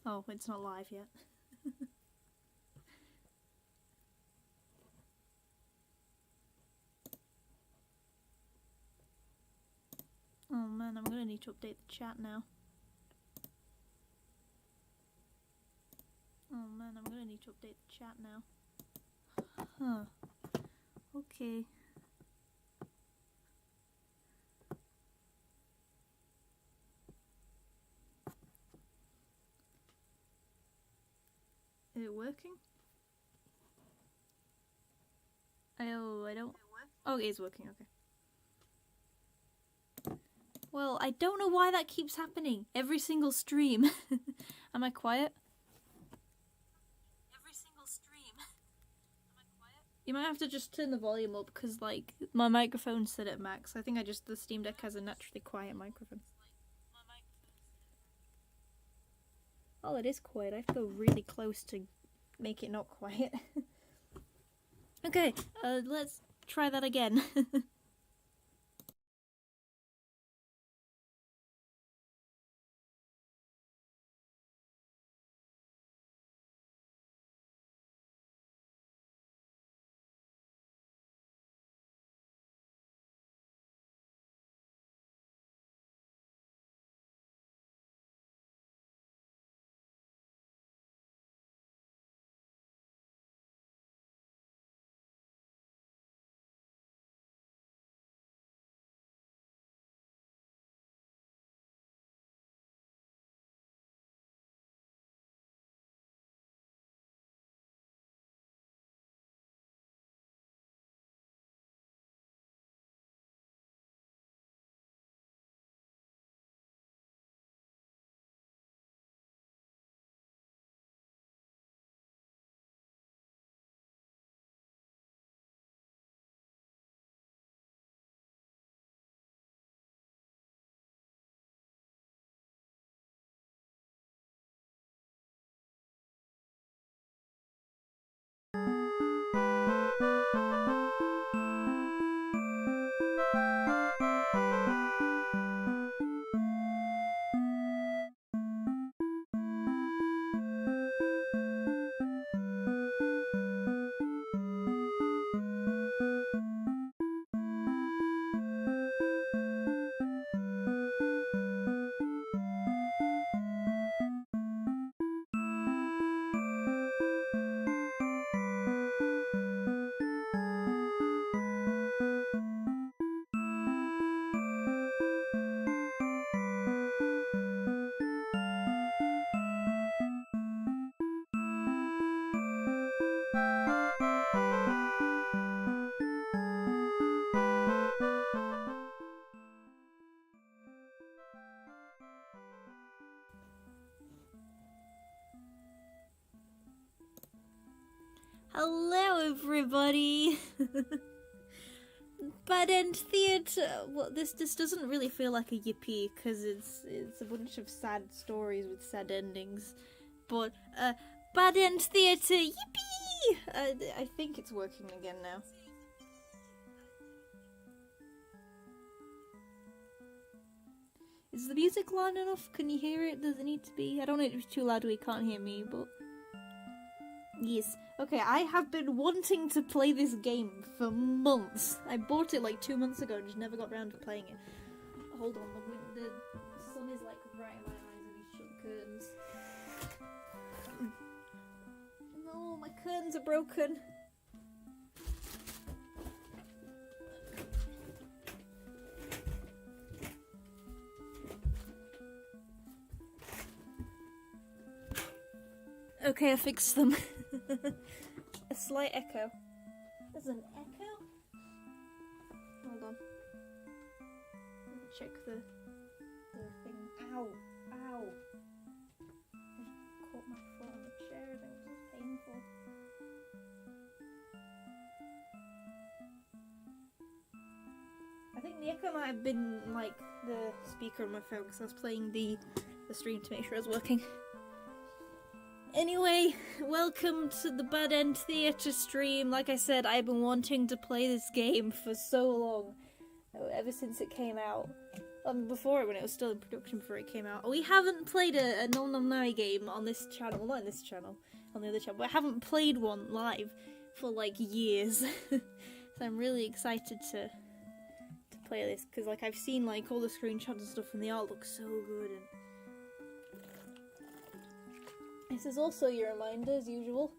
Oh, it's not live yet. Oh man, I'm gonna need to update the chat now. Oh man, I'm gonna need to update the chat now. Huh. Okay. Is it working? Oh, I don't... Oh, it is working, okay. Well, I don't know why that keeps happening. Every single stream. Am I quiet? Every single stream. Am I quiet? You might have to just turn the volume up because, like, my microphone's set at max. I think the Steam Deck has a naturally quiet microphone. Oh, it is quiet. I have to go really close to make it not quiet. Okay, let's try that again. Hello, everybody. Bad End Theatre. Well, this doesn't really feel like a yippee because it's a bunch of sad stories with sad endings. But Bad End Theatre, yippee! I think it's working again now. Is the music loud enough? Can you hear it? Does it need to be? I don't know if it's too loud where you can't hear me, but yes. Okay, I have been wanting to play this game for months. I bought it like 2 months ago and just never got around to playing it. Hold on, the sun is like right in my eyes and these shut curtains. No, my curtains are broken. Okay, I fixed them. A slight echo. There's an echo? Hold on. Let me check the thing. Ow! Ow! I just caught my foot on the chair and it was painful. I think the echo might have been like the speaker on my phone because I was playing the stream to make sure it was working. Anyway, welcome to the Bad End Theatre stream. Like I said, I've been wanting to play this game for so long, ever since it came out. before when it was still in production before it came out. We haven't played a Nom Nom Nai game on this channel, well, not on this channel, on the other channel, but I haven't played one live for like years. So I'm really excited to play this, because like I've seen like all the screenshots and stuff and they all look so good. And this is also your reminder, as usual,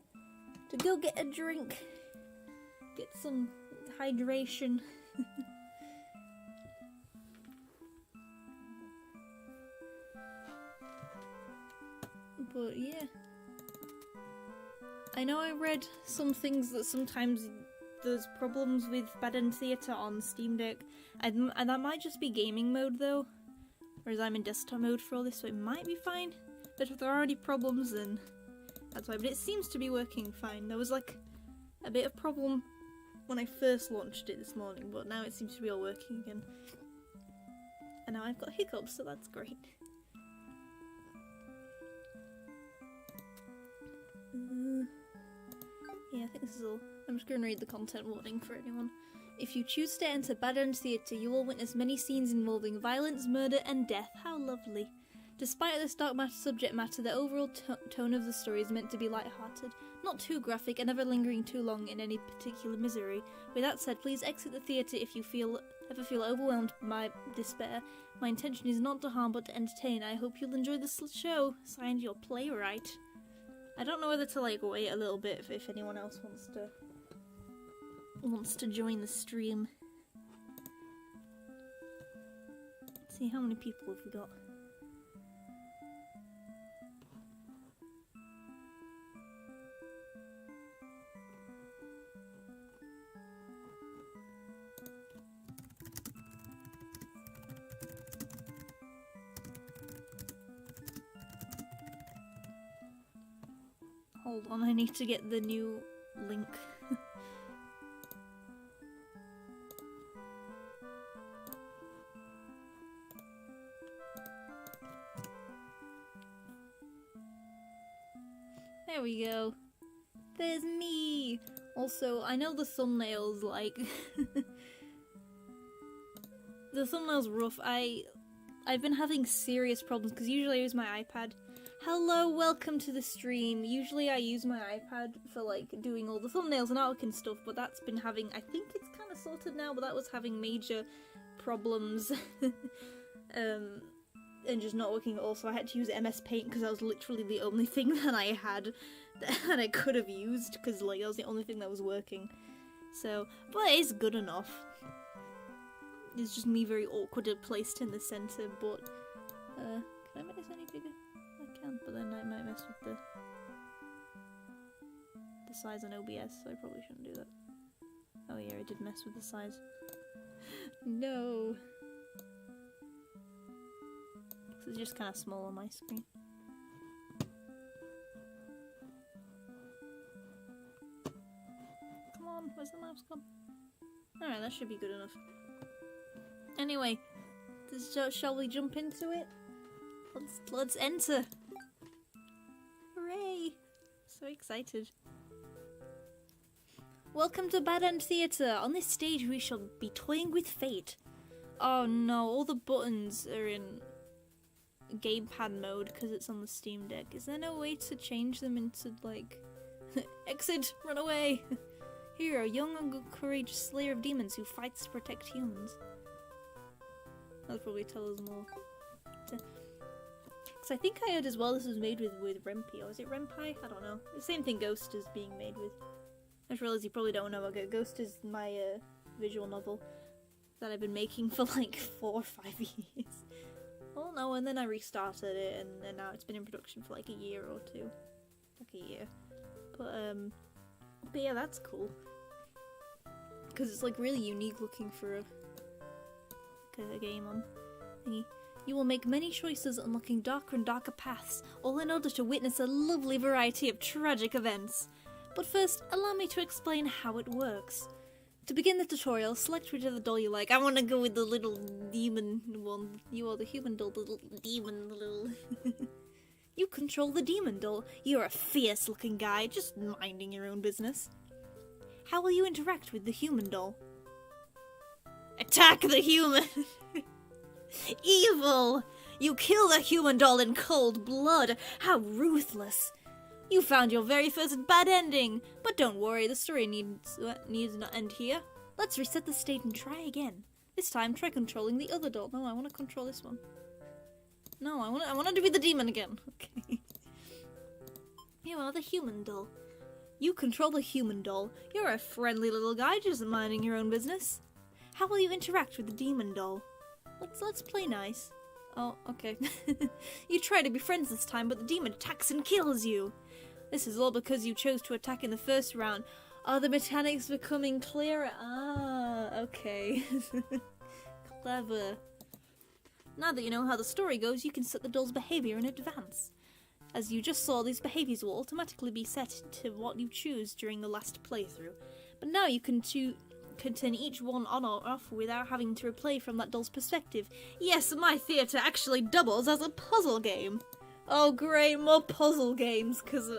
to go get a drink, get some hydration. But yeah, I know I read some things that sometimes there's problems with Bad End Theatre on Steam Deck, and that might just be gaming mode though, whereas I'm in desktop mode for all this, so it might be fine. But if there are any problems, then that's why. But it seems to be working fine. There was like a bit of problem when I first launched it this morning, but now it seems to be all working again. And now I've got hiccups, so that's great. Yeah, I think this is all. I'm just going to read the content warning for anyone. If you choose to enter Bad End Theatre, you will witness many scenes involving violence, murder, and death. How lovely. Despite this dark subject matter, the overall tone of the story is meant to be light-hearted, not too graphic, and never lingering too long in any particular misery. With that said, please exit the theatre if you ever feel overwhelmed by despair. My intention is not to harm, but to entertain. I hope you'll enjoy this show. Signed, your playwright. I don't know whether to like wait a little bit if anyone else wants to join the stream. Let's see, how many people have we got? Hold on, I need to get the new link. There we go. There's me! Also, I know the thumbnail's like... the thumbnail's rough. I've been having serious problems because usually I use my iPad. Hello, welcome to the stream. Usually I use my iPad for like doing all the thumbnails and artwork and stuff, but that's been having, I think it's kind of sorted now, but that was having major problems. And just not working at all, so I had to use MS Paint because that was literally the only thing that I had that I could have used, because like that was the only thing that was working. So, but it's good enough. It's just me very awkward placed in the centre, but can I make this any bigger? I can, but then I might mess with the size on OBS, so I probably shouldn't do that. Oh yeah, I did mess with the size. No! So it's just kind of small on my screen. Come on, where's the mouse gone? Alright, that should be good enough. Anyway, shall we jump into it? Let's enter! Hooray! So excited. Welcome to Bad End Theatre! On this stage we shall be toying with fate. Oh no, all the buttons are in gamepad mode because it's on the Steam Deck. Is there no way to change them into like... Exit! Run away! Here, a young and courageous slayer of demons who fights to protect humans. That'll probably tell us more. Because I think I heard as well this was made with Ren'Py, or is it Ren'Py? I don't know. The same thing Ghost is being made with. I just realised you probably don't know about Ghost is my visual novel that I've been making for like 4 or 5 years. Oh no, and then I restarted it, and then now it's been in production for like a year or two. Like a year. But yeah, that's cool. Because it's like really unique looking for a game on thingy. You will make many choices, unlocking darker and darker paths, all in order to witness a lovely variety of tragic events. But first, allow me to explain how it works. To begin the tutorial, select whichever doll you like. I want to go with the little demon one. You are the human doll, the little demon, little... You control the demon doll. You're a fierce-looking guy, just minding your own business. How will you interact with the human doll? Attack the human! Evil! You killed a human doll in cold blood! How ruthless! You found your very first bad ending! But don't worry, the story needs not end here. Let's reset the state and try again. This time, try controlling the other doll. No, I want to control this one. No, I want to be the demon again. Okay. You are the human doll. You control the human doll. You're a friendly little guy just minding your own business. How will you interact with the demon doll? Let's play nice. Oh, okay. You try to be friends this time, but the demon attacks and kills you. This is all because you chose to attack in the first round. Are the mechanics becoming clearer? Ah, okay. Clever. Now that you know how the story goes, you can set the doll's behavior in advance. As you just saw, these behaviors will automatically be set to what you choose during the last playthrough. But now you can turn each one on or off without having to replay from that doll's perspective. Yes, my theatre actually doubles as a puzzle game. Oh great, more puzzle games, because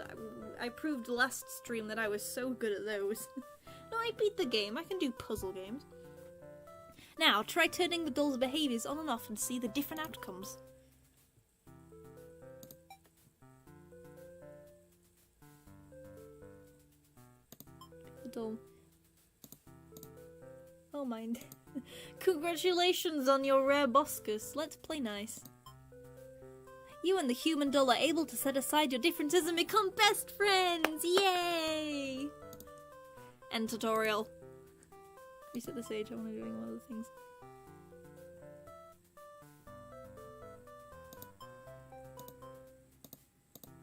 I proved last stream that I was so good at those. No, I beat the game, I can do puzzle games. Now, try turning the doll's behaviours on and off and see the different outcomes. The doll. Oh, mind. Congratulations on your rare Boscus. Let's play nice. You and the human doll are able to set aside your differences and become best friends! Yay! End tutorial. Reset the stage, I want to do one of the things.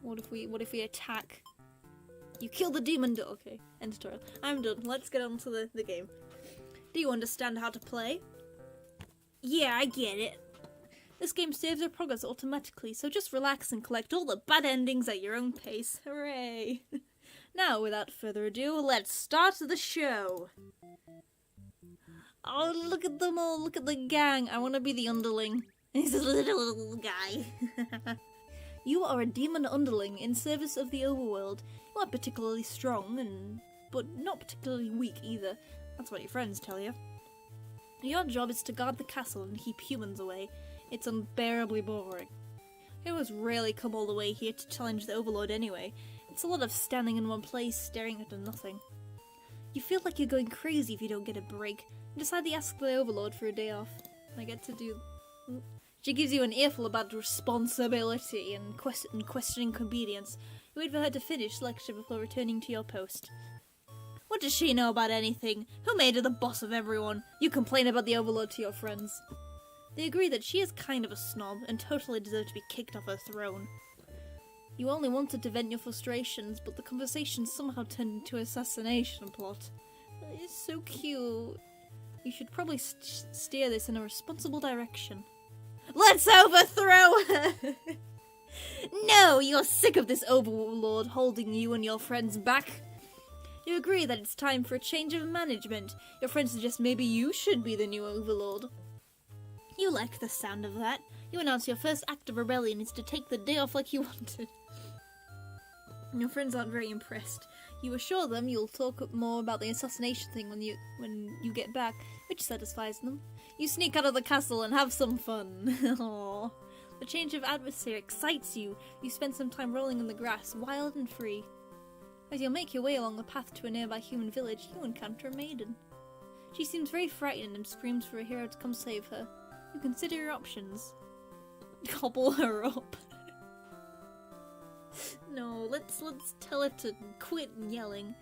What if we attack? You kill the demon doll. Okay, end tutorial. I'm done. Let's get on to the game. Do you understand how to play? Yeah, I get it. This game saves your progress automatically, so just relax and collect all the bad endings at your own pace. Hooray! Now, without further ado, let's start the show. Oh, look at them all. Look at the gang. I want to be the underling. He's a little guy. You are a demon underling in service of the overworld. You aren't particularly strong, but not particularly weak either. That's what your friends tell you. Your job is to guard the castle and keep humans away. It's unbearably boring. Heroes rarely come all the way here to challenge the Overlord anyway. It's a lot of standing in one place, staring at nothing. You feel like you're going crazy if you don't get a break. You decide to ask the Overlord for a day off. I get to do... She gives you an earful about responsibility and questioning obedience. You wait for her to finish lecture before returning to your post. What does she know about anything? Who made her the boss of everyone? You complain about the Overlord to your friends. They agree that she is kind of a snob and totally deserves to be kicked off her throne. You only wanted to vent your frustrations, but the conversation somehow turned into an assassination plot. It's so cute. You should probably steer this in a responsible direction. Let's overthrow her! No, you're sick of this Overlord holding you and your friends back. You agree that it's time for a change of management. Your friends suggest maybe you should be the new Overlord. You like the sound of that. You announce your first act of rebellion is to take the day off like you wanted. Your friends aren't very impressed. You assure them you'll talk more about the assassination thing when you get back, which satisfies them. You sneak out of the castle and have some fun. Aww. The change of atmosphere excites you. You spend some time rolling in the grass, wild and free. As you make your way along the path to a nearby human village, you encounter a maiden. She seems very frightened and screams for a hero to come save her. You consider your options. Gobble her up. No, let's tell her to quit yelling.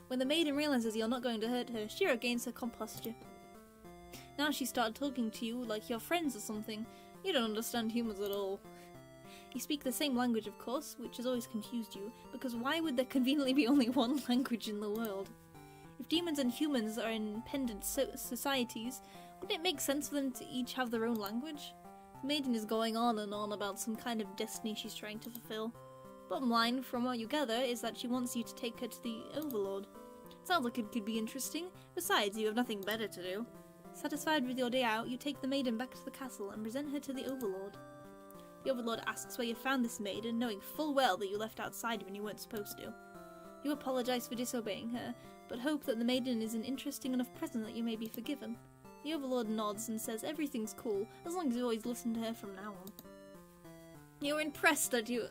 When the maiden realizes you're not going to hurt her, she regains her composture. Now she started talking to you like you're friends or something. You don't understand humans at all. You speak the same language, of course, which has always confused you, because why would there conveniently be only one language in the world? If demons and humans are independent societies, wouldn't it make sense for them to each have their own language? The maiden is going on and on about some kind of destiny she's trying to fulfill. Bottom line, from what you gather, is that she wants you to take her to the Overlord. Sounds like it could be interesting. Besides, you have nothing better to do. Satisfied with your day out, you take the maiden back to the castle and present her to the Overlord. The Overlord asks where you found this maiden, knowing full well that you left outside when you weren't supposed to. You apologize for disobeying her, but hope that the maiden is an interesting enough present that you may be forgiven. The Overlord nods and says everything's cool, as long as you always listen to her from now on. You're impressed that you're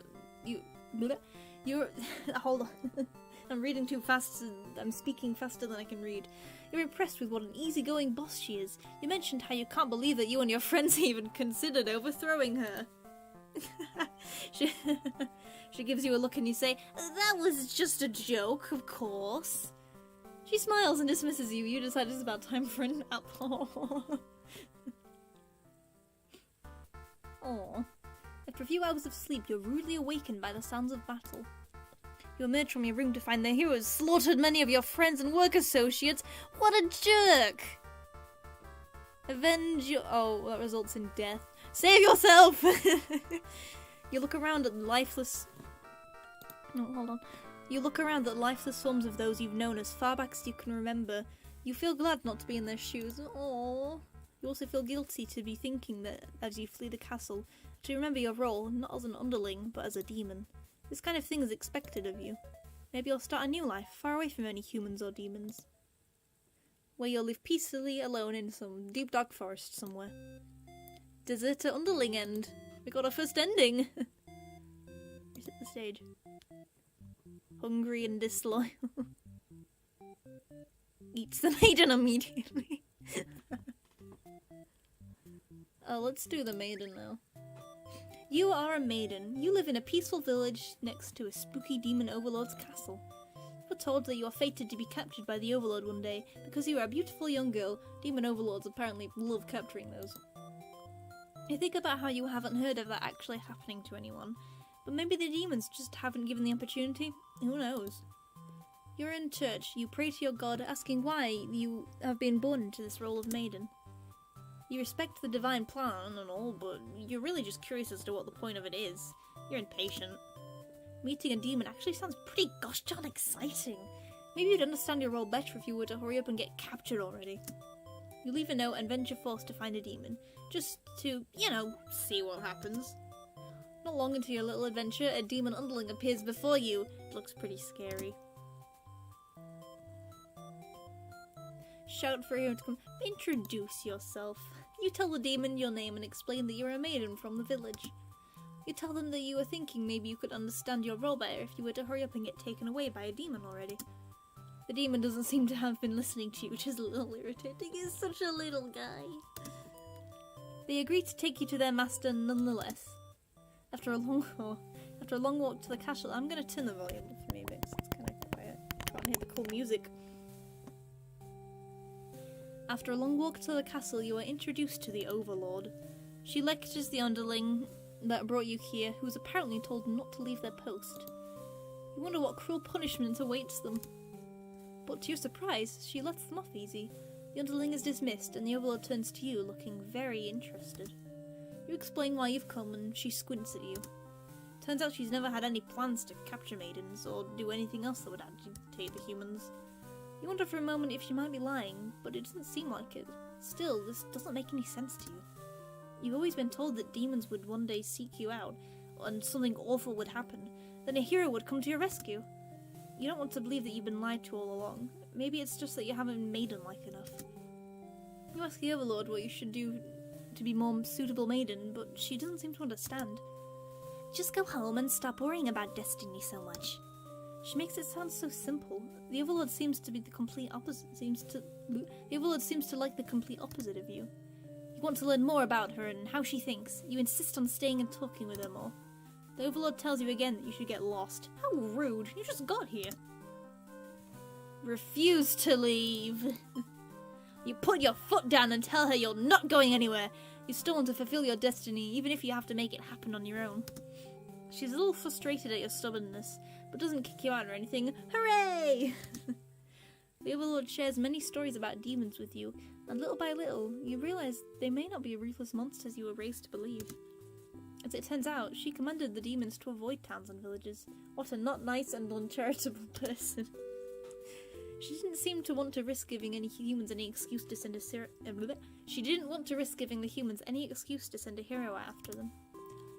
hold on. I'm reading too fast, I'm speaking faster than I can read. You're impressed with what an easygoing boss she is. You mentioned how you can't believe that you and your friends even considered overthrowing her. She gives you a look and you say, that was just a joke, of course. She smiles and dismisses you. You decide it's about time for an apple. Aww. After a few hours of sleep, you're rudely awakened by the sounds of battle. You emerge from your room to find the heroes slaughtered many of your friends and work associates. What a jerk! Avenge your... Oh, that results in death. Save yourself! You look around at the lifeless... No, hold on. You look around at lifeless forms of those you've known as far back as you can remember. You feel glad not to be in their shoes. Aww. You also feel guilty to be thinking that as you flee the castle, to remember your role, not as an underling, but as a demon. This kind of thing is expected of you. Maybe you'll start a new life, far away from any humans or demons. Where you'll live peacefully alone in some deep dark forest somewhere. Deserter underling end. We got our first ending! Reset the stage. Hungry and disloyal. Eats the maiden immediately. Let's do the maiden now. You are a maiden. You live in a peaceful village next to a spooky demon overlord's castle. You're told that you are fated to be captured by the overlord one day because you are a beautiful young girl. Demon overlords apparently love capturing those. You think about how you haven't heard of that actually happening to anyone, but maybe the demons just haven't given the opportunity. Who knows? You're in church. You pray to your god, asking why you have been born into this role of maiden. You respect the divine plan and all, but you're really just curious as to what the point of it is. You're impatient. Meeting a demon actually sounds pretty gosh darn exciting. Maybe you'd understand your role better if you were to hurry up and get captured already. You leave a note and venture forth to find a demon, just to, you know, see what happens. Not long into your little adventure, a demon underling appears before you. It looks pretty scary. Shout for him to come. Introduce yourself. You tell the demon your name and explain that you're a maiden from the village. You tell them that you were thinking maybe you could understand your role better if you were to hurry up and get taken away by a demon already. The demon doesn't seem to have been listening to you, which is a little irritating. He's such a little guy. They agree to take you to their master nonetheless. After a long walk to the castle, I'm going to turn the volume up for me because it's kind of quiet. I can't hear the cool music. After a long walk to the castle, you are introduced to the Overlord. She lectures the underling that brought you here, who was apparently told not to leave their post. You wonder what cruel punishment awaits them. But to your surprise, she lets them off easy. The underling is dismissed, and the Overlord turns to you, looking very interested. You explain why you've come, and she squints at you. Turns out she's never had any plans to capture maidens, or do anything else that would agitate the humans. You wonder for a moment if she might be lying, but it doesn't seem like it. Still, this doesn't make any sense to you. You've always been told that demons would one day seek you out, and something awful would happen. Then a hero would come to your rescue. You don't want to believe that you've been lied to all along. Maybe it's just that you haven't been maiden-like enough. You ask the Overlord what you should do to be more suitable maiden, but she doesn't seem to understand. Just go home and stop worrying about destiny so much. She makes it sound so simple. The Overlord seems to be the complete opposite. The Overlord seems to like the complete opposite of you. You want to learn more about her and how she thinks. You insist on staying and talking with her more. The Overlord tells you again that you should get lost. How rude! You just got here. Refuse to leave. You put your foot down and tell her you're not going anywhere. You still want to fulfill your destiny, even if you have to make it happen on your own. She's a little frustrated at your stubbornness, but doesn't kick you out or anything. Hooray! The Overlord shares many stories about demons with you, and little by little, you realise they may not be ruthless monsters you were raised to believe. As it turns out, she commanded the demons to avoid towns and villages. What a not nice and uncharitable person. She didn't seem to want to risk giving any humans any excuse to send She didn't want to risk giving the humans any excuse to send a hero out after them.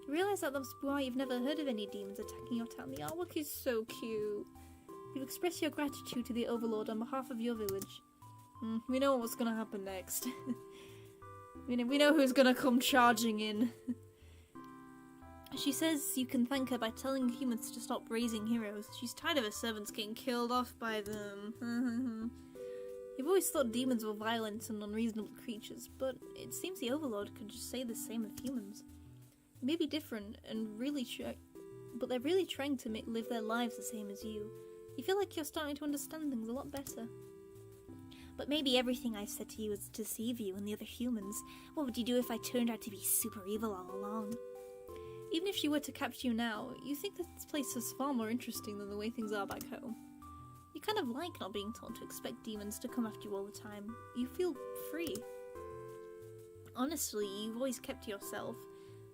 You realise that that's why you've never heard of any demons attacking your town. The artwork is so cute. You express your gratitude to the Overlord on behalf of your village. We know what's gonna happen next. We know who's gonna come charging in. She says you can thank her by telling humans to stop raising heroes. She's tired of her servants getting killed off by them. You've always thought demons were violent and unreasonable creatures, but it seems the Overlord could just say the same of humans. They may be different and but they're really trying to live their lives the same as you. You feel like you're starting to understand things a lot better. But maybe everything I've said to you is to deceive you and the other humans. What would you do if I turned out to be super evil all along? Even if she were to capture you now, you think that this place is far more interesting than the way things are back home. You kind of like not being told to expect demons to come after you all the time. You feel free. Honestly, you've always kept to yourself,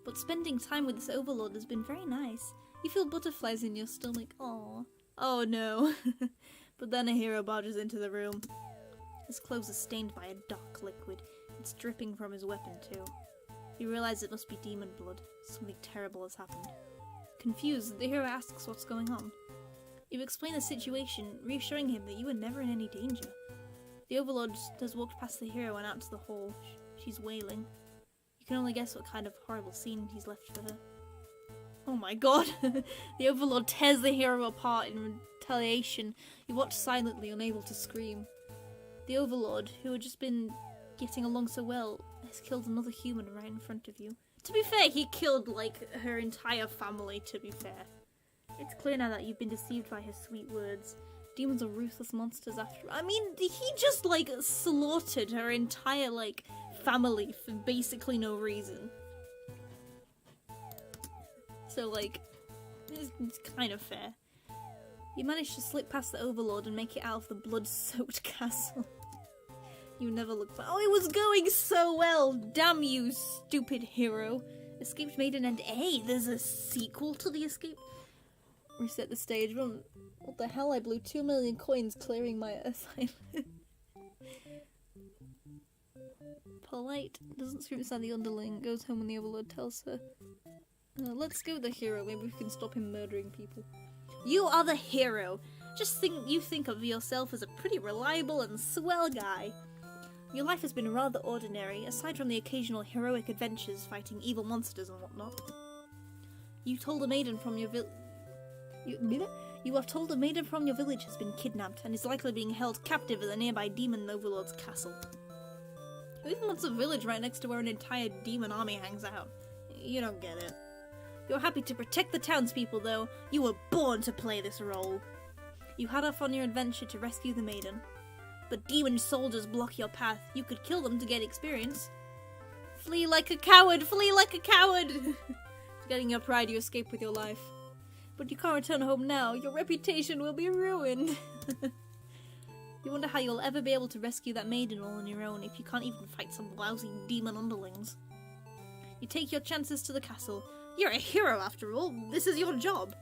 but spending time with this Overlord has been very nice. You feel butterflies in your stomach. Aww. Oh no. But then a hero barges into the room. His clothes are stained by a dark liquid. It's dripping from his weapon too. You realize it must be demon blood. Something terrible has happened. Confused, the hero asks what's going on. You explain the situation, reassuring him that you were never in any danger. The Overlord has walked past the hero and out to the hall. She's wailing. You can only guess what kind of horrible scene he's left for her. Oh my god! The Overlord tears the hero apart in retaliation. You watch silently, unable to scream. The Overlord, who had just been getting along so well, has killed another human right in front of you. To be fair, he killed, like, her entire family, to be fair. It's clear now that you've been deceived by his sweet words. Demons are ruthless monsters after— I mean, he just, like, slaughtered her entire, like, family for basically no reason. So, like, it's kind of fair. You managed to slip past the Overlord and make it out of the blood-soaked castle. You never looked back. Oh, it was going so well! Damn you, stupid hero! Escaped Maiden and hey, there's a sequel to the Escape. Reset the stage. What the hell? I blew 2 million coins clearing my asylum. Polite. Doesn't scream inside the underling. Goes home when the Overlord tells her. Let's go with the hero. Maybe we can stop him murdering people. You are the hero! Just think of yourself as a pretty reliable and swell guy. Your life has been rather ordinary, aside from the occasional heroic adventures fighting evil monsters and whatnot. You told a maiden from your You have told a maiden from your village has been kidnapped and is likely being held captive at the nearby demon overlord's castle. Who even wants a village right next to where an entire demon army hangs out? You don't get it. You're happy to protect the townspeople, though. You were born to play this role. You head off on your adventure to rescue the maiden. But demon soldiers block your path. You could kill them to get experience. Flee like a coward! Flee like a coward! Forgetting your pride, you escape with your life. But you can't return home now. Your reputation will be ruined. You wonder how you'll ever be able to rescue that maiden all on your own if you can't even fight some lousy demon underlings. You take your chances to the castle. You're a hero after all. This is your job.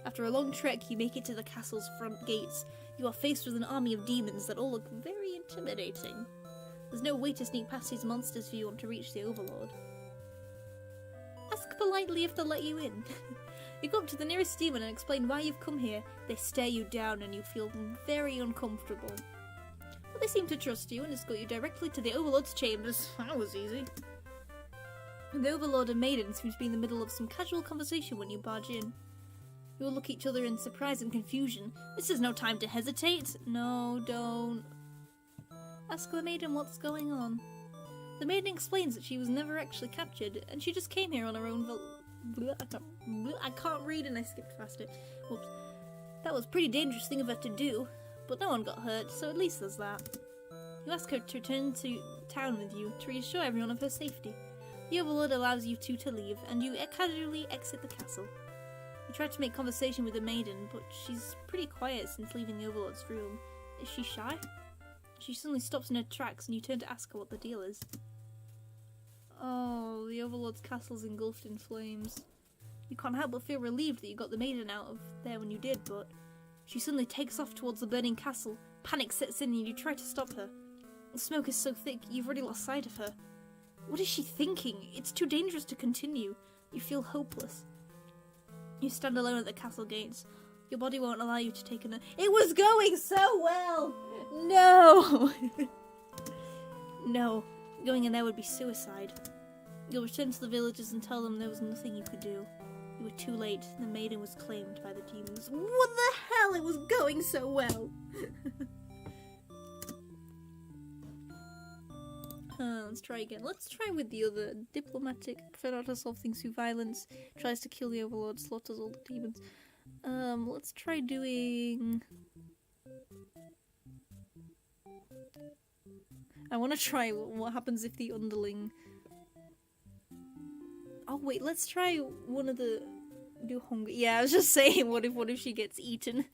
After a long trek, you make it to the castle's front gates. You are faced with an army of demons that all look very intimidating. There's no way to sneak past these monsters if you want to reach the Overlord. Ask politely if they'll let you in. You go up to the nearest demon and explain why you've come here. They stare you down and you feel very uncomfortable. But they seem to trust you and escort you directly to the Overlord's chambers. That was easy. The Overlord and Maiden seem to be in the middle of some casual conversation when you barge in. You all look at each other in surprise and confusion. This is no time to hesitate. No, don't. Ask the Maiden what's going on. The Maiden explains that she was never actually captured, and she just came here on her own I can't read and I skipped past it. Whoops. That was a pretty dangerous thing of her to do, but no one got hurt, so at least there's that. You ask her to return to town with you to reassure everyone of her safety. The Overlord allows you two to leave, and you casually exit the castle. You try to make conversation with the maiden, but she's pretty quiet since leaving the Overlord's room. Is she shy? She suddenly stops in her tracks, and you turn to ask her what the deal is. Oh, the Overlord's castle's engulfed in flames. You can't help but feel relieved that you got the maiden out of there when you did, but she suddenly takes off towards the burning castle. Panic sets in and you try to stop her. The smoke is so thick, you've already lost sight of her. What is she thinking? It's too dangerous to continue. You feel hopeless. You stand alone at the castle gates. Your body won't allow you to take a... It was going so well! No! No. Going in there would be suicide. You'll return to the villagers and tell them there was nothing you could do. You were too late. The maiden was claimed by the demons. What the hell? It was going so well! Let's try again. Let's try with the other. Diplomatic. Prefer not to solve things through violence. Tries to kill the overlord. Slaughters all the demons. Let's try doing... I want to try what happens if the underling... Oh wait, let's try one of the... Do hunger... Yeah, I was just saying, what if she gets eaten?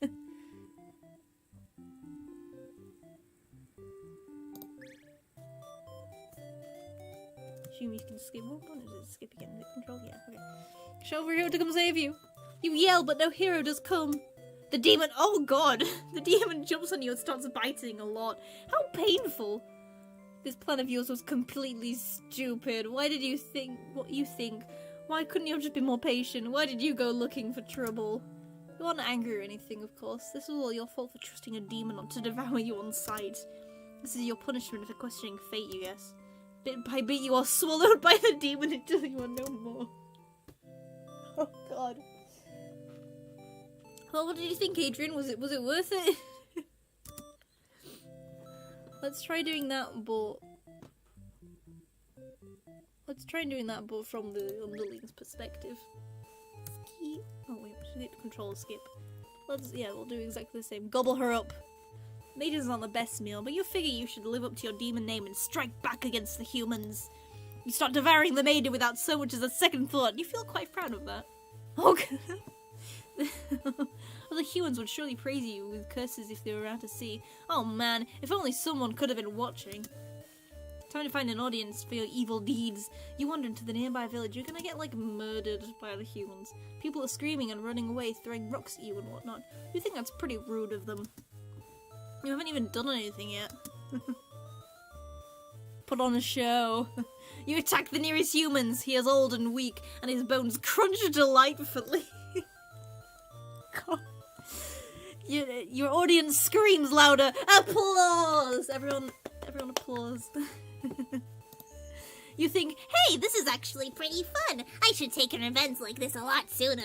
Assume you can skip. What one is it? Skip again. Is it control? Yeah, okay. Show for a hero to come save you! You yell, but no hero does come! The demon- Oh god! The demon jumps on you and starts biting a lot. How painful! This plan of yours was completely stupid. Why did you think what you think? Why couldn't you have just been more patient? Why did you go looking for trouble? You aren't angry or anything, of course. This was all your fault for trusting a demon not to devour you on sight. This is your punishment for questioning fate, you guess. Bit by bit you are swallowed by the demon until you are no more. Oh god. Well, what did you think, Adrian? Was it worth it? Let's try doing that, but... Let's try doing that, but from the underling's perspective. Skip. Oh wait, we need to control skip. Yeah, we'll do exactly the same. Gobble her up. Maiden's not the best meal, but you figure you should live up to your demon name and strike back against the humans. You start devouring the maiden without so much as a second thought. You feel quite proud of that. Oh well, the humans would surely praise you with curses if they were around to see. Oh man, if only someone could have been watching. Time to find an audience for your evil deeds. You wander into the nearby village, you're gonna get, like, murdered by the humans. People are screaming and running away, throwing rocks at you and whatnot. You think that's pretty rude of them. You haven't even done anything yet. Put on a show. You attack the nearest humans. He is old and weak, and his bones crunch delightfully. God. Your audience screams louder. Applause! Everyone applause. You think, hey, this is actually pretty fun. I should take an event like this a lot sooner.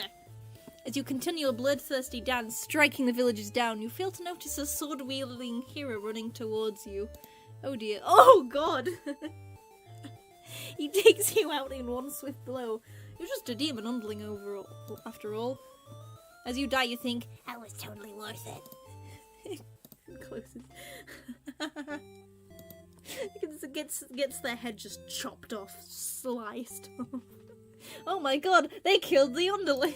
As you continue a bloodthirsty dance, striking the villagers down, you fail to notice a sword-wielding hero running towards you. Oh dear. Oh god! He takes you out in one swift blow. You're just a demon underling after all. As you die, you think, that was totally worth it. Closest. Gets their head just chopped off, sliced off. Oh my god, they killed the underling!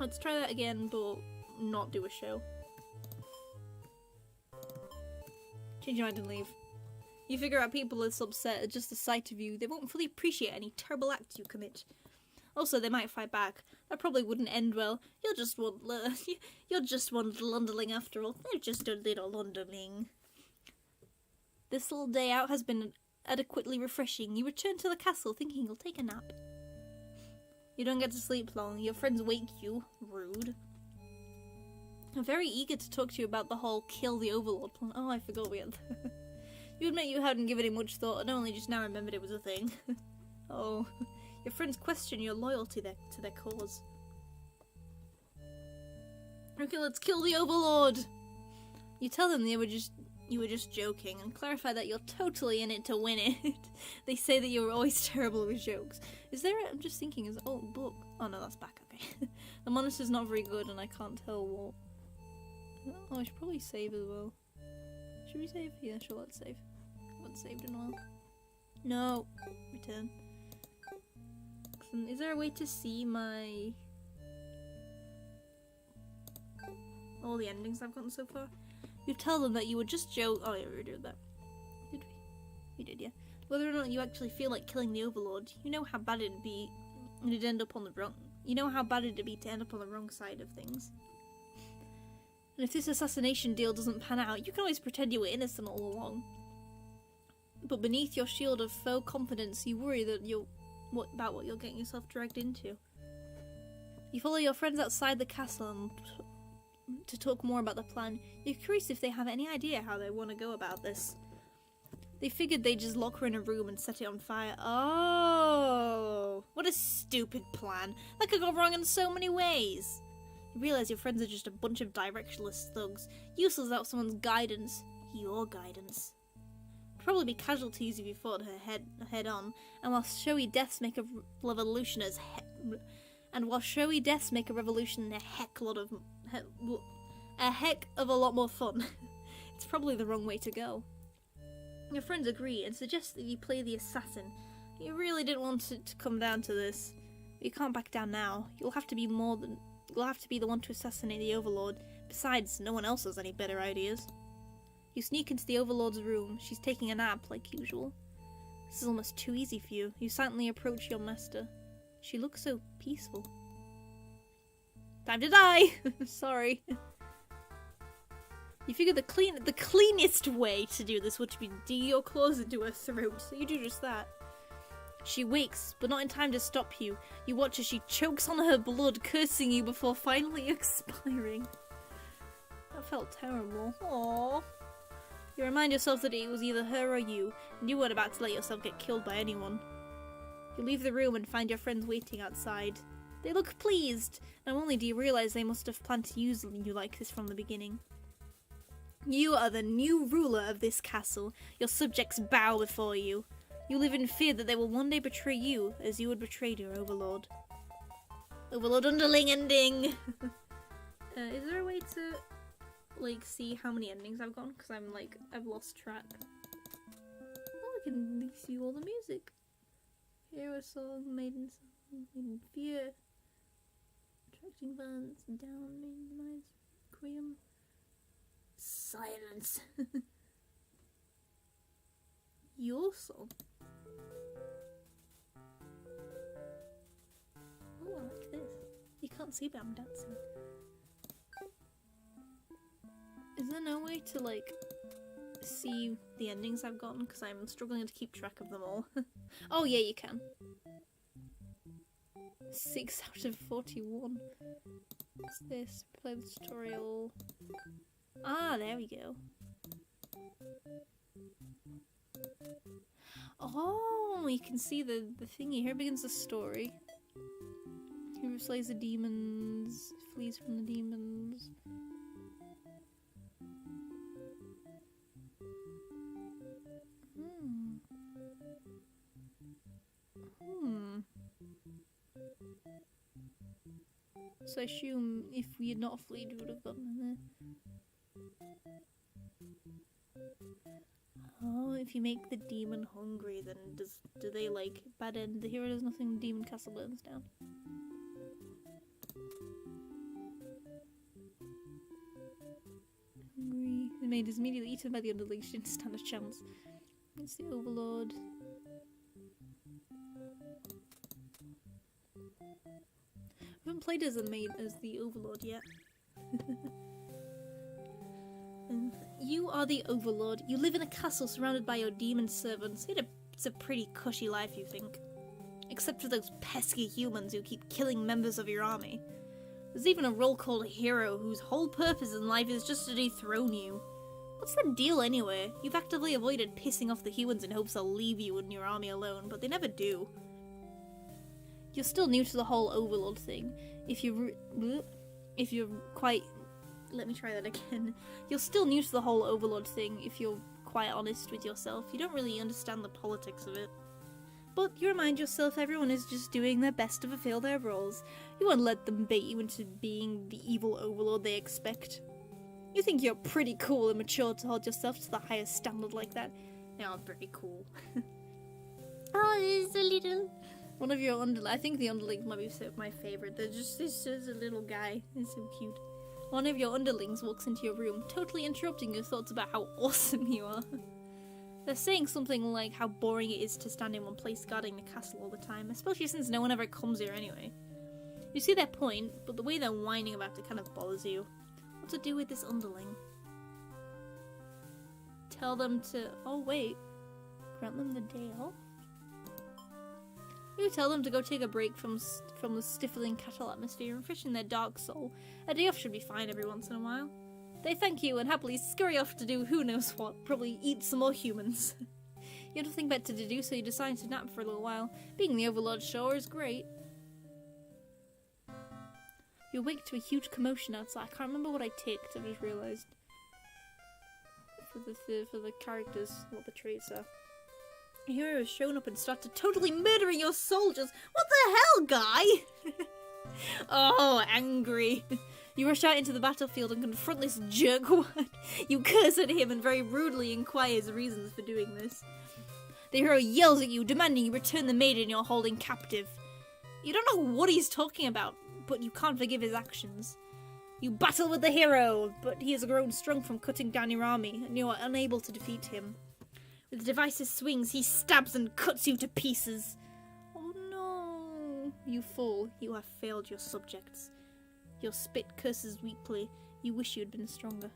Let's try that again, but not do a show. Change your mind and leave. You figure out people are upset at just the sight of you. They won't fully appreciate any terrible acts you commit. Also, they might fight back. That probably wouldn't end well. You're just one little underling after all. They're just a little underling. This little day out has been adequately refreshing. You return to the castle thinking you'll take a nap. You don't get to sleep long. Your friends wake you. Rude. I'm very eager to talk to you about the whole kill the overlord plan. Oh, I forgot we had that. You admit you hadn't given it much thought and only just now remembered it was a thing. Oh. Your friends question your loyalty to their cause. Okay, let's kill the overlord! You tell them you were just joking and clarify that you're totally in it to win it. They say that you're always terrible with jokes. I'm just thinking, is book. Oh no, that's back, okay. The monitor's not very good and I can't tell what. Oh, I should probably save as well. Should we save? Yeah, sure, let's save. I haven't saved in a while. No! Return. Is there a way to see all the endings I've gotten so far? You tell them that you were just oh yeah, we already did that. Did we? We did, yeah. Whether or not you actually feel like killing the overlord, you know how bad it'd be to end up on the wrong. You know how bad it'd be to end up on the wrong side of things. And if this assassination deal doesn't pan out, you can always pretend you were innocent all along. But beneath your shield of faux confidence, you worry that about what you're getting yourself dragged into. You follow your friends outside the castle and to talk more about the plan. You're curious if they have any idea how they want to go about this. They figured they'd just lock her in a room and set it on fire. Oh, what a stupid plan. That could go wrong in so many ways. You realise your friends are just a bunch of directionless thugs, useless without someone's guidance. Your guidance. Probably be casualties if you fought her head on, and while showy deaths make a revolution a heck of a lot more fun. It's probably the wrong way to go. Your friends agree and suggest that you play the assassin. You really didn't want it to come down to this. But you can't back down now. You'll have to be the one to assassinate the Overlord. Besides, no one else has any better ideas. You sneak into the Overlord's room. She's taking a nap, like usual. This is almost too easy for you. You silently approach your master. She looks so peaceful. Time to die! Sorry. You figure the cleanest way to do this would be to dig your claws into her throat, so you do just that. She wakes, but not in time to stop you. You watch as she chokes on her blood, cursing you before finally expiring. That felt terrible. Aww. You remind yourself that it was either her or you, and you weren't about to let yourself get killed by anyone. You leave the room and find your friends waiting outside. They look pleased, and only do you realise they must have planned to use you like this from the beginning. You are the new ruler of this castle. Your subjects bow before you. You live in fear that they will one day betray you, as you would betray your overlord. Overlord underling ending! Is there a way to, like, see how many endings I've gotten? Because I've lost track. Oh, I can see all the music. Hero song, maiden fear. Attracting violence, down, minimize, requiem. Silence. Your song. Oh, I like this. You can't see, but I'm dancing. Is there no way to, like, see the endings I've gotten? Because I'm struggling to keep track of them all. Oh, yeah, you can. 6 out of 41. What's this? Play the tutorial. Ah, there we go. Oh, you can see the thingy. Here begins the story. Who slays the demons, flees from the demons. So I assume if we had not fled, we would have gotten in there. Oh, if you make the demon hungry, then do they, like, bad end? The hero does nothing, the demon castle burns down. Hungry. The maid is immediately eaten by the underling. She didn't stand a chance. It's the Overlord. I haven't played as the Overlord yet. You are the Overlord. You live in a castle surrounded by your demon servants. It's a pretty cushy life, you think. Except for those pesky humans who keep killing members of your army. There's even a role called a hero whose whole purpose in life is just to dethrone you. What's the deal anyway? You've actively avoided pissing off the humans in hopes they'll leave you and your army alone, but they never do. You're still new to the whole Overlord thing. If you're quite... Let me try that again. You're still new to the whole Overlord thing, if you're quite honest with yourself. You don't really understand the politics of it. But you remind yourself everyone is just doing their best to fulfill their roles. You won't let them bait you into being the evil Overlord they expect. You think you're pretty cool and mature to hold yourself to the highest standard like that. Yeah, I'm very cool. Oh, it's a little... One of your underlings, I think the underlings might be my favourite. This is a little guy. He's so cute. One of your underlings walks into your room, totally interrupting your thoughts about how awesome you are. They're saying something like how boring it is to stand in one place guarding the castle all the time, especially since no one ever comes here anyway. You see their point, but the way they're whining about it kind of bothers you. What to do with this underling? Tell them to... Oh wait. Grant them the day off? You tell them to go take a break from the stifling cattle atmosphere and freshen their dark soul. A day off should be fine every once in a while. They thank you and happily scurry off to do who knows what, probably eat some more humans. You have nothing better to do, so you decide to nap for a little while. Being the Overlord's shore is great. You awake to a huge commotion outside. I can't remember what I ticked, I've just realised. For the characters, what the traits are. A hero has shown up and started totally murdering your soldiers! What the hell, guy? Oh, angry. You rush out into the battlefield and confront this jerkwad. You curse at him and very rudely inquire his reasons for doing this. The hero yells at you, demanding you return the maiden you're holding captive. You don't know what he's talking about, but you can't forgive his actions. You battle with the hero, but he has grown strong from cutting down your army, and you are unable to defeat him. With divisive swings, he stabs and cuts you to pieces. Oh no! You fall. You have failed your subjects. Your spit curses weakly. You wish you had been stronger.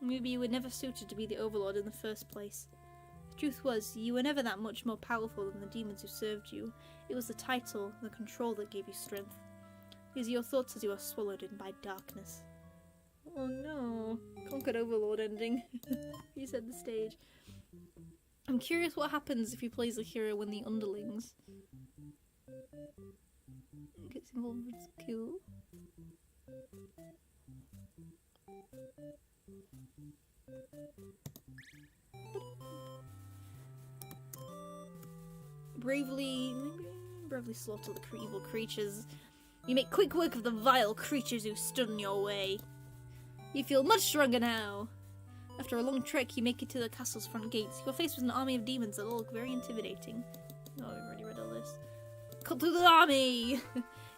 Maybe you were never suited to be the Overlord in the first place. The truth was, you were never that much more powerful than the demons who served you. It was the title, the control that gave you strength. These are your thoughts as you are swallowed in by darkness. Oh no. Conquered Overlord ending. You set the stage. I'm curious what happens if he plays the hero when the underlings gets involved with skill. Bravely slaughter the evil creatures. You make quick work of the vile creatures who stood in your way. You feel much stronger now. After a long trek, you make it to the castle's front gates. You're faced with an army of demons that all look very intimidating. Oh, I've already read all this. Come to the army!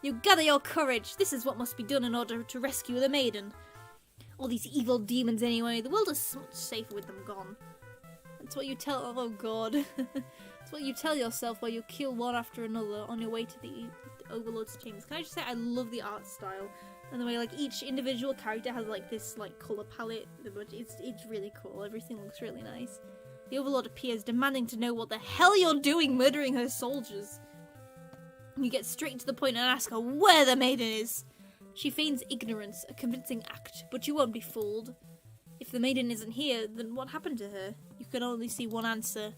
You gather your courage. This is what must be done in order to rescue the maiden. All these evil demons anyway. The world is much safer with them gone. That's what you tell— oh god. That's what you tell yourself while you kill one after another on your way to the Overlord's chambers. Can I just say I love the art style. And the way like each individual character has like this like colour palette. It's really cool. Everything looks really nice. The Overlord appears, demanding to know what the hell you're doing murdering her soldiers. You get straight to the point and ask her where the maiden is. She feigns ignorance, a convincing act, but you won't be fooled. If the maiden isn't here, then what happened to her? You can only see one answer.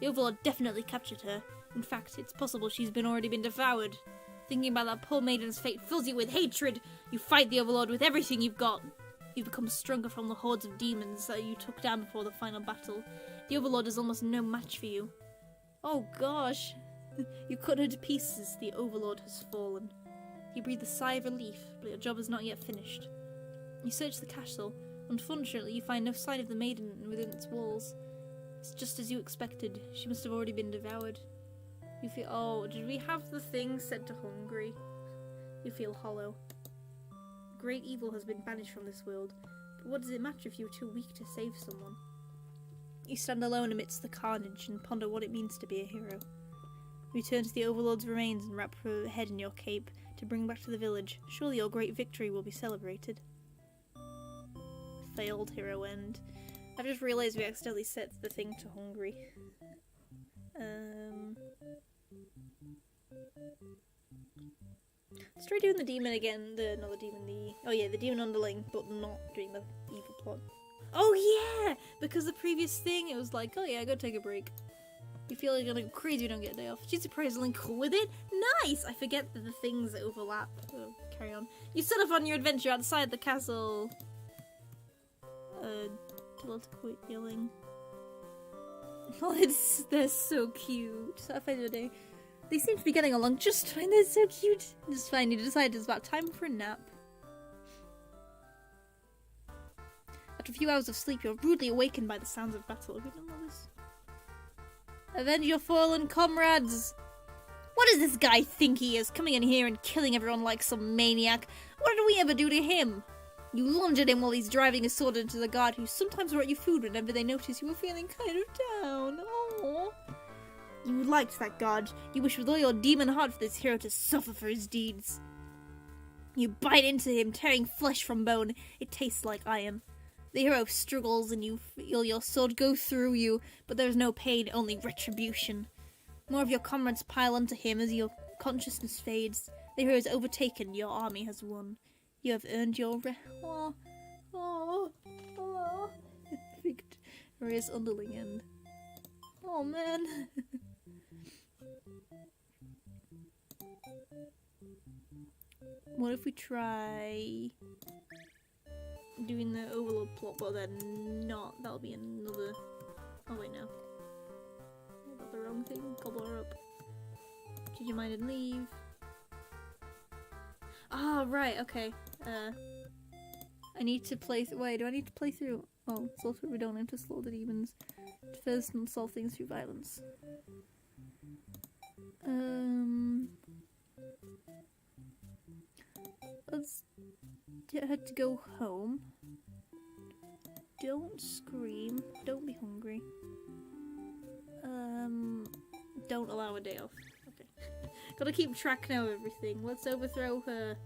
The Overlord definitely captured her. In fact, it's possible she's already been devoured. Thinking about that poor maiden's fate fills you with hatred. You fight the Overlord with everything you've got. You become stronger from the hordes of demons that you took down before the final battle. The Overlord is almost no match for you. Oh gosh. You cut her to pieces. The Overlord has fallen. You breathe a sigh of relief, but your job is not yet finished. You search the castle. Unfortunately, you find no sign of the maiden within its walls. It's just as you expected. She must have already been devoured. You feel— oh, did we have the thing set to hungry? You feel hollow. Great evil has been banished from this world, but what does it matter if you're too weak to save someone? You stand alone amidst the carnage and ponder what it means to be a hero. You return to the Overlord's remains and wrap her head in your cape to bring back to the village. Surely your great victory will be celebrated. Failed hero end. I've just realised we accidentally set the thing to hungry. Let's try doing the demon again. The demon underling, but not doing the evil plot. Oh yeah! Because the previous thing, it was like, oh yeah, go take a break. You feel like you're gonna go crazy if you don't get a day off. She's surprisingly cool with it. Nice! I forget that the things that overlap. Oh, carry on. You set off on your adventure outside the castle. Tell her to quit yelling. Oh, they're so cute. So they seem to be getting along just fine. They're so cute. Just fine. You decide it's about time for a nap. After a few hours of sleep, you're rudely awakened by the sounds of battle. Have you done all this? Avenge your fallen comrades! What does this guy think he is, coming in here and killing everyone like some maniac? What did we ever do to him? You lunge at him while he's driving his sword into the guard, who sometimes brought you food whenever they noticed you were feeling kind of down. Aww. You liked that guard. You wish with all your demon heart for this hero to suffer for his deeds. You bite into him, tearing flesh from bone. It tastes like iron. The hero struggles and you feel your sword go through you, but there is no pain, only retribution. More of your comrades pile onto him as your consciousness fades. The hero is overtaken, your army has won. You have earned your victorious underling end. Oh man. What if we try doing the overload plot, but then not? That'll be another. Oh wait, no. I got the wrong thing. Gobble her up. Change your mind and leave. Ah, right. Okay. I need to play. Wait, do I need to play through? Oh, slow through. We don't aim to slow the demons. First, and solve things through violence. Let's had to go home. Don't scream. Don't be hungry. Don't allow a day off. Okay. Gotta keep track now of everything. Let's overthrow her.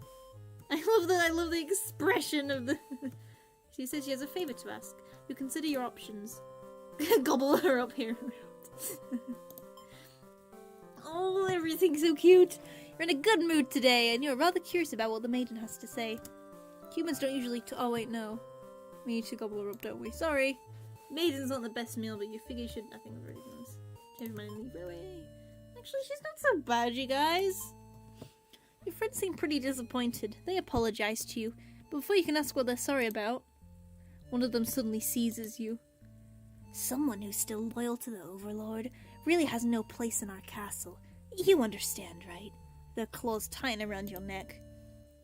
I love the expression of the She says she has a favor to ask. You consider your options. Gobble her up here. Oh, everything's so cute. You're in a good mood today, and you're rather curious about what the maiden has to say. Humans don't usually oh wait, no. We need to gobble her up, don't we? Sorry. Maiden's not the best meal, but you figure you should. I think I've already done this. Change my mind and leave away. Actually, she's not so bad, you guys. Your friends seem pretty disappointed. They apologize to you, but before you can ask what they're sorry about, one of them suddenly seizes you. Someone who's still loyal to the Overlord really has no place in our castle. You understand, right? Their claws tighten around your neck.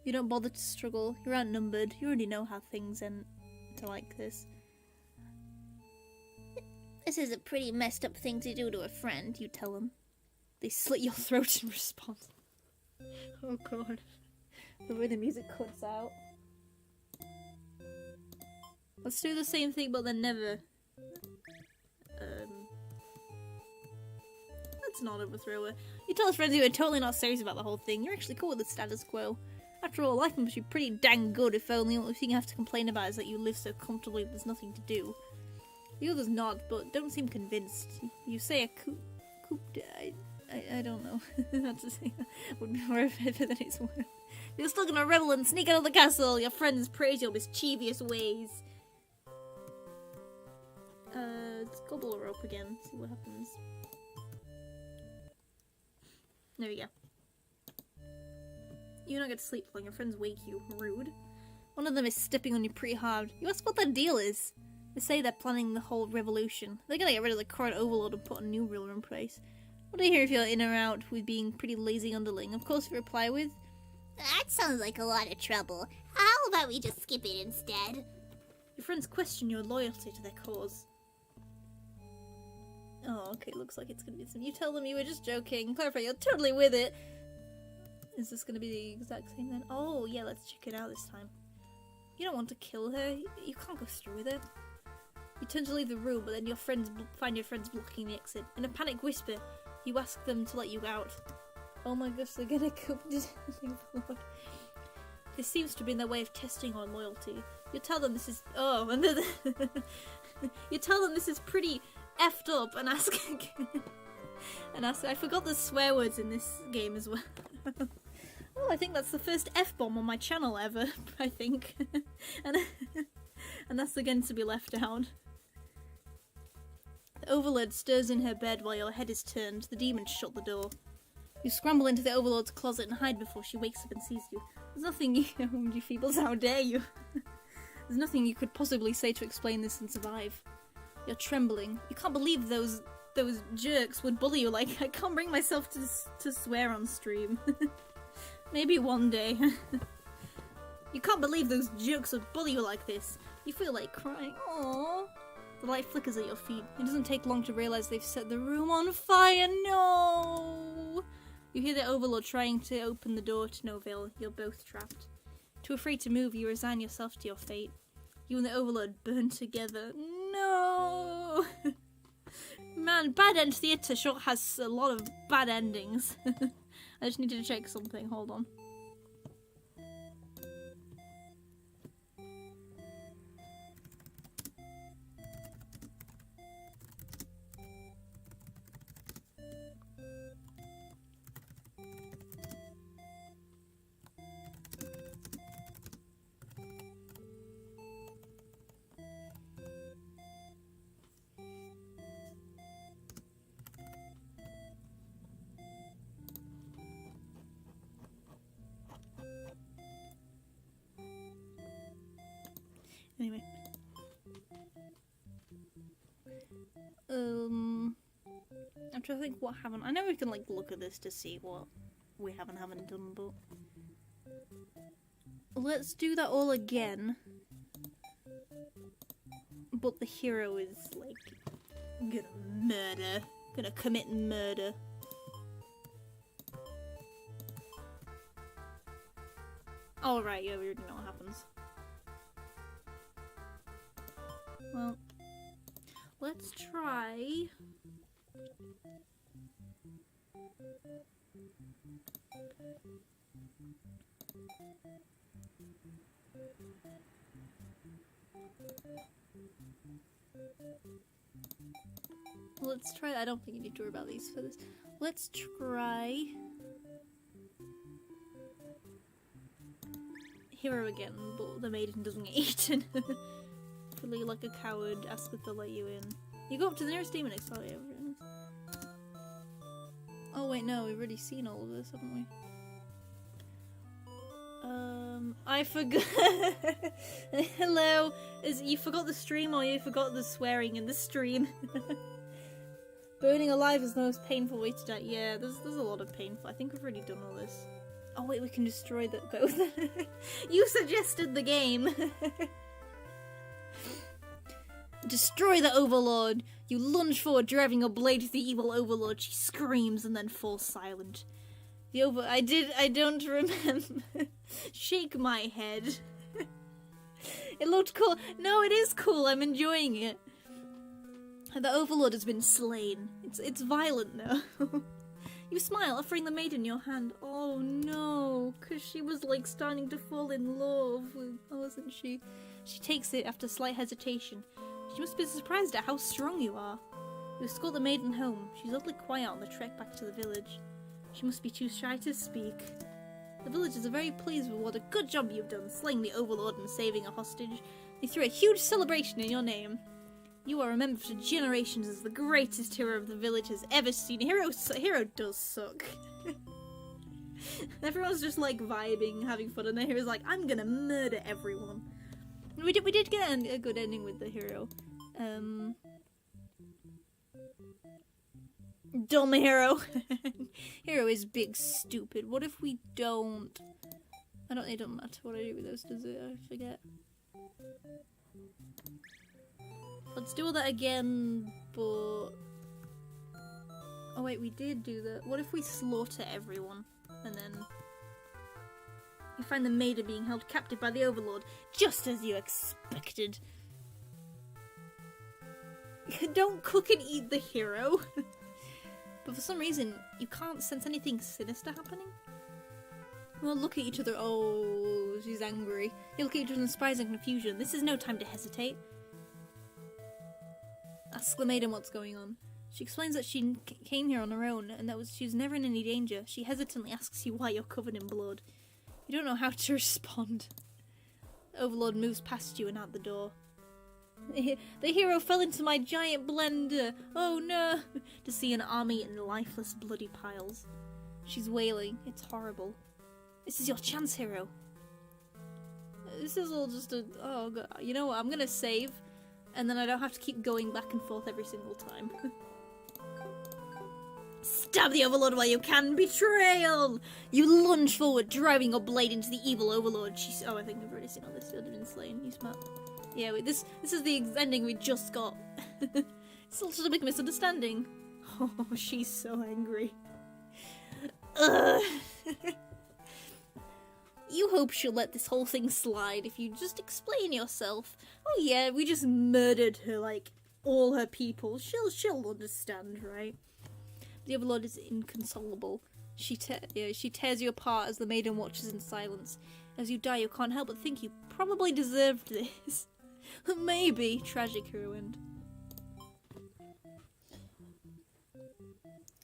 You don't bother to struggle. You're outnumbered. You already know how things end to like this. This is a pretty messed up thing to do to a friend, you tell them. They slit your throat in response. Oh god. The way the music cuts out. Let's do the same thing, but then never. Let's not overthrow her. You tell us friends you are totally not serious about the whole thing. You're actually cool with the status quo. After all, life must be pretty dang good if only the thing you have to complain about is that you live so comfortably there's nothing to do. The others nod, but don't seem convinced. You say a I don't know how to say that. Would be more effective than it's worth. You're still gonna rebel and sneak out of the castle. Your friends praise your mischievous ways. Let's gobble her up again. See what happens. There we go. You don't get to sleep when your friends wake you. Rude. One of them is stepping on you pretty hard. You ask what their deal is. They say they're planning the whole revolution. They're gonna get rid of the current overlord and put a new ruler in place. What do you hear if you're in or out with being pretty lazy underling? Of course, you reply with, That sounds like a lot of trouble. How about we just skip it instead? Your friends question your loyalty to their cause. Oh, okay, looks like it's gonna be some. You tell them you were just joking. Clarify, you're totally with it. Is this gonna be the exact same then? Oh, yeah, let's check it out this time. You don't want to kill her. You can't go through with it. You turn to leave the room, but then your friends find your friends blocking the exit. In a panic whisper, you ask them to let you out. Oh my gosh, they're gonna come to This seems to be their way of testing our loyalty. You tell them this is you tell them this is pretty effed up and ask I forgot the swear words in this game as well. Oh, I think that's the first F-bomb on my channel ever, I think. and that's again to be left out. The Overlord stirs in her bed while your head is turned. The demons shut the door. You scramble into the Overlord's closet and hide before she wakes up and sees you. There's nothing you Pheebles, how dare you? There's nothing you could possibly say to explain this and survive. You're trembling. You can't believe those jerks would bully you. Like, I can't bring myself to swear on stream. Maybe one day. You can't believe those jerks would bully you like this. You feel like crying. Aww. The light flickers at your feet. It doesn't take long to realize they've set the room on fire. No! You hear the Overlord trying to open the door to Noville. You're both trapped. Too afraid to move, you resign yourself to your fate. You and the Overlord burn together. No! Man, Bad End Theatre sure has a lot of bad endings. I just need to check something. Hold on. trying to think what haven't. I know we can like look at this to see what we haven't done, but let's do that all again. But the hero is like gonna commit murder. Oh right, yeah, we already know what happens. Well, let's try. Let's try. I don't think you need to worry about these for this. Let's try hero again, but the maiden doesn't get eaten. Really like a coward, ask if they'll let you in. You go up to the nearest demon next. Oh wait, no, we've already seen all of this, haven't we? I forgot. Hello. You forgot the stream, or you forgot the swearing in the stream? Burning alive is the most painful way to die. Yeah, there's a lot of painful. I think we've already done all this. Oh wait, we can destroy that both. You suggested the game. Destroy the Overlord. You lunge forward, driving a blade to the evil Overlord. She screams and then falls silent. I don't remember. Shake my head. It looked cool. No, it is cool. I'm enjoying it. The Overlord has been slain. It's violent though. You smile, offering the maiden your hand. Oh no, because she was like starting to fall in love with, wasn't she? She takes it after slight hesitation. She must be surprised at how strong you are. You escort the maiden home. She's oddly quiet on the trek back to the village. She must be too shy to speak. The villagers are very pleased with what a good job you've done, slaying the Overlord and saving a hostage. They threw a huge celebration in your name. You are remembered for generations as the greatest hero the village has ever seen. Hero does suck. Everyone's just like vibing, having fun, and the hero's like, I'm gonna murder everyone. We did get a good ending with the hero. Dumb hero. Hero is big stupid. What if we don't? It don't matter what I do with those, does it? I forget. Let's do all that again, but... Oh wait, we did do that. What if we slaughter everyone, and then... You find the maiden being held captive by the Overlord, just as you expected. Don't cook and eat the hero. But for some reason, you can't sense anything sinister happening. We'll look at each other. Oh, she's angry. You look at each other in surprise and confusion. This is no time to hesitate. Ask the maiden what's going on. She explains that she came here on her own and that she was never in any danger. She hesitantly asks you why you're covered in blood. You don't know how to respond. The Overlord moves past you and out the door. The hero fell into my giant blender. Oh no! To see an army in lifeless, bloody piles. She's wailing. It's horrible. This is your chance, hero. This is all just a... Oh god. You know what? I'm gonna save. And then I don't have to keep going back and forth every single time. Stab the Overlord while you can! Betrayal! You lunge forward, driving your blade into the evil Overlord. She's... Oh, I think we've already seen all this. You've been slain. You smart. Yeah, wait, this is the ending we just got. It's also a big misunderstanding. Oh, she's so angry. Ugh. You hope she'll let this whole thing slide if you just explain yourself. Oh yeah, we just murdered her, like, all her people. She'll understand, right? The Overlord is inconsolable. She tears you apart as the maiden watches in silence. As you die, you can't help but think you probably deserved this. Maybe. Tragic hero end.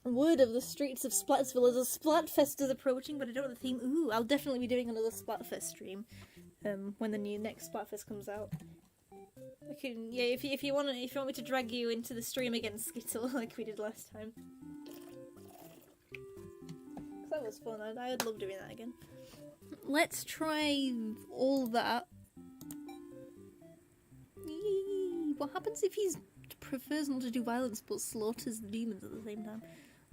Word of the streets of Splatsville is a Splatfest is approaching, but I don't know the theme. Ooh, I'll definitely be doing another Splatfest stream when the next Splatfest comes out. I can, yeah, if you want me to drag you into the stream again, Skittle, like we did last time. That was fun. I'd love doing that again. Let's try all that. What happens if he's prefers not to do violence but slaughters the demons at the same time.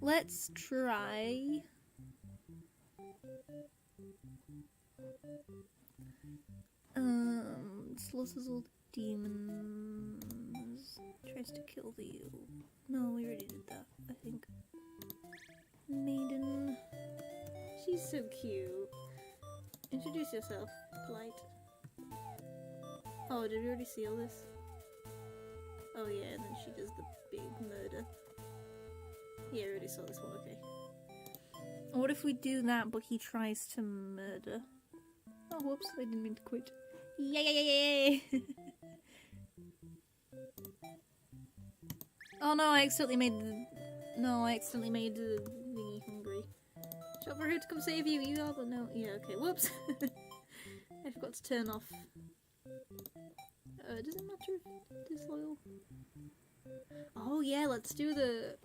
Let's try... slaughters all the demons. Tries to kill the... No, we already did that, I think. Maiden. She's so cute. Introduce yourself, polite. Oh, did we already see all this? Oh yeah, and then she does the big murder. Yeah, I already saw this one, okay. What if we do that, but he tries to murder? Oh, whoops, I didn't mean to quit. Yay! Oh no, I accidentally made the... No, I accidentally made the thingy hungry. Shot for her to come save you, you are the... No, yeah, okay, whoops. I forgot to turn off. Does it matter if disloyal? Oh yeah, let's do the...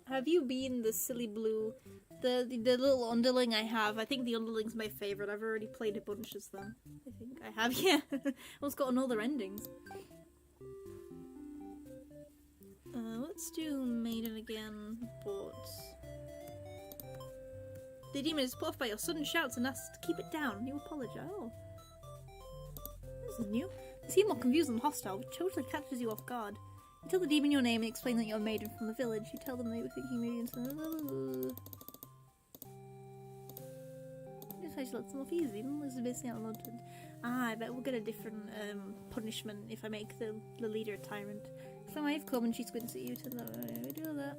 Have you been the silly blue? The little underling I have. I think the underling's my favourite. I've already played a bunch as them. I think I have, yeah. It's got all their endings. Let's do Maiden again, but... The demon is put off by your sudden shouts and asks to keep it down. You apologise. Oh. This is new. You seem more confused and hostile, which totally catches you off guard. You tell the demon your name and explain that you're a maiden from the village. You tell them they were thinking maidens. I should let them off easy. This is basically how I bet we'll get a different punishment if I make the leader a tyrant. So I've come and she squints at you to do that.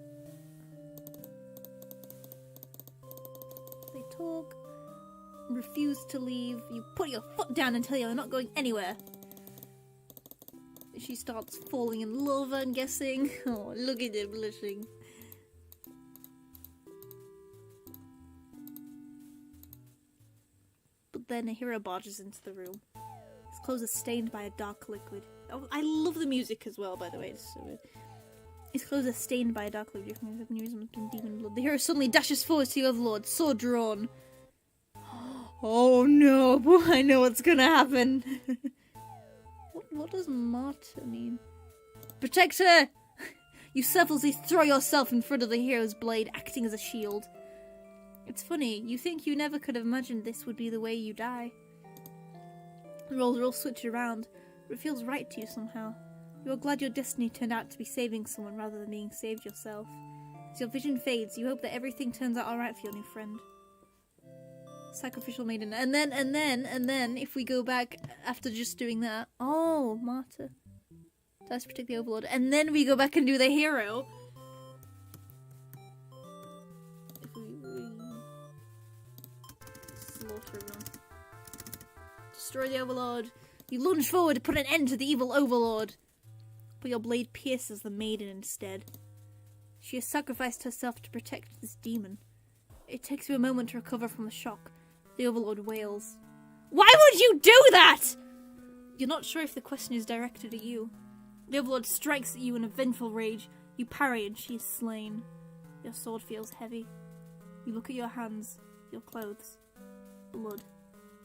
They talk, refuse to leave. You put your foot down and tell you they're not going anywhere. She starts falling in love, I'm guessing. Oh, look at her blushing. But then a hero barges into the room. His clothes are stained by a dark liquid. Oh, I love the music as well, by the way. It's so good. His clothes are stained by a dark liquid. Demon blood. The hero suddenly dashes forward to the overlord, sword drawn. Oh no, I know what's gonna happen. What does martyr mean? Protect her! You selflessly throw yourself in front of the hero's blade, acting as a shield. It's funny, you think you never could have imagined this would be the way you die. The roles all switch around, but it feels right to you somehow. You're glad your destiny turned out to be saving someone rather than being saved yourself. As your vision fades, you hope that everything turns out alright for your new friend. Sacrificial maiden. And then, if we go back after just doing that... Oh, martyr. Does protect the overlord. And then we go back and do the hero. If we slaughter everyone. Destroy the overlord. You lunge forward to put an end to the evil overlord. But your blade pierces the maiden instead. She has sacrificed herself to protect this demon. It takes you a moment to recover from the shock. The overlord wails. Why would you do that? You're not sure if the question is directed at you. The overlord strikes at you in a vengeful rage. You parry and she is slain. Your sword feels heavy. You look at your hands, your clothes. Blood.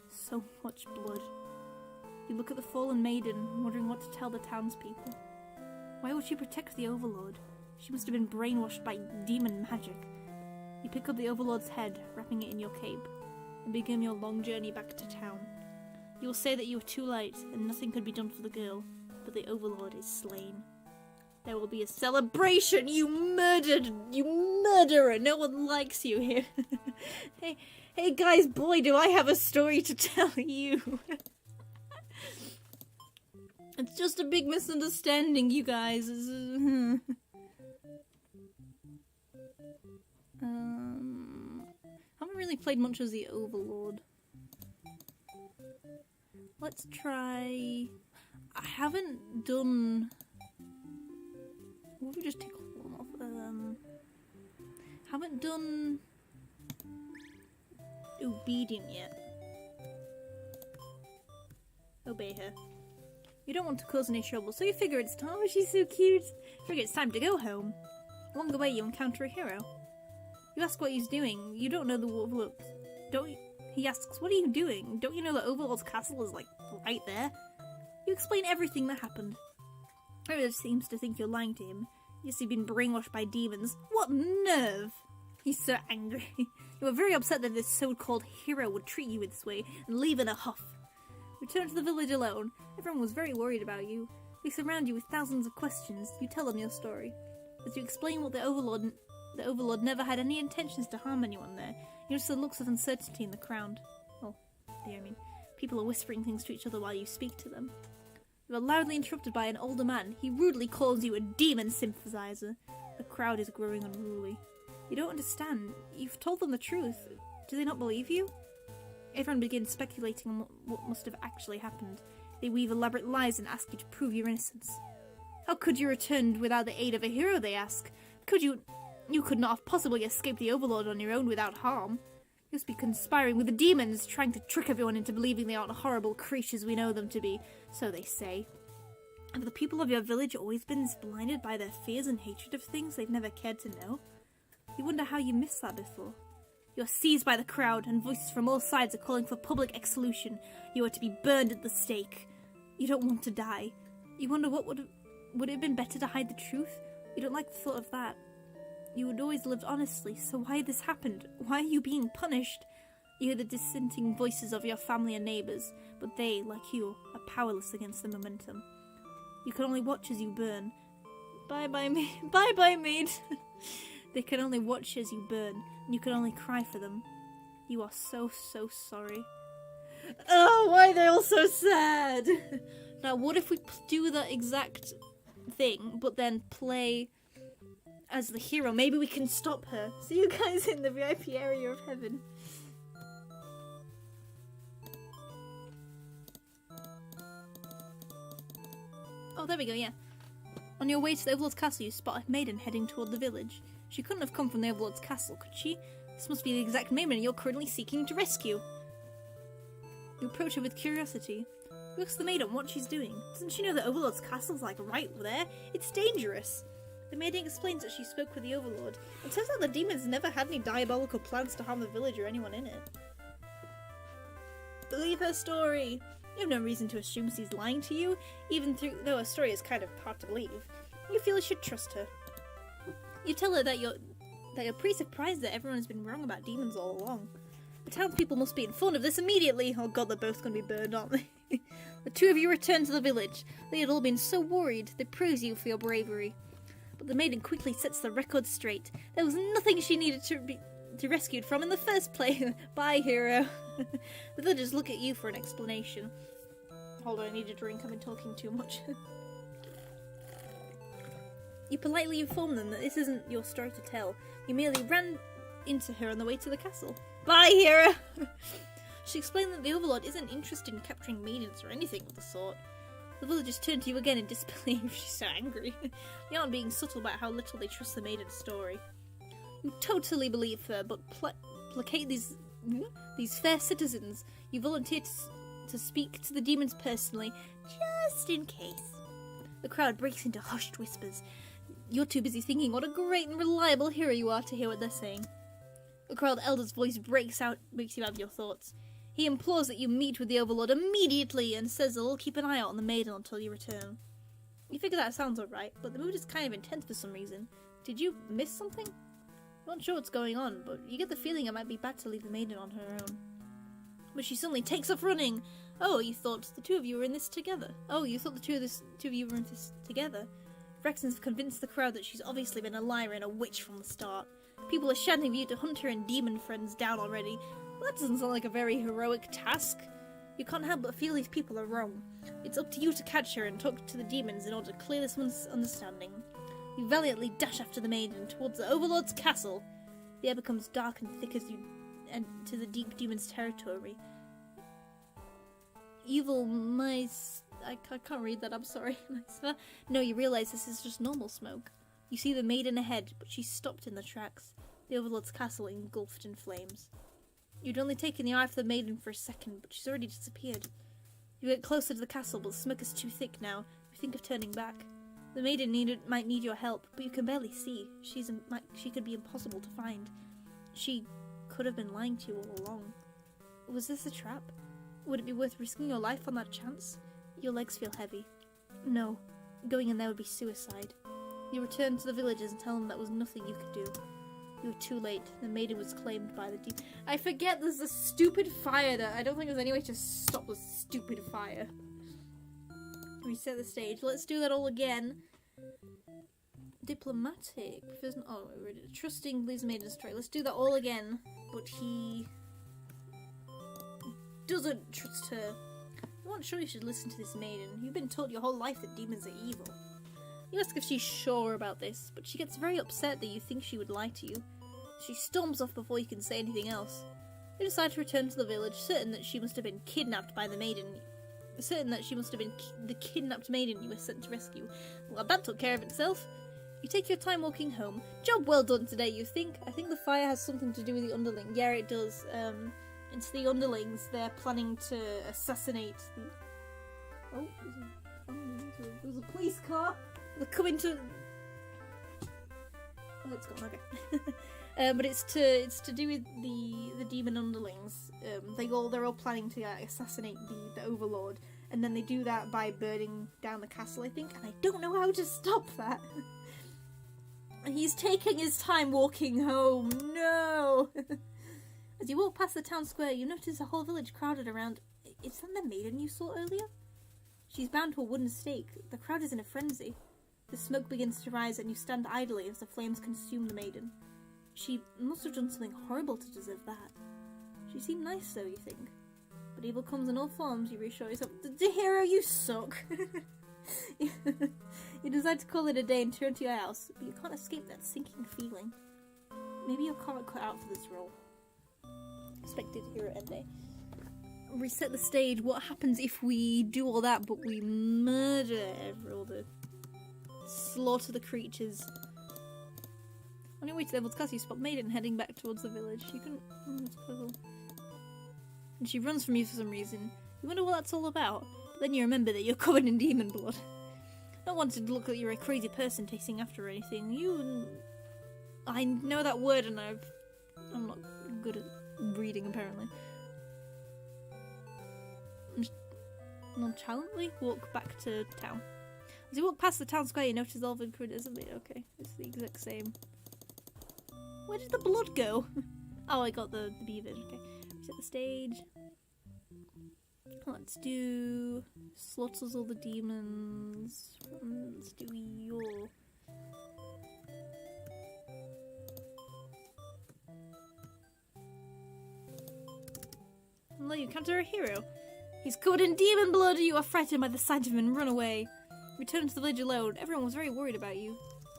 So much blood. You look at the fallen maiden, wondering what to tell the townspeople. Why would she protect the overlord? She must have been brainwashed by demon magic. You pick up the overlord's head, wrapping it in your cape, and begin your long journey back to town. You will say that you were too late, and nothing could be done for the girl, but the overlord is slain. There will be a celebration! You murderer! No one likes you here. Hey guys, boy, do I have a story to tell you. It's just a big misunderstanding, you guys. Haven't really played much as the overlord. Let's try... I haven't done... What if we just take one off? Haven't done... Obedient yet. Obey her. You don't want to cause any trouble, so you figure it's time. Oh, she's so cute. Figure it's time to go home. Along the way, you encounter a hero. You ask what he's doing. You don't know the overlord. He asks, "What are you doing? Don't you know the overlord's castle is like right there?" You explain everything that happened. Everyone seems to think you're lying to him. Yes, you've been brainwashed by demons. What nerve! He's so angry. You were very upset that this so-called hero would treat you this way and leave in a huff. Return to the village alone. Everyone was very worried about you. They surround you with thousands of questions. You tell them your story. As you explain what the Overlord never had any intentions to harm anyone there, you notice the looks of uncertainty in the crowd. Oh, dear, I mean, people are whispering things to each other while you speak to them. You are loudly interrupted by an older man. He rudely calls you a demon sympathizer. The crowd is growing unruly. You don't understand. You've told them the truth. Do they not believe you? Everyone begins speculating on what must have actually happened. They weave elaborate lies and ask you to prove your innocence. How could you return without the aid of a hero, they ask? You could not have possibly escaped the Overlord on your own without harm. You must be conspiring with the demons, trying to trick everyone into believing they aren't horrible creatures we know them to be. So they say. Have the people of your village always been blinded by their fears and hatred of things they've never cared to know? You wonder how you missed that before. You are seized by the crowd, and voices from all sides are calling for public execution. You are to be burned at the stake. You don't want to die. You wonder what would it have been better to hide the truth? You don't like the thought of that. You had always lived honestly, so why this happened? Why are you being punished? You hear the dissenting voices of your family and neighbours, but they, like you, are powerless against the momentum. You can only watch as you burn. Bye-bye, maid. Bye-bye, maid. They can only watch as you burn, and you can only cry for them. You are so sorry. Oh, why are they all so sad? Now, what if we do the exact thing, but then play as the hero? Maybe we can stop her. See you guys in the VIP area of heaven. Oh, there we go, yeah. On your way to the Overlord's castle, you spot a maiden heading toward the village. She couldn't have come from the Overlord's castle, could she? This must be the exact maiden you're currently seeking to rescue. You approach her with curiosity. You ask the maiden what she's doing. Doesn't she know the Overlord's castle's like right there? It's dangerous. The maiden explains that she spoke with the Overlord. It turns out the demons never had any diabolical plans to harm the village or anyone in it. Believe her story. You have no reason to assume she's lying to you, even though her story is kind of hard to believe. You feel you should trust her. You tell her that you're pretty surprised that everyone has been wrong about demons all along. The townspeople must be informed of this immediately. Oh god, they're both going to be burned, aren't they? The two of you return to the village. They had all been so worried. They praise you for your bravery. But the maiden quickly sets the record straight. There was nothing she needed to be rescued from in the first place. Bye, hero. The villagers look at you for an explanation. Hold on, I need a drink. I've been talking too much. You politely inform them that this isn't your story to tell. You merely ran into her on the way to the castle. Bye, hero! She explained that the Overlord isn't interested in capturing maidens or anything of the sort. The villagers turn to you again in disbelief. She's so angry. They aren't being subtle about how little they trust the maiden's story. You totally believe her, but placate these fair citizens. You volunteer to speak to the demons personally, just in case. The crowd breaks into hushed whispers. You're too busy thinking what a great and reliable hero you are to hear what they're saying. The crowd elder's voice breaks you out of your thoughts. He implores that you meet with the Overlord immediately and says they'll keep an eye out on the maiden until you return. You figure that sounds alright, but the mood is kind of intense for some reason. Did you miss something? I'm not sure what's going on, but you get the feeling it might be bad to leave the maiden on her own. But she suddenly takes off running. Oh, you thought the two of you were in this together. Rexon's convinced the crowd that she's obviously been a liar and a witch from the start. People are shouting for you to hunt her and demon friends down already. Well, that doesn't sound like a very heroic task. You can't help but feel these people are wrong. It's up to you to catch her and talk to the demons in order to clear this misunderstanding. You valiantly dash after the maiden towards the Overlord's castle. The air becomes dark and thick as you enter the deep demon's territory. Evil mice... I can't read that, I'm sorry. No, you realise this is just normal smoke. You see the maiden ahead, but she's stopped in the tracks. The Overlord's castle engulfed in flames. You'd only taken the eye of the maiden for a second, but she's already disappeared. You get closer to the castle, but the smoke is too thick now. You think of turning back. The maiden might need your help, but you can barely see. She could be impossible to find. She could have been lying to you all along. Was this a trap? Would it be worth risking your life on that chance? Your legs feel heavy. No. going in there would be suicide. You returned to the villagers and tell them that was nothing you could do. You were too late. The maiden was claimed by the deep. I forget there's a stupid fire that I don't think there's any way to stop the stupid fire. Reset the stage. Let's do that all again. Diplomatic. Oh, we did. Trusting leaves maiden astray. Let's do that all again. But he doesn't trust her. I'm not sure you should listen to this maiden. You've been taught your whole life that demons are evil. You ask if she's sure about this, but she gets very upset that you think she would lie to you. She storms off before you can say anything else. You decide to return to the village, certain that she must have been kidnapped by the maiden. Certain that she must have been the kidnapped maiden you were sent to rescue. Well, that took care of itself. You take your time walking home. Job well done today, you think? I think the fire has something to do with the underling. Yeah, it does. It's the underlings. They're planning to assassinate the... Oh, there's a police car. They're coming to... Oh, it's gone, okay. But it's to do with the demon underlings. They're all planning to assassinate the overlord, and then they do that by burning down the castle, I think, and I don't know how to stop that. And he's taking his time walking home. No! As you walk past the town square, you notice a whole village crowded around. Is that the maiden you saw earlier? She's bound to a wooden stake. The crowd is in a frenzy. The smoke begins to rise, and you stand idly as the flames consume the maiden. She must have done something horrible to deserve that. She seemed nice, though, you think. But evil comes in all forms, you reassure yourself. The hero, you suck! You decide to call it a day and turn to your house, but you can't escape that sinking feeling. Maybe you're not cut out for this role. Expected hero end day. Reset the stage. What happens if we do all that, but we murder all the... slaughter the creatures? On your way to the Devil's Castle, you spot Maiden heading back towards the village. You can... that's a puzzle. And she runs from you for some reason. You wonder what that's all about. But then you remember that you're covered in demon blood. Not wanting to look like you're a crazy person chasing after anything. I know that word and I'm not good at reading, apparently. Nonchalantly walk back to town. As you walk past the town square, you notice all the crud isn't it? Okay, it's the exact same. Where did the blood go? Oh, I got the beaver. Okay, set the stage. Let's do slaughters all the demons. Let's do your. Hello, you encounter a hero. He's covered in demon blood. You are frightened by the sight of him and run away. Return to the village alone. Everyone was very worried about you.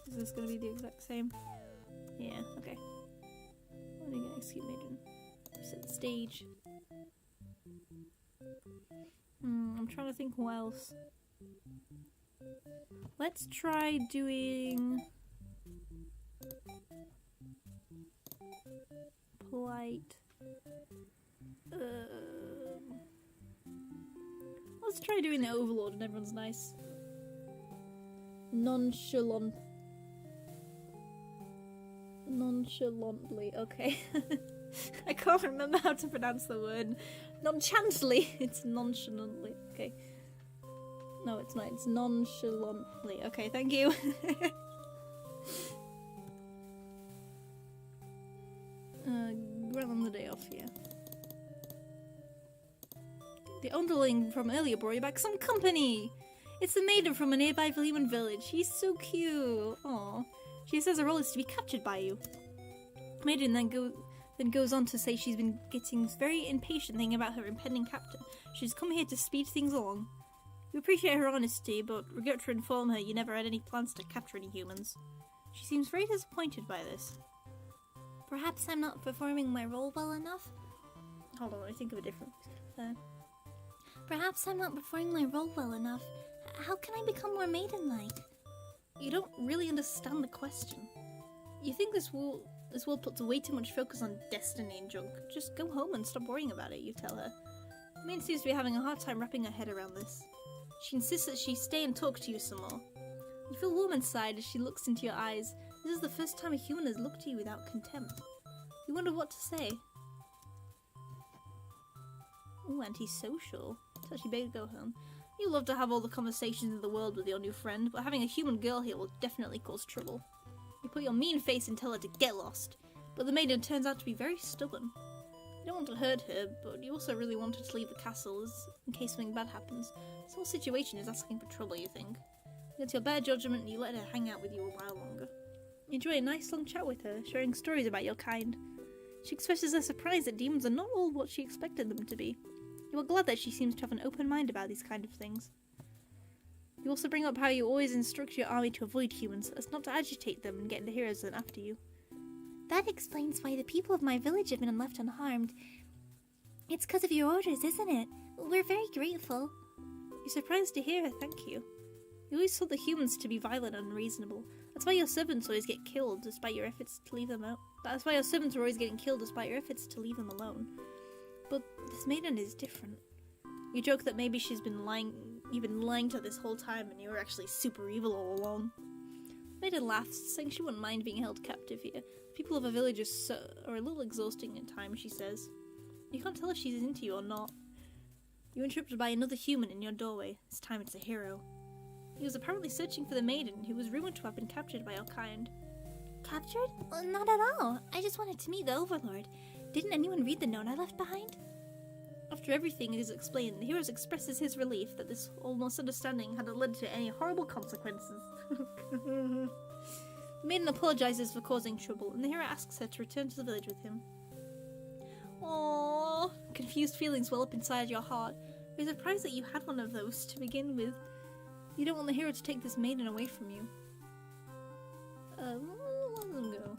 Is this going to be the exact same? Yeah, okay. What are you going to execute, Maiden? Set the stage. I'm trying to think what else. Let's try doing... polite. Let's try doing the Overlord and everyone's nice. Nonchalantly, okay. I can't remember how to pronounce the word. Nonchalantly. It's nonchalantly. Okay. No, it's not. It's nonchalantly. Okay, thank you. Run on the day off, yeah. The underling from earlier brought you back some company! It's the maiden from a nearby human village. She's so cute. Aww. She says her role is to be captured by you. Maiden then goes on to say she's been getting very impatient thinking about her impending capture. She's come here to speed things along. You appreciate her honesty, but regret to inform her you never had any plans to capture any humans. She seems very disappointed by this. Perhaps I'm not performing my role well enough? Hold on, I think of a different... Perhaps I'm not performing my role well enough. How can I become more maiden-like? You don't really understand the question. You think this world puts way too much focus on destiny and junk. Just go home and stop worrying about it, you tell her. Maiden seems to be having a hard time wrapping her head around this. She insists that she stay and talk to you some more. You feel warm inside as she looks into your eyes. This is the first time a human has looked at you without contempt. You wonder what to say. Ooh, antisocial. So she better go home. You love to have all the conversations in the world with your new friend, but having a human girl here will definitely cause trouble. You put your mean face and tell her to get lost, but the maiden turns out to be very stubborn. You don't want to hurt her, but you also really want her to leave the castle in case something bad happens. This whole situation is asking for trouble, you think. Against your bad judgment, you let her hang out with you a while longer. You enjoy a nice long chat with her, sharing stories about your kind. She expresses her surprise that demons are not all what she expected them to be. You are glad that she seems to have an open mind about these kind of things. You also bring up how you always instruct your army to avoid humans, as not to agitate them and get the heroes sent after you. That explains why the people of my village have been left unharmed. It's because of your orders, isn't it? We're very grateful. You're surprised to hear her thank you. You always thought the humans to be violent and unreasonable. That's why your servants always get killed despite your efforts to leave them out. That's why your servants were always getting killed despite your efforts to leave them alone. But this maiden is different. You joke that maybe you've been lying to her this whole time and you were actually super evil all along. Maiden laughs, saying she wouldn't mind being held captive here. The people of a village are a little exhausting at times, she says. You can't tell if she's into you or not. You're interrupted by another human in your doorway. This time it's a hero. He was apparently searching for the maiden, who was rumoured to have been captured by your kind. Captured? Well, not at all. I just wanted to meet the Overlord. Didn't anyone read the note I left behind? After everything is explained, the hero expresses his relief that this whole misunderstanding hadn't led to any horrible consequences. The maiden apologizes for causing trouble, and the hero asks her to return to the village with him. Aww, confused feelings well up inside your heart. You're surprised that you had one of those to begin with. You don't want the hero to take this maiden away from you. Let them go.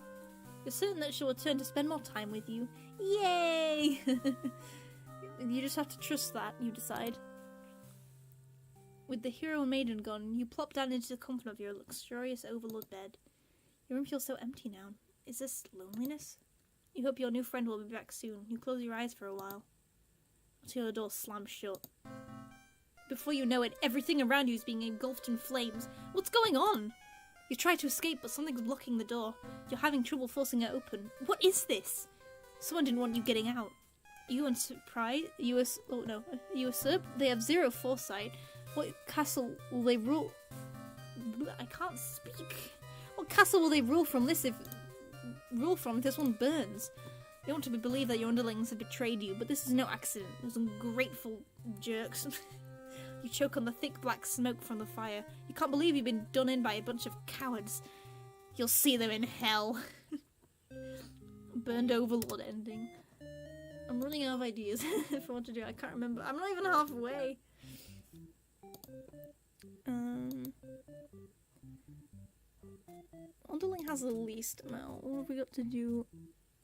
You're certain that she'll return to spend more time with you. Yay! You just have to trust that, you decide. With the hero and maiden gone, you plop down into the comfort of your luxurious overload bed. Your room feels so empty now. Is this loneliness? You hope your new friend will be back soon. You close your eyes for a while, until the door slams shut. Before you know it, everything around you is being engulfed in flames. What's going on? You try to escape, but something's blocking the door. You're having trouble forcing it open. What is this? Someone didn't want you getting out. You unsurprised? You usurp? They have zero foresight. What castle will they rule? I can't speak. What castle will they rule from if this one burns? You want to believe that your underlings have betrayed you, but this is no accident. Those ungrateful jerks. You choke on the thick black smoke from the fire. You can't believe you've been done in by a bunch of cowards. You'll see them in hell. Burned Overlord ending. I'm running out of ideas for what to do. I can't remember. I'm not even halfway. Underling has the least amount. What have we got to do?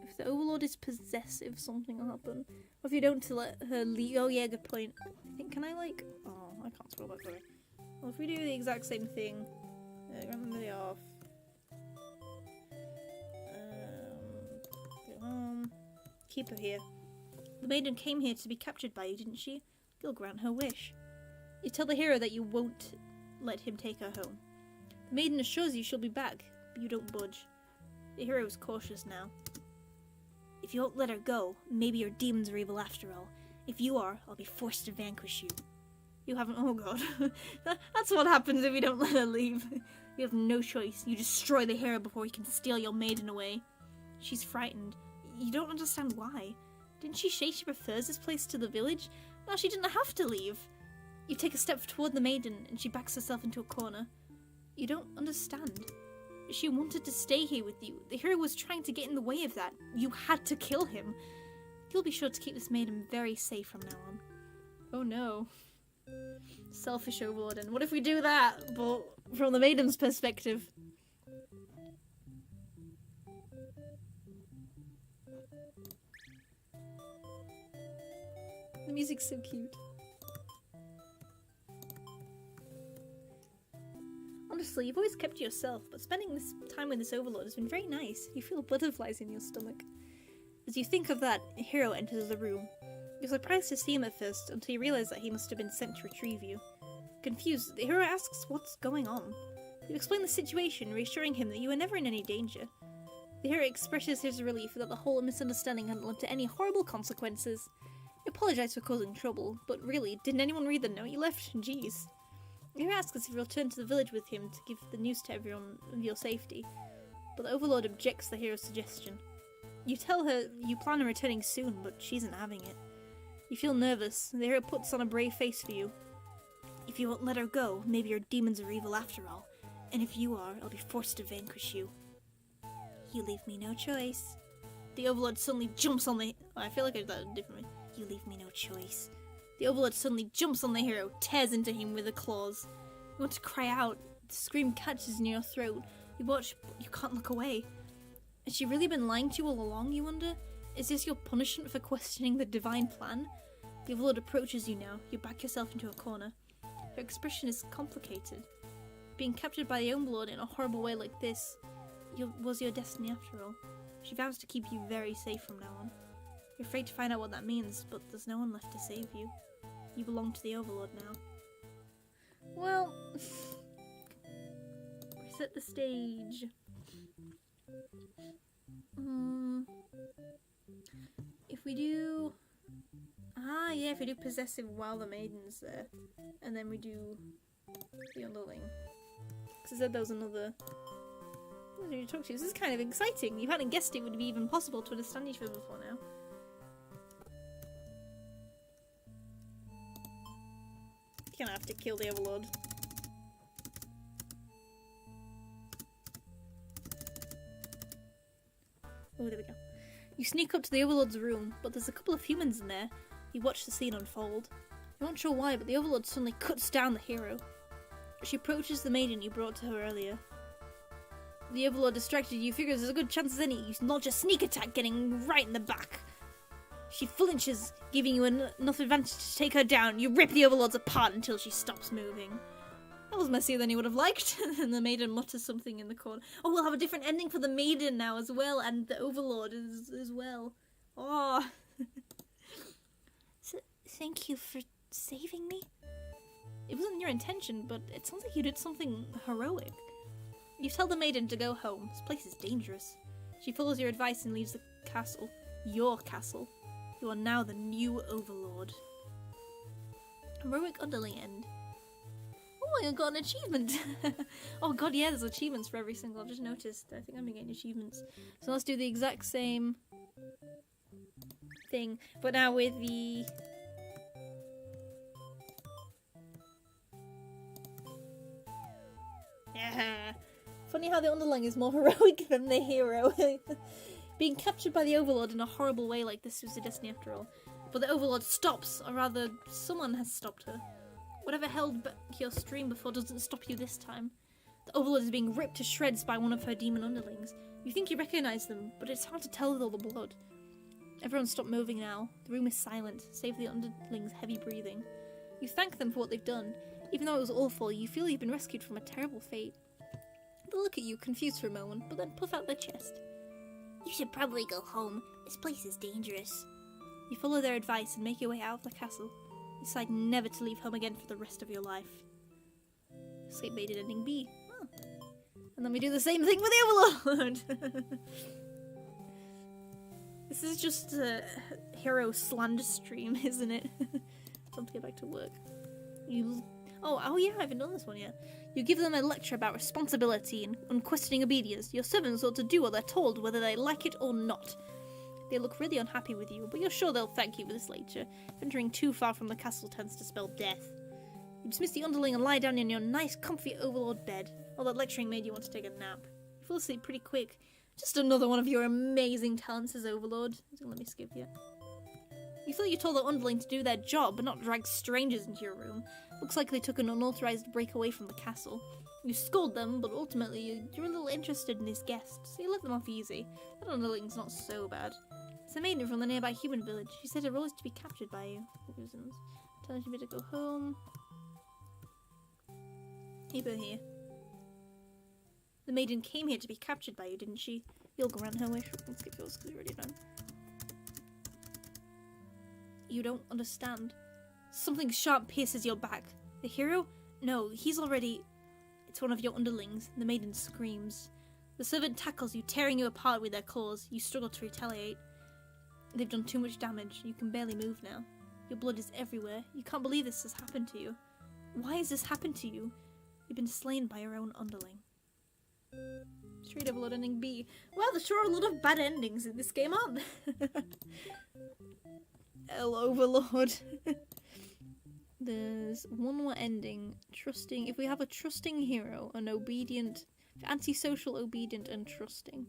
If the Overlord is possessive, something will happen. Or if you don't to let her leave. Oh yeah, good point. I think, can I like... Oh, I can't scroll back further. Well, if we do the exact same thing... grant them the day off. Go home. Keep her here. The maiden came here to be captured by you, didn't she? You'll grant her wish. You tell the hero that you won't let him take her home. The maiden assures you she'll be back, but you don't budge. The hero is cautious now. If you won't let her go, maybe your demons are evil after all. If you are, I'll be forced to vanquish you. You haven't— oh god. That's what happens if you don't let her leave. You have no choice. You destroy the hero before he can steal your maiden away. She's frightened. You don't understand why. Didn't she say she prefers this place to the village? Now she didn't have to leave. You take a step toward the maiden, and she backs herself into a corner. You don't understand. She wanted to stay here with you. The hero was trying to get in the way of that. You had to kill him. You'll be sure to keep this maiden very safe from now on. Oh no. Selfish Overlord. And what if we do that, but from the maiden's perspective? The music's so cute. Honestly, you've always kept to yourself, but spending this time with this Overlord has been very nice. You feel butterflies in your stomach. As you think of that, a hero enters the room. You're surprised to see him at first, until you realize that he must have been sent to retrieve you. Confused, the hero asks what's going on. You explain the situation, reassuring him that you are never in any danger. The hero expresses his relief that the whole misunderstanding hadn't led to any horrible consequences. You apologise for causing trouble, but really, didn't anyone read the note you left? Jeez. The hero asks us if you'll return to the village with him to give the news to everyone of your safety, but the Overlord objects the hero's suggestion. You tell her you plan on returning soon, but she isn't having it. You feel nervous, and the hero puts on a brave face for you. If you won't let her go, maybe your demons are evil after all, and if you are, I'll be forced to vanquish you. You leave me no choice. The Overlord suddenly jumps on the... Oh, I feel like I did that differently. You leave me no choice. The Overlord suddenly jumps on the hero, tears into him with the claws. You want to cry out. The scream catches in your throat. You watch, but you can't look away. Has she really been lying to you all along, you wonder? Is this your punishment for questioning the divine plan? The Overlord approaches you now. You back yourself into a corner. Her expression is complicated. Being captured by the Overlord in a horrible way like this was your destiny after all. She vows to keep you very safe from now on. You're afraid to find out what that means, but there's no one left to save you. You belong to the Overlord now. Well... reset the stage. If we do... Ah, yeah, if we do Possessive while the Maiden's there. And then we do the Underling. Because I said there was another... What did you talk to? This is kind of exciting. You hadn't guessed it would be even possible to understand each other before now. You're gonna have to kill the Overlord. Oh, there we go. You sneak up to the Overlord's room, but there's a couple of humans in there. You watch the scene unfold. You're not sure why, but the Overlord suddenly cuts down the hero. She approaches the maiden you brought to her earlier. The Overlord distracted you, figures there's a good chance as any you launch a sneak attack getting right in the back. She flinches, giving you enough advantage to take her down. You rip the Overlords apart until she stops moving. That was messier than you would have liked. And the maiden mutters something in the corner. Oh, we'll have a different ending for the maiden now as well, and the Overlord as well. Oh. So, thank you for saving me? It wasn't your intention, but it sounds like you did something heroic. You tell the maiden to go home. This place is dangerous. She follows your advice and leaves the castle. Your castle. You are now the new Overlord. Heroic Underling end. Oh, I got an achievement! Oh god, yeah, there's achievements for every single. I've just noticed. I think I'm getting achievements. So let's do the exact same thing, but now with the... Yeah. Funny how the Underling is more heroic than the hero. Being captured by the Overlord in a horrible way like this was your destiny after all. But the Overlord stops, or rather, someone has stopped her. Whatever held back your stream before doesn't stop you this time. The Overlord is being ripped to shreds by one of her demon underlings. You think you recognize them, but it's hard to tell with all the blood. Everyone stopped moving now. The room is silent, save the underling's heavy breathing. You thank them for what they've done. Even though it was awful, you feel you've been rescued from a terrible fate. They look at you, confused for a moment, but then puff out their chest. You should probably go home. This place is dangerous. You follow their advice and make your way out of the castle. You decide never to leave home again for the rest of your life. Escape maiden ending B. Oh. And then we do the same thing with the Overlord! This is just a hero slander stream, isn't it? Time to get back to work. Oh yeah, I haven't done this one yet. You give them a lecture about responsibility and unquestioning obedience. Your servants ought to do what they're told, whether they like it or not. They look really unhappy with you, but you're sure they'll thank you for this lecture. Venturing too far from the castle tends to spell death. You dismiss the underling and lie down in your nice, comfy Overlord bed. All that lecturing made you want to take a nap. You fall asleep pretty quick. Just another one of your amazing talents as Overlord. Don't let me skip yet. You thought you told the underling to do their job, but not drag strangers into your room. Looks like they took an unauthorized break away from the castle. You scold them, but ultimately you're a little interested in these guests, so you let them off easy. That underling's not so bad. It's a maiden from the nearby human village. She said her role is to be captured by you. Tell her she better go home. You go here. The maiden came here to be captured by you, didn't she? You'll grant her wish. Let's skip yours because you're already done. You don't understand. Something sharp pierces your back. The hero? No, he's already... It's one of your underlings. The maiden screams. The servant tackles you, tearing you apart with their claws. You struggle to retaliate. They've done too much damage. You can barely move now. Your blood is everywhere. You can't believe this has happened to you. Why has this happened to you? You've been slain by your own underling. Straight Overlord ending B. Well, there sure are a lot of bad endings in this game, aren't there? L Overlord. There's one more ending. Trusting. If we have a trusting hero, an obedient, antisocial, obedient, and trusting.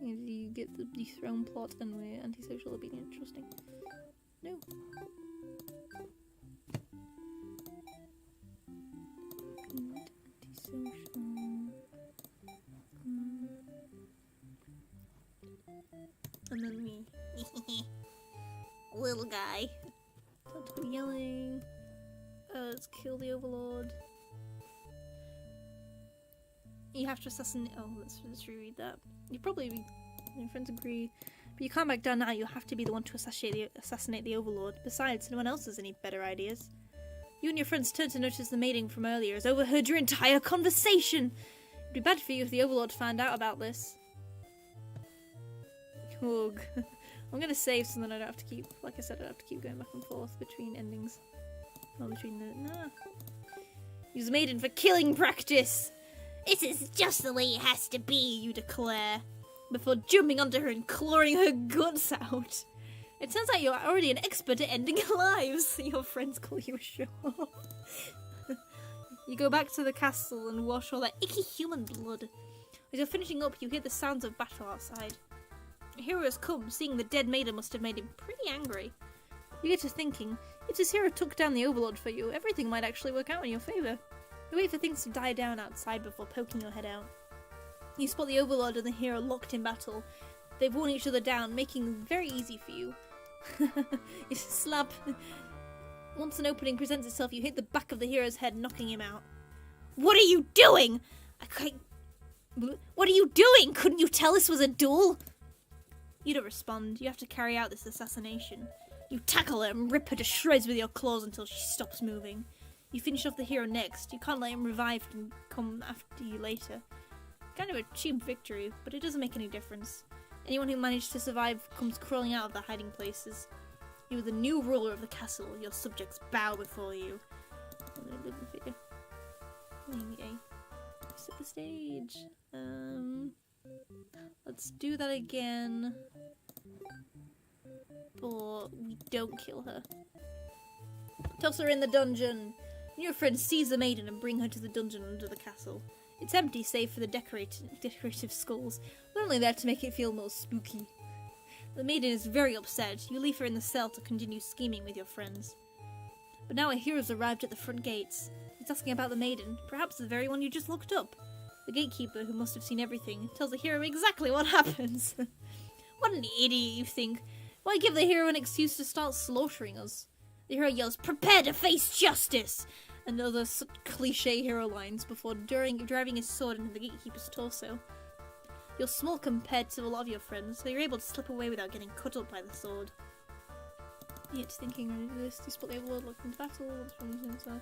You get the dethrone plot and we're antisocial, obedient, trusting. No. Antisocial. And then me. Little guy. Stop yelling. Let's kill the Overlord. You have to assassinate. Oh, let's reread that. You probably, your friends agree, but you can't back down now. You have to be the one to assassinate the Overlord. Besides, no one else has any better ideas. You and your friends turn to notice the maiden from earlier has overheard your entire conversation. It'd be bad for you if the Overlord found out about this. Ugh. I'm gonna save so that I don't have to keep, like I said, I don't have to keep going back and forth between endings. Or between the, nah. Use the maiden for killing practice! This is just the way it has to be, you declare, before jumping onto her and clawing her guts out. It turns out you're already an expert at ending lives. Your friends call you a show-off. You go back to the castle and wash all that icky human blood. As you're finishing up, you hear the sounds of battle outside. A hero has come. Seeing the dead maiden must have made him pretty angry. You get to thinking, if this hero took down the Overlord for you, everything might actually work out in your favour. You wait for things to die down outside before poking your head out. You spot the Overlord and the hero locked in battle. They've worn each other down, making it very easy for you. You slap. Once an opening presents itself, you hit the back of the hero's head, knocking him out. What are you doing? What are you doing? Couldn't you tell this was a duel? You don't respond. You have to carry out this assassination. You tackle her and rip her to shreds with your claws until she stops moving. You finish off the hero next. You can't let him revive and come after you later. Kind of a cheap victory, but it doesn't make any difference. Anyone who managed to survive comes crawling out of their hiding places. You are the new ruler of the castle. Your subjects bow before you. Set the stage. Let's do that again. But we don't kill her. Toss her in the dungeon. Your friends seize the maiden and bring her to the dungeon under the castle. It's empty save for the decorative skulls, but only there to make it feel more spooky. The maiden is very upset. You leave her in the cell to continue scheming with your friends. But now a hero's arrived at the front gates. He's asking about the maiden, perhaps the very one you just looked up. The gatekeeper, who must have seen everything, tells the hero exactly what happens. What an idiot, you think. Why give the hero an excuse to start slaughtering us? The hero yells, "Prepare to face justice!" and other such cliche hero lines before driving his sword into the gatekeeper's torso. You're small compared to a lot of your friends, so you're able to slip away without getting cut up by the sword. Yet thinking of this, you spot the Overlord locked into battle, what's from the stuff.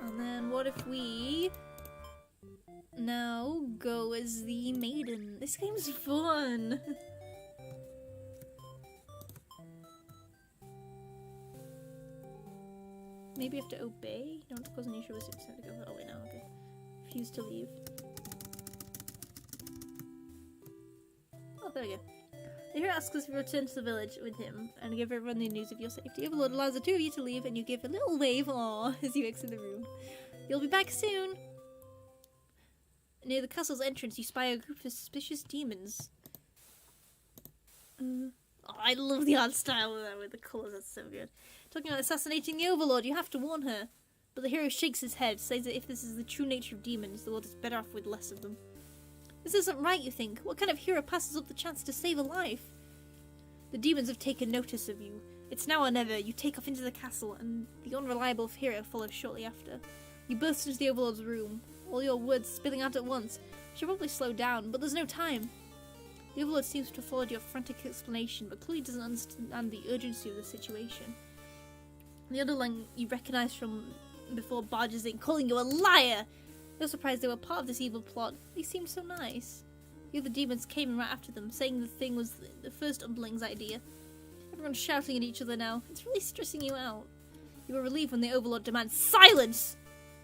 And then what if we now go as the maiden? This game's fun! Maybe you have to obey? Don't cause any trouble. It's time to go. Oh wait, no, okay. Refuse to leave. Oh, there we go. The hero asks us if you return to the village with him and give everyone the news of your safety. Overlord allows the two of you to leave and you give a little wave, aww, as you exit the room. You'll be back soon! Near the castle's entrance, you spy a group of suspicious demons. Oh, I love the art style with the colours, that's so good. Talking about assassinating the Overlord, you have to warn her. But the hero shakes his head, says that if this is the true nature of demons, the world is better off with less of them. This isn't right, you think. What kind of hero passes up the chance to save a life? The demons have taken notice of you. It's now or never. You take off into the castle, and the unreliable hero follows shortly after. You burst into the Overlord's room, all your words spilling out at once. You should probably slow down, but there's no time. The Overlord seems to have followed your frantic explanation, but clearly doesn't understand the urgency of the situation. The underling you recognise from before barges in, calling you a liar! You're surprised they were part of this evil plot. They seemed so nice. The other demons came right after them, saying the thing was the first underling's idea. Everyone's shouting at each other now. It's really stressing you out. You are relieved when the Overlord demands silence!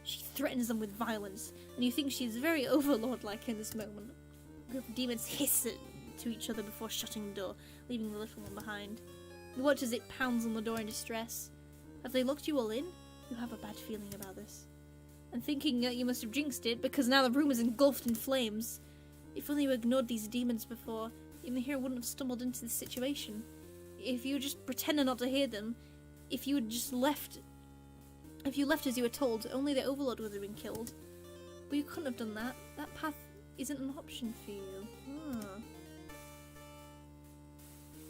She threatens them with violence, and you think she is very Overlord-like in this moment. A group of demons hiss to each other before shutting the door, leaving the little one behind. You watch as it pounds on the door in distress. Have they locked you all in? You have a bad feeling about this. And thinking that you must have jinxed it, because now the room is engulfed in flames. If only you ignored these demons before, even the hero wouldn't have stumbled into this situation. If you just pretended not to hear them, if you had just left... If you left as you were told, only the Overlord would have been killed. But you couldn't have done that. That path isn't an option for you.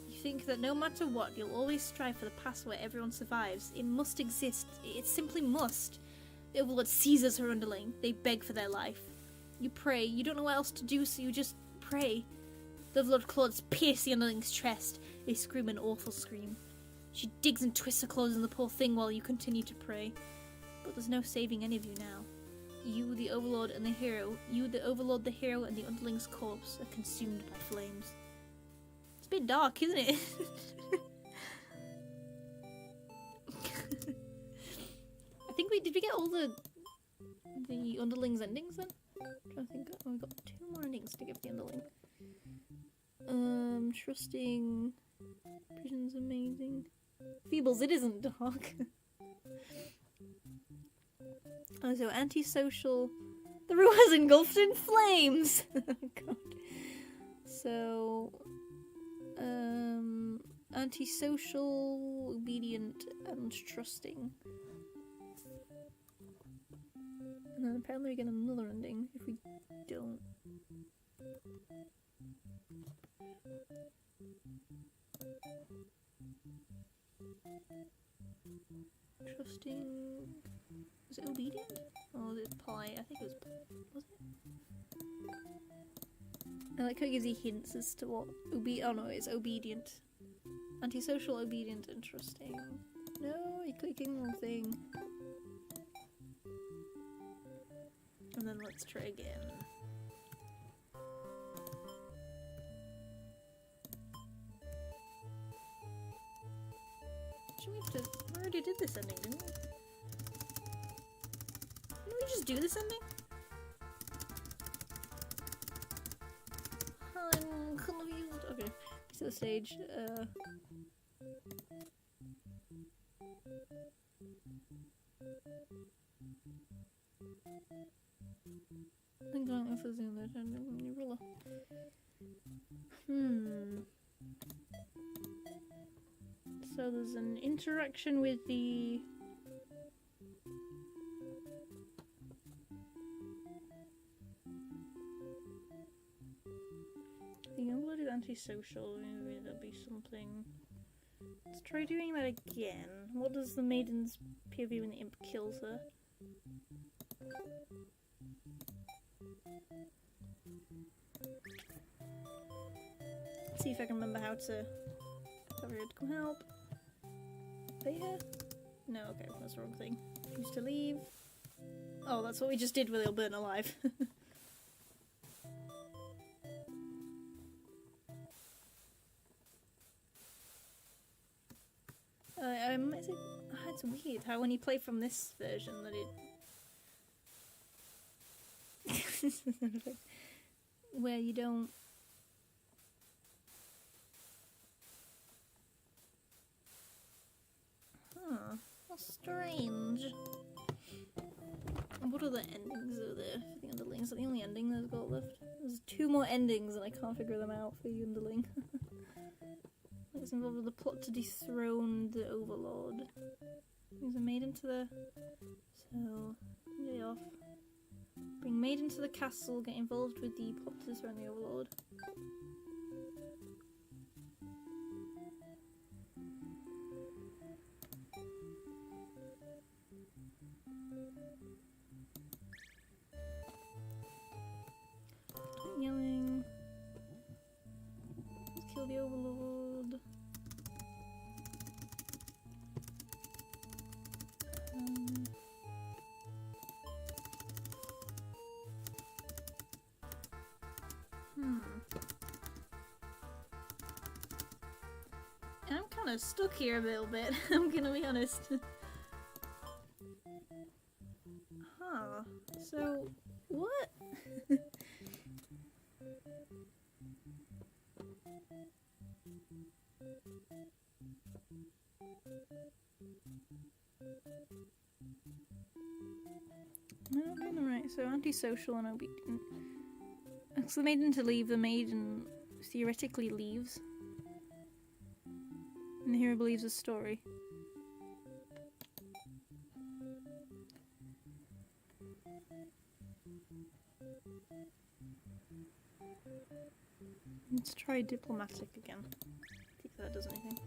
You think that no matter what, you'll always strive for the path where everyone survives. It must exist. It simply must. The Overlord seizes her underling. They beg for their life. You pray. You don't know what else to do, so you just pray. The Overlord claws pierce the underling's chest. They scream an awful scream. She digs and twists her claws in the poor thing while you continue to pray. But there's no saving any of you now. You, the Overlord, and the hero, the Overlord, the hero, and the underling's corpse are consumed by flames. It's a bit dark, isn't it? I think did we get all the underlings endings then? I'm trying to think. Oh, we got 2 more endings to give the underling. Trusting. Vision's amazing. Pheebles, it isn't dark. Oh, so antisocial. The room was engulfed in flames! God. So, antisocial, obedient, and trusting. And then apparently we get another ending if we don't. Trusting. Was it obedient? Or was it polite? I think it was it? I like how it gives you hints as to what oh no, it's obedient. Antisocial, obedient, and trusting. No, you're clicking the wrong thing. And then let's try again. Should we have to... We already did this ending, didn't we? Didn't we just do this ending? I'm confused. Okay, to the stage. I think I'm focusing on that ending. So there's an interaction with the... The unloaded antisocial, maybe there'll be something... Let's try doing that again. What does the maiden's POV when the imp kills her? Let's see if I can remember how to... Cover it, come help. There? No, okay, that's the wrong thing. Choose to leave. Oh, that's what we just did where they'll burn alive. It's weird how when you play from this version that it... where you don't... Huh, that's strange. What other endings are there for the underlings? Is that the only ending that's got left? There's 2 more endings and I can't figure them out for the underling. It's involved with the plot to dethrone the Overlord. Things are made into the... So, get off. Bring Maiden to the castle, get involved with the plot to dethrone the Overlord. Yelling. Let's kill the Overlord. kind of stuck here a little bit. I'm gonna be honest. Huh. So, what? No, right. So antisocial and obedient. Ask the maiden to leave. The maiden theoretically leaves. And the hero believes the story. Let's try diplomatic again. See if that does anything.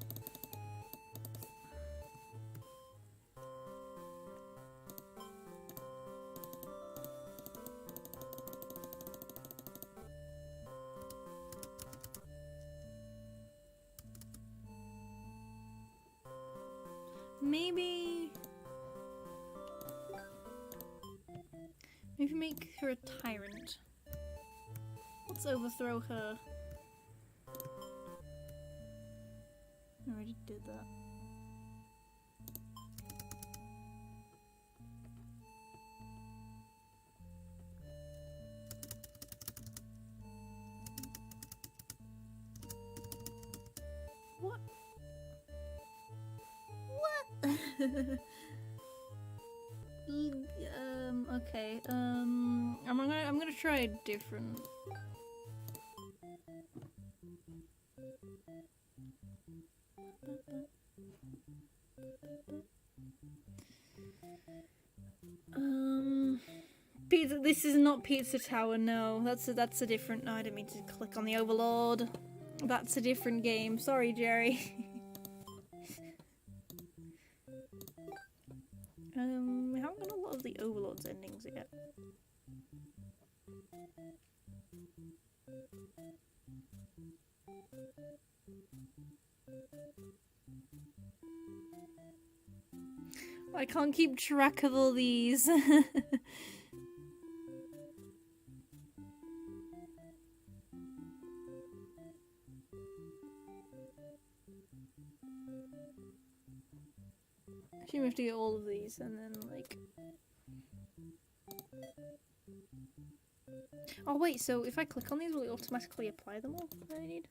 Maybe make her a tyrant. Let's overthrow her. I already did that. What? What? Okay. I'm gonna try a different. Pizza. This is not Pizza Tower. No, that's a different. No, I didn't mean to click on the Overlord. That's a different game. Sorry, Jerry. We haven't got a lot of the Overlord's endings yet. I can't keep track of all these. I think we have to get all of these and then like... Oh wait, so if I click on these, will it automatically apply them all that I need?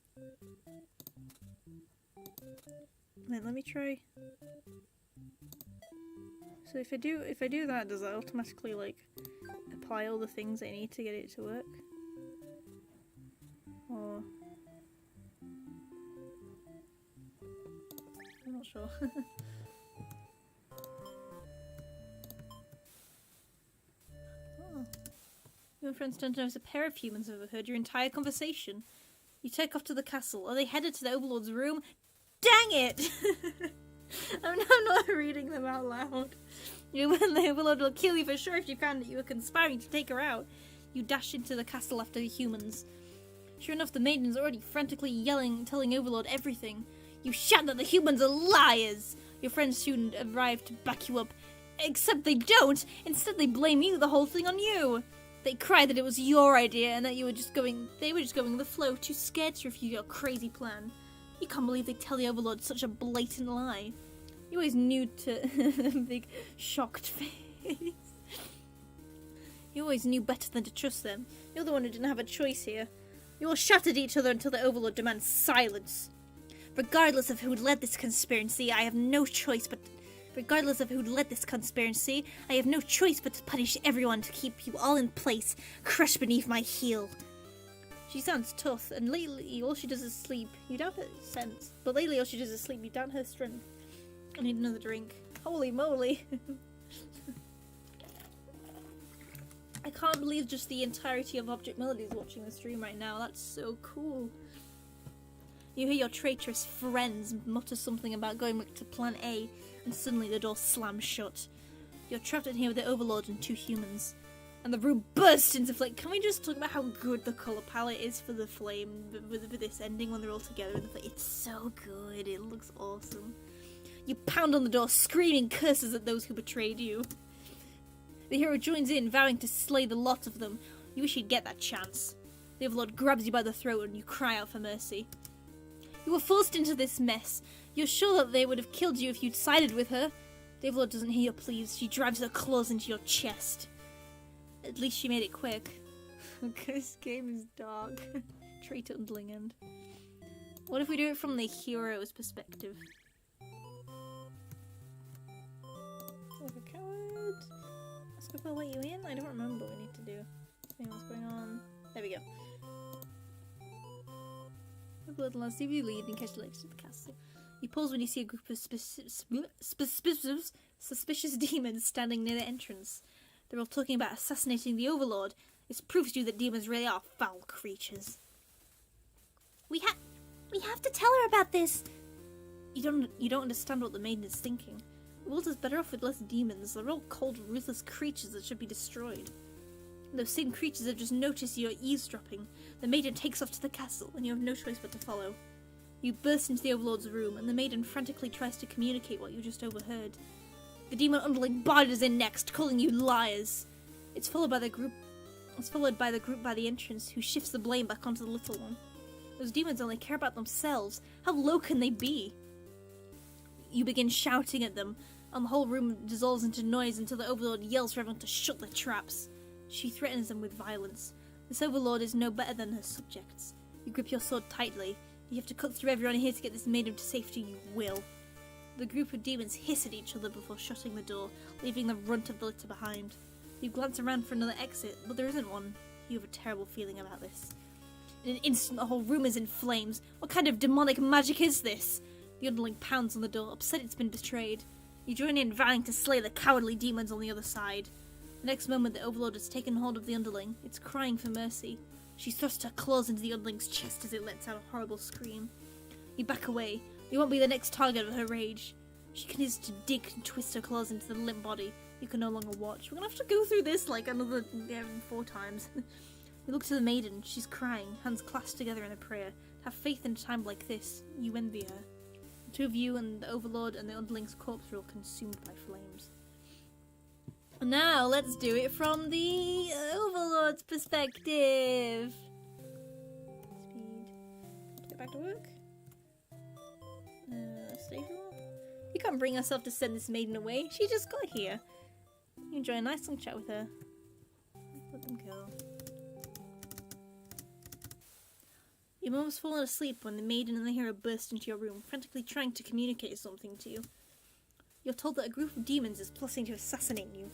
Wait, let me try. So if I do that, does that automatically like apply all the things I need to get it to work? Or I'm not sure. Oh. Your friends don't notice a pair of humans overheard your entire conversation. You take off to the castle. Are they headed to the Overlord's room? Dang it! I'm not reading them out loud. The Overlord will kill you for sure if you found that you were conspiring to take her out. You dash into the castle after the humans. Sure enough, the maiden's already frantically yelling, telling Overlord everything. You shout that the humans are liars! Your friends soon arrive to back you up. Except they don't! Instead they blame you, the whole thing on you! They cry that it was your idea and that they were just going with the flow, too scared to refute your crazy plan. You can't believe they tell the Overlord such a blatant lie. You always knew to... big shocked face. You always knew better than to trust them. You're the one who didn't have a choice here. You all shout at each other until the Overlord demands silence. Regardless of who led this conspiracy, I have no choice but... Regardless of who led this conspiracy, I have no choice but to punish everyone to keep you all in place, crushed beneath my heel. She sounds tough, and lately all she does is sleep. You doubt her sense, but lately all she does is sleep. You doubt her strength. I need another drink. Holy moly. I can't believe just the entirety of Object Melody is watching the stream right now. That's so cool. You hear your traitorous friends mutter something about going back to Plan A, and suddenly the door slams shut. You're trapped in here with the Overlord and two humans. And the room bursts into flame. Can we just talk about how good the colour palette is for the flame, for this ending when they're all together in the flame? It's so good. It looks awesome. You pound on the door, screaming curses at those who betrayed you. The hero joins in, vowing to slay the lot of them. You wish you'd get that chance. The Overlord grabs you by the throat and you cry out for mercy. You were forced into this mess. You're sure that they would have killed you if you'd sided with her. The Overlord doesn't hear your pleas. She drives her claws into your chest. At least she made it quick. This game is dark. Traitor underling end. What if we do it from the hero's perspective? Like a coward. Let's go let you in. I don't remember what we need to do. What's going on? There we go. The bloodlines leave you lead and catch the legs to the castle. You pause when you see a group of suspicious demons standing near the entrance. They're all talking about assassinating the Overlord. This proves to you that demons really are foul creatures. We have to tell her about this. You don't understand what the maiden is thinking. The world is better off with less demons. They're all cold, ruthless creatures that should be destroyed. Those same creatures have just noticed you're eavesdropping. The maiden takes off to the castle, and you have no choice but to follow. You burst into the Overlord's room, and the maiden frantically tries to communicate what you just overheard. The demon underling barges in next, calling you liars. It's followed by the group by the entrance, who shifts the blame back onto the little one. Those demons only care about themselves. How low can they be? You begin shouting at them, and the whole room dissolves into noise until the Overlord yells for everyone to shut their traps. She threatens them with violence. This Overlord is no better than her subjects. You grip your sword tightly. You have to cut through everyone here to get this maiden to safety. You will. The group of demons hiss at each other before shutting the door, leaving the runt of the litter behind. You glance around for another exit, but there isn't one. You have a terrible feeling about this. In an instant, the whole room is in flames. What kind of demonic magic is this? The underling pounds on the door, upset it's been betrayed. You join in, vowing to slay the cowardly demons on the other side. The next moment, the Overlord has taken hold of the underling. It's crying for mercy. She thrusts her claws into the underling's chest as it lets out a horrible scream. You back away. You won't be the next target of her rage. She continues to dig and twist her claws into the limp body. You can no longer watch. We're gonna have to go through this like another 4 times. You look to the maiden. She's crying, hands clasped together in a prayer. To have faith in a time like this, you envy her. The two of you and the Overlord and the underling's corpse are all consumed by flames. Now let's do it from the Overlord's perspective. Speed. Get back to work. Stay for a while. You can't bring yourself to send this maiden away. She just got here. You enjoy a nice long chat with her. Let them go. You've almost fallen asleep when the maiden and the hero burst into your room, frantically trying to communicate something to you. You're told that a group of demons is plotting to assassinate you.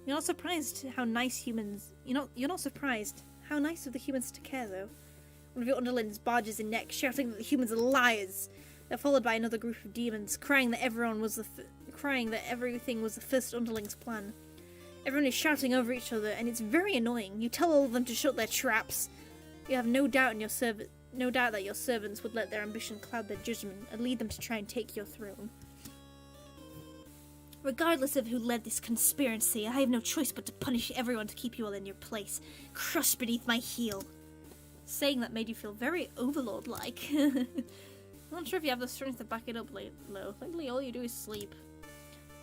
You're not surprised how nice humans. You're not surprised. How nice of the humans to care, though. One of your underlings barges in next, shouting that the humans are liars. They're followed by another group of demons, crying that everything was the first underling's plan. Everyone is shouting over each other, and it's very annoying. You tell all of them to shut their traps. You have no doubt that your servants would let their ambition cloud their judgment and lead them to try and take your throne. Regardless of who led this conspiracy, I have no choice but to punish everyone to keep you all in your place, crushed beneath my heel. Saying that made you feel very Overlord-like. I'm not sure if you have the strength to back it up, though. Lately, all you do is sleep.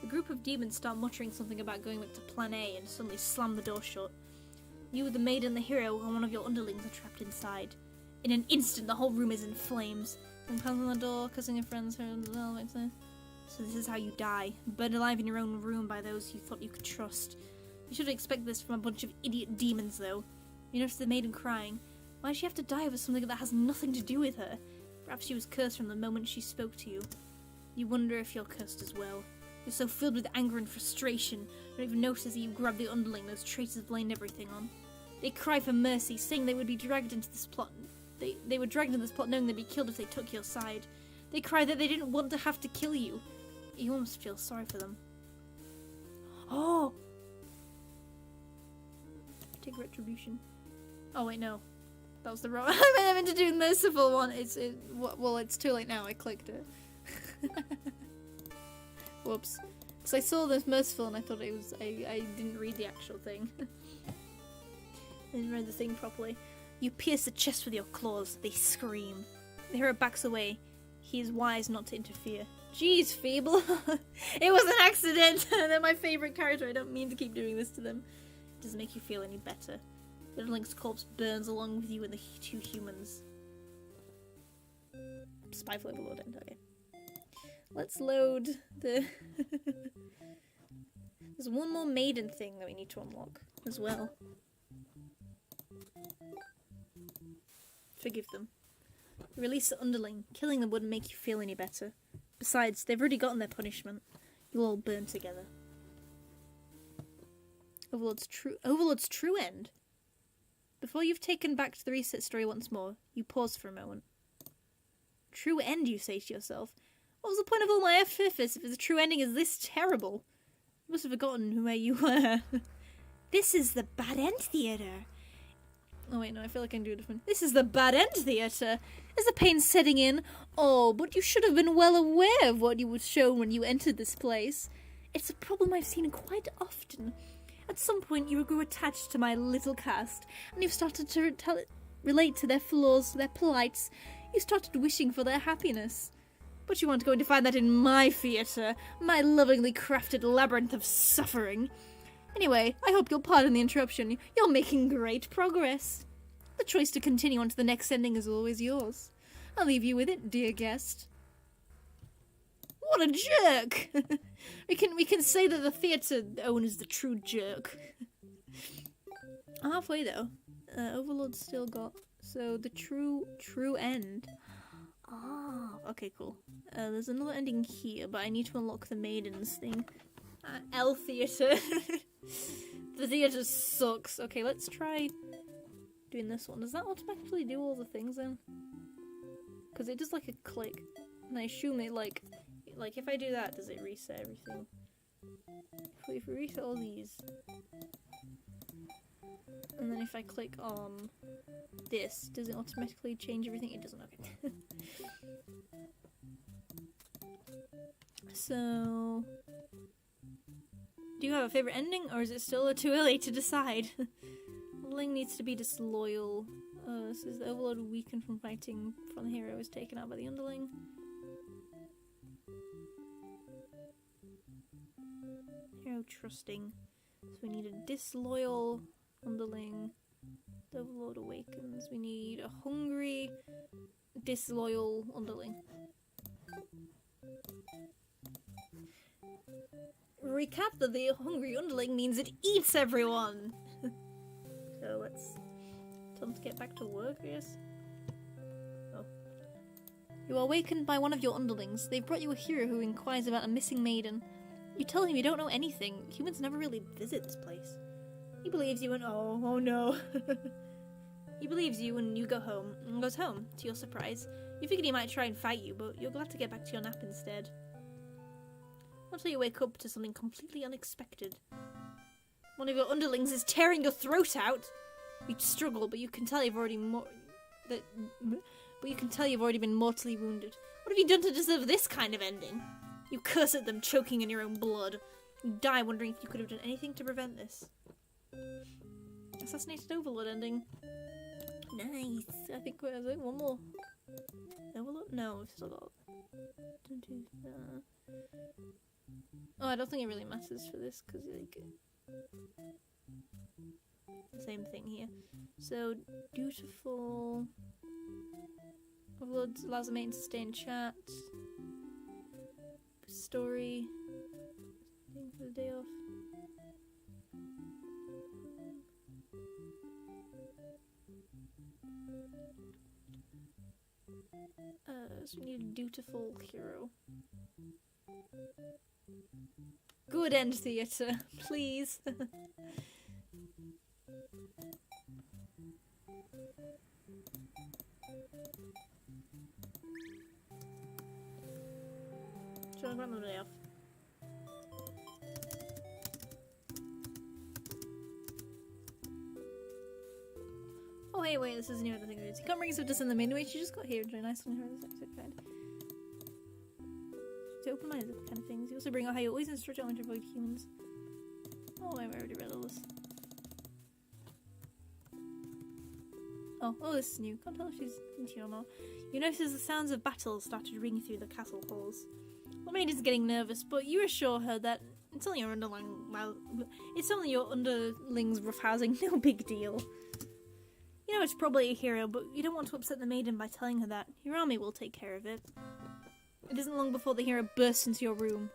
The group of demons start muttering something about going back to Plan A and suddenly slam the door shut. You, the maiden, the hero, and one of your underlings are trapped inside. In an instant, the whole room is in flames. Someone pounds on the door, cussing your friends. So this is how you die. Burned alive in your own room by those you thought you could trust. You should expect this from a bunch of idiot demons, though. You notice the maiden crying. Why does she have to die over something that has nothing to do with her? Perhaps she was cursed from the moment she spoke to you. You wonder if you're cursed as well. You're so filled with anger and frustration, you don't even notice that you grab the underling those traitors blamed everything on. They cry for mercy, saying they would be dragged into this plot. They were dragged into this plot knowing they'd be killed if they took your side. They cry that they didn't want to have to kill you. You almost feel sorry for them. Oh! Take retribution. Oh wait, no. That was the wrong. I meant to do the merciful one. Well, it's too late now. I clicked it. Whoops. Because I saw this merciful and I thought it was. I didn't read the actual thing. I didn't read the thing properly. You pierce the chest with your claws. They scream. The hero backs away. He is wise not to interfere. Jeez, Pheeble. It was an accident. They're my favourite character. I don't mean to keep doing this to them. It doesn't make you feel any better. The underling's corpse burns along with you and the 2 humans. Spy for Overlord end, okay. Let's load the... There's one more maiden thing that we need to unlock as well. Forgive them. Release the underling. Killing them wouldn't make you feel any better. Besides, they've already gotten their punishment. You'll all burn together. Overlord's true end. Before you've taken back to the reset story once more, you pause for a moment. True end, you say to yourself. What was the point of all my efforts if the true ending is this terrible? You must have forgotten where you were. This is the bad end theater. Oh wait, no, I feel like I can do a different. This is the bad end theater. Is the pain setting in? Oh, but you should have been well aware of what you were shown when you entered this place. It's a problem I've seen quite often. At some point, you grew attached to my little cast, and you've started to relate to their flaws, their plights. You started wishing for their happiness. But you aren't going to find that in my theatre, my lovingly crafted labyrinth of suffering. Anyway, I hope you'll pardon the interruption. You're making great progress. The choice to continue on to the next ending is always yours. I'll leave you with it, dear guest. What a jerk! we can say that the theatre owner's the true jerk. Halfway though. Overlord's still got so the true end. Ah, okay, cool. There's another ending here, but I need to unlock the maidens thing. L theatre. The theatre sucks. Okay, let's try doing this one. Does that automatically do all the things then? Because it does like a click, and I assume it like if I do that, does it reset everything? If we reset all these, and then if I click on this, does it automatically change everything? It doesn't. Okay. So, do you have a favorite ending, or is it still too early to decide? Ling needs to be disloyal. This is the Overlord weakened from fighting from the hero is taken out by the underling. Hero trusting. So we need a disloyal underling. The Overlord awakens. We need a hungry, disloyal underling. Recap that the hungry underling means it eats everyone! So let's... Tell them to get back to work, I guess? Oh. You are awakened by one of your underlings. They've brought you a hero who inquires about a missing maiden. You tell him you don't know anything. Humans never really visit this place. He believes you and... Oh no. He believes you and you go home. And goes home, to your surprise. You figured he might try and fight you, but you're glad to get back to your nap instead. Until you wake up to something completely unexpected. One of your underlings is tearing your throat out. You struggle, but you can tell you've already been mortally wounded. What have you done to deserve this kind of ending? You curse at them, choking in your own blood. You die wondering if you could have done anything to prevent this. Assassinated Overlord ending. Nice. I think we're one more. Overlord? No, we've still got. Oh, I don't think it really matters for this because like. Same thing here. So, dutiful. Overlord allows the maiden to stay in chat. Story. Thing for the day off. So we need a dutiful hero. Good end theatre, please. Shall I grab the day off? Oh hey, wait, this is a new other thing. You can't bring yourself to send them in. Wait, you just got here. Enjoy a nice one. This episode kind. To open-minded kind of things. You also bring out how you always instruct your own to avoid humans. Oh, I already read all this. Oh, this is new. Can't tell if she's into you or not. You notice the sounds of battle started ringing through the castle halls. The maid is getting nervous, but you assure her that it's only your underling's roughhousing, no big deal. You know it's probably a hero, but you don't want to upset the maiden by telling her that. Your army will take care of it. It isn't long before the hero bursts into your room.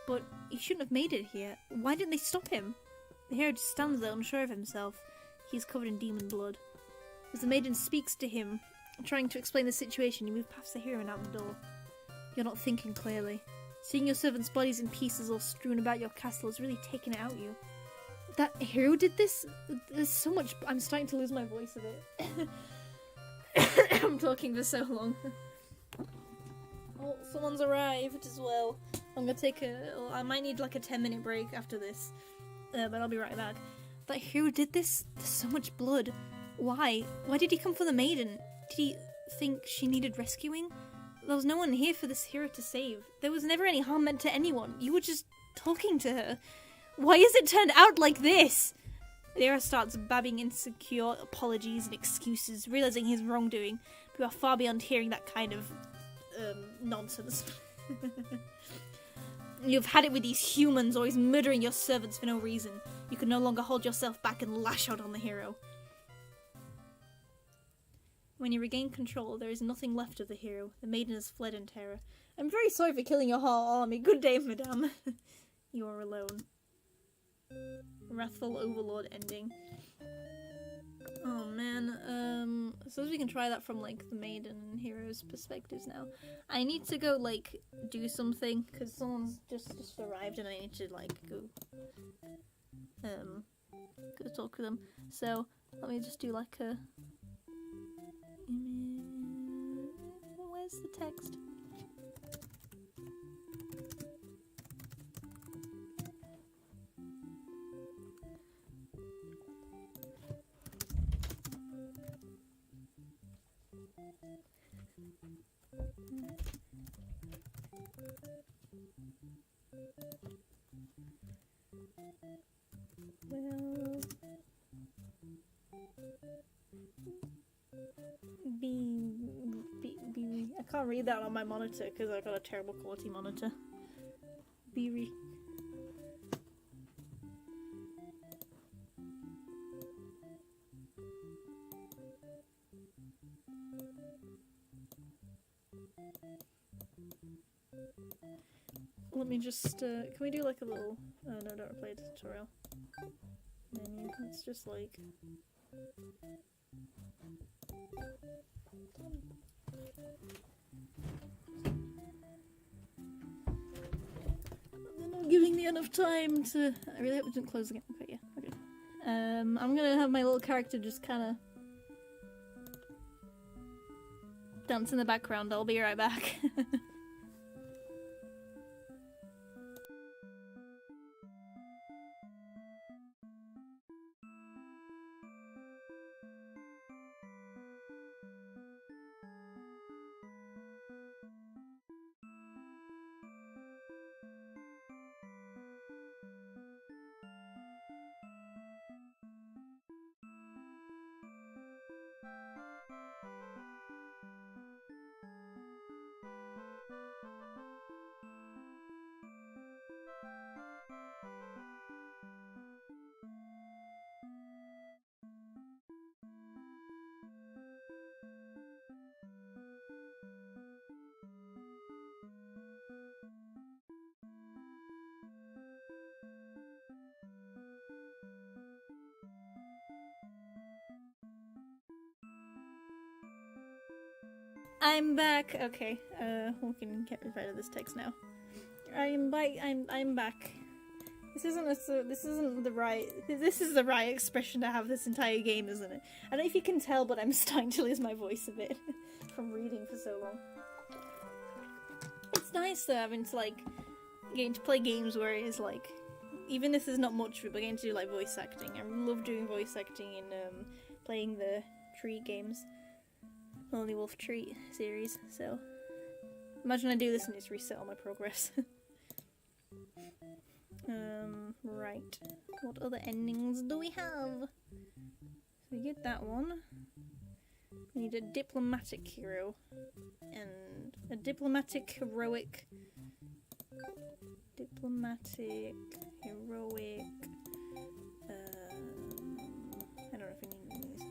But he shouldn't have made it here. Why didn't they stop him? The hero just stands there unsure of himself. He's covered in demon blood. As the maiden speaks to him, trying to explain the situation, you move past the hero and out the door. You're not thinking clearly. Seeing your servants' bodies in pieces all strewn about your castle is really taking it out of you. That hero did this? There's so much... I'm starting to lose my voice a bit. I'm talking for so long. Oh, someone's arrived as well. I'm gonna take I might need like a 10-minute break after this. But I'll be right back. That hero did this? There's so much blood. Why? Why did he come for the maiden? Did he think she needed rescuing? There was no one here for this hero to save. There was never any harm meant to anyone. You were just talking to her. Why has it turned out like this? The hero starts babbling insecure apologies and excuses, realizing his wrongdoing. But you are far beyond hearing that kind of nonsense. You've had it with these humans always murdering your servants for no reason. You can no longer hold yourself back and lash out on the hero. When you regain control, there is nothing left of the hero. The maiden has fled in terror. I'm very sorry for killing your whole army. Good day, madame. You are alone. Wrathful Overlord ending. Oh man, I suppose we can try that from like the maiden and hero's perspectives now. I need to go like do something because someone's just arrived and I need to like go talk to them. So let me just do like a where's the text? Well, I can't read that on my monitor because I got a terrible quality monitor. Beery. Let me just, can we do like a little, no, don't replay the tutorial menu, it's just like, they're not giving me enough time to, I really hope it didn't close again, okay, yeah, okay. I'm gonna have my little character just kinda dance in the background, I'll be right back. I'm back. Okay, we can get rid of this text now. I'm back. This isn't the right. This is the right expression to have this entire game, isn't it? I don't know if you can tell, but I'm starting to lose my voice a bit from reading for so long. It's nice though, having to like getting to play games where it is like, even if there's not much of it, but getting to do like voice acting. I love doing voice acting in playing the treat games. Lonely Wolf Treat series, so imagine I do this and just reset all my progress. Right. What other endings do we have? So we get that one. We need a diplomatic hero. And a diplomatic heroic. Diplomatic heroic. I don't know if we need these.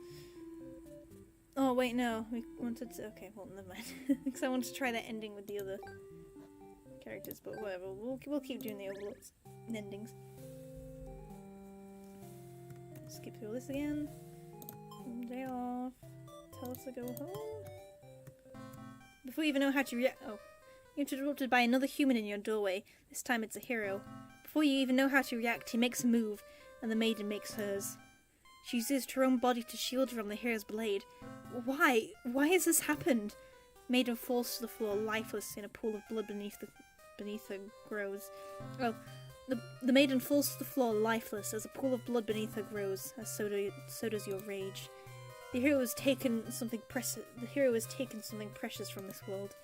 Oh, wait, no. We wanted to... Okay, well, never mind. Because I wanted to try that ending with the other characters, but whatever. We'll keep doing the overlords and endings. Skip through this again. Day off. Tell us to go home. Before you even know how to react... Oh. You're interrupted by another human in your doorway. This time it's a hero. Before you even know how to react, he makes a move, and the maiden makes hers. She uses her own body to shield her from the hero's blade. Why? Why has this happened? Maiden falls to the floor, lifeless, in a pool of blood beneath her grows. Oh, the maiden falls to the floor, lifeless, as a pool of blood beneath her grows, as so does your rage. The hero has taken something precious from this world.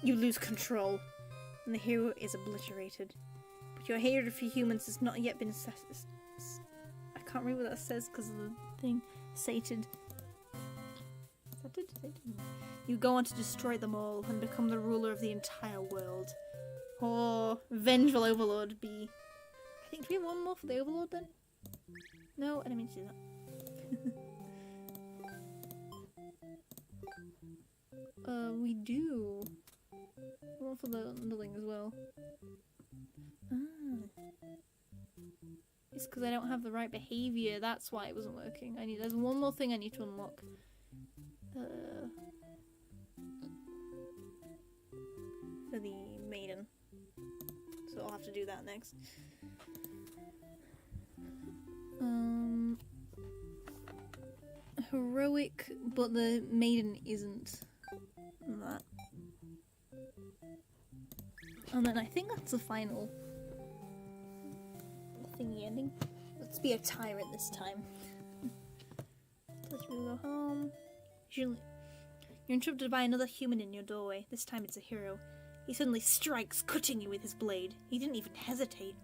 You lose control, and the hero is obliterated. But your hatred for humans has not yet been I can't read what that says because of the thing. Sated. You go on to destroy them all and become the ruler of the entire world. Oh, vengeful overlord be. I think, do we have one more for the overlord then? No, I didn't mean to do that. We do. One for the underling as well. Ah. It's because I don't have the right behaviour, that's why it wasn't working. There's one more thing I need to unlock. For the maiden. So I'll have to do that next. Heroic, but the maiden isn't that. And then I think that's the final thingy ending. Let's be a tyrant this time. Let's go home. You're interrupted by another human in your doorway. This time it's a hero. He suddenly strikes, cutting you with his blade. He didn't even hesitate.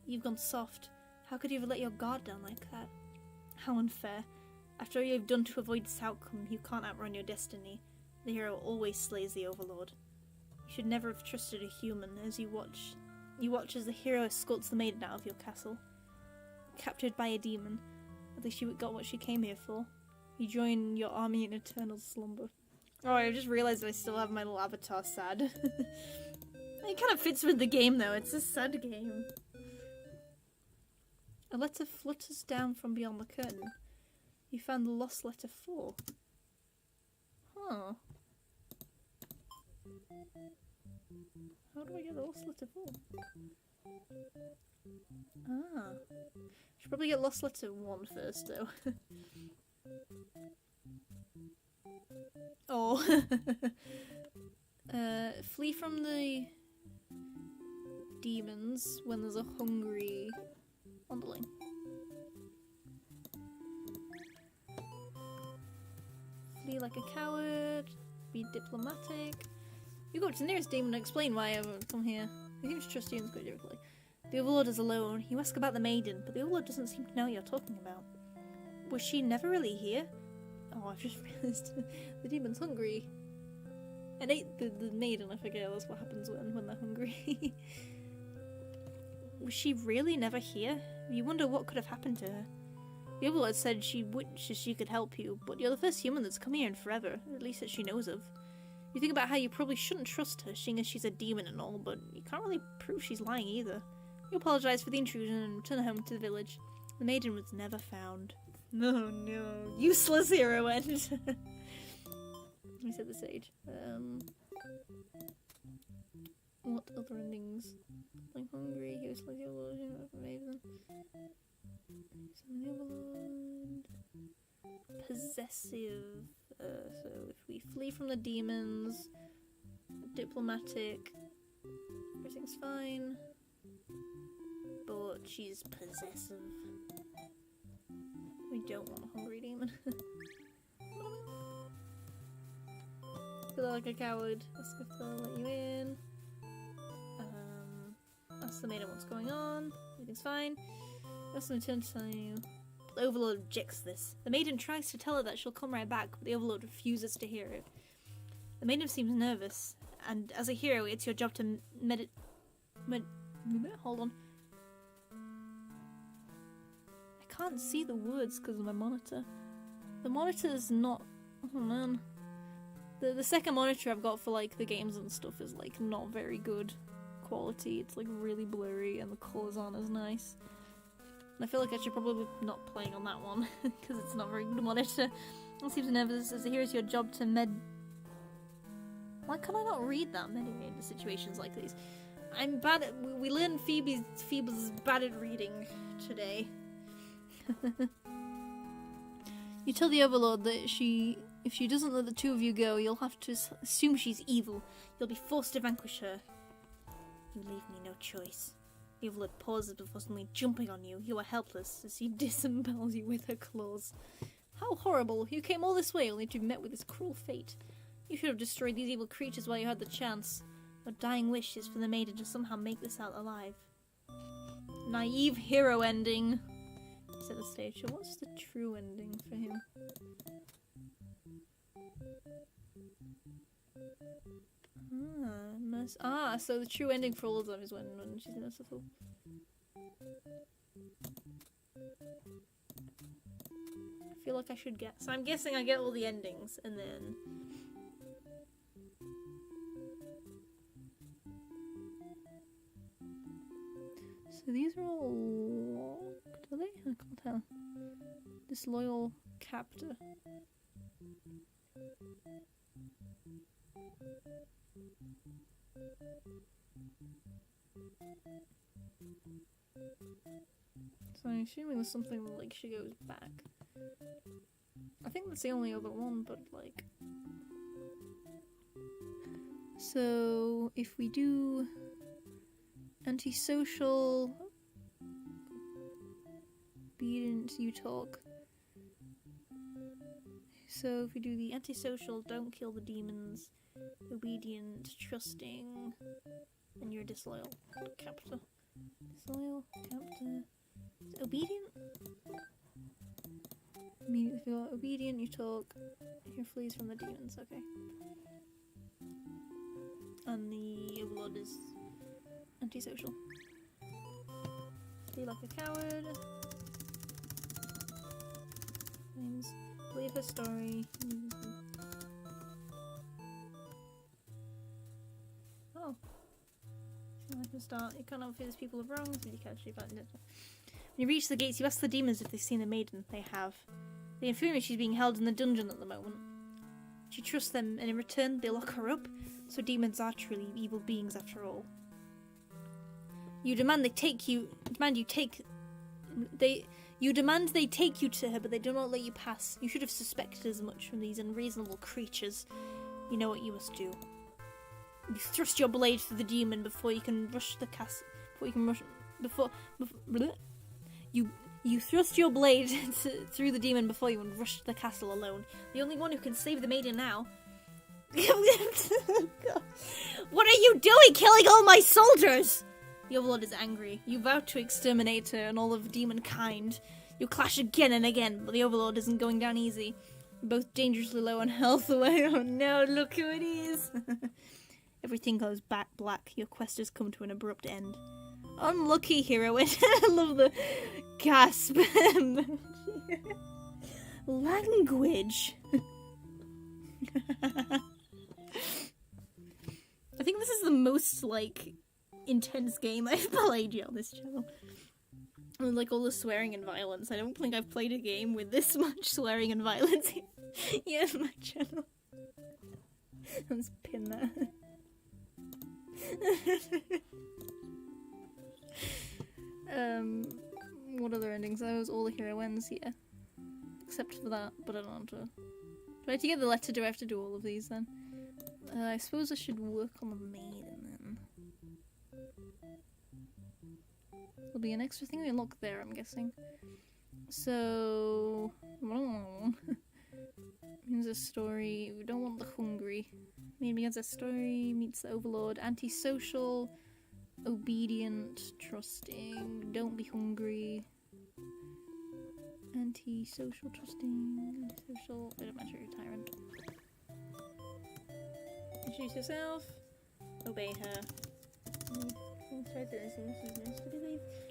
You've gone soft. How could you ever let your guard down like that? How unfair. After all you've done to avoid this outcome, you can't outrun your destiny. The hero always slays the overlord. You should never have trusted a human. As you watch as the hero escorts the maiden out of your castle. Captured by a demon. At least you got what she came here for. You join your army in eternal slumber. Oh, I just realised I still have my little avatar sad. It kind of fits with the game though, it's a sad game. A letter flutters down from beyond the curtain. You found the lost letter 4. Huh. How do I get the lost letter 4? Ah. Should probably get lost letter 1 first though. Oh. Flee from the demons when there's a hungry underling. Flee like a coward. Be diplomatic. You go to the nearest demon and explain why I've come here. The huge trust demons go directly. The overlord is alone. You ask about the maiden, but the overlord doesn't seem to know what you're talking about. Was she never really here? Oh, I've just realised the demon's hungry. And ate the maiden, I forget that's what happens when they're hungry. Was she really never here? You wonder what could have happened to her. The overlord said she wishes she could help you, but you're the first human that's come here in forever, at least that she knows of. You think about how you probably shouldn't trust her, seeing as she's a demon and all, but you can't really prove she's lying either. You apologise for the intrusion and return home to the village. The maiden was never found. No, no. Useless hero end. Let me set the stage. What other endings? I'm hungry, he was like the overlord, amazing. Possessive. So if we flee from the demons, diplomatic, everything's fine. But she's possessive. We don't want a hungry demon. Feel like a coward. Ask if they'll let you in. Ask the maiden what's going on. Everything's fine. Ask them to turn to tell you. The overlord objects this. The maiden tries to tell her that she'll come right back, but the overlord refuses to hear it. The maiden seems nervous, and as a hero, it's your job to hold on. I can't see the words because of my monitor. The monitor's not... Oh man. The second monitor I've got for like the games and stuff is like not very good quality. It's like really blurry and the colours aren't as nice. And I feel like I should probably not playing on that one because it's not very good monitor. It seems nervous as here's your job to Why can I not read that many in situations like these? I'm bad at... We learned Phoebe's is bad at reading today. You tell the Overlord that if she doesn't let the two of you go, you'll have to assume she's evil. You'll be forced to vanquish her. You leave me no choice. The Overlord pauses before suddenly jumping on you. You are helpless as she disembowels you with her claws. How horrible! You came all this way only to be met with this cruel fate. You should have destroyed these evil creatures while you had the chance. Your dying wish is for the maiden to somehow make this out alive. Naive hero ending. Set the stage. So what's the true ending for him? Nice. So the true ending for all of them is when she's merciful. I feel like I should guess. So I'm guessing I get all the endings and then... So these are all locked, are they? I can't tell. Disloyal captor. So I'm assuming there's something like she goes back. I think that's the only other one, but like... So if we do... Antisocial... Obedient, you talk. So if we do the antisocial, don't kill the demons, obedient, trusting, and you're disloyal. Captor. Disloyal, captor. Obedient? If you're obedient, you talk. He flees from the demons, okay. And the Overlord is antisocial. Be like a coward. Names. Believe her story. Oh. So I can start. You can't outfit people of wrongs, but you can't actually find it. When you reach the gates, you ask the demons if they've seen the maiden. They have. They inform you she's being held in the dungeon at the moment. She trusts them, and in return, they lock her up. So demons are truly evil beings after all. You demand they take you. You demand they take you to her, but they do not let you pass. You should have suspected as much from these unreasonable creatures. You know what you must do. You thrust your blade through the demon before you can rush the castle. You thrust your blade through the demon before you can rush the castle alone. The only one who can save the maiden now. What are you doing, killing all my soldiers? The Overlord is angry. You vow to exterminate her and all of demonkind. You clash again and again, but the Overlord isn't going down easy. You're both dangerously low on health away. Oh no, look who it is! Everything goes back black. Your quest has come to an abrupt end. Unlucky heroine. I love the gasp. Language. I think this is the most, like, intense game I've played yet on this channel. With, like, all the swearing and violence. I don't think I've played a game with this much swearing and violence yet on my channel. Let's pin that. What other endings? Those all the hero ends, yeah. Except for that, but I don't want to. Do I have to get the letter? Do I have to do all of these then? I suppose I should work on the maiden then. There'll be an extra thing we unlock there, I'm guessing. So... Means a story. We don't want the hungry. Maiden begins a story, meets the Overlord. Antisocial, obedient, trusting, don't be hungry. Antisocial, trusting, antisocial. I don't matter, you're a tyrant. Introduce yourself. Obey her.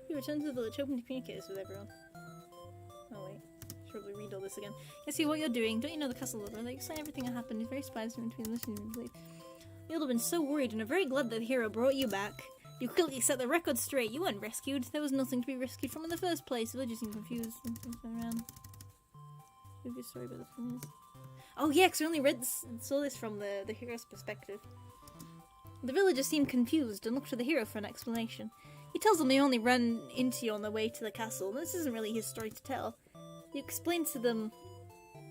You return to the village, hoping to communicate this with everyone. Oh wait, shrug we read all this again. I see what you're doing. Don't you know the castle lore? They explain everything that happened. It's very surprising between listening and belief. You'll have been so worried and are very glad that the hero brought you back. You quickly set the record straight. You weren't rescued. There was nothing to be rescued from in the first place. Villagers seem confused. Around. Story about the things. Oh yeah, because we only saw this from the hero's perspective. The villagers seem confused and look to the hero for an explanation. He tells them they only ran into you on their way to the castle. This isn't really his story to tell. You explain to them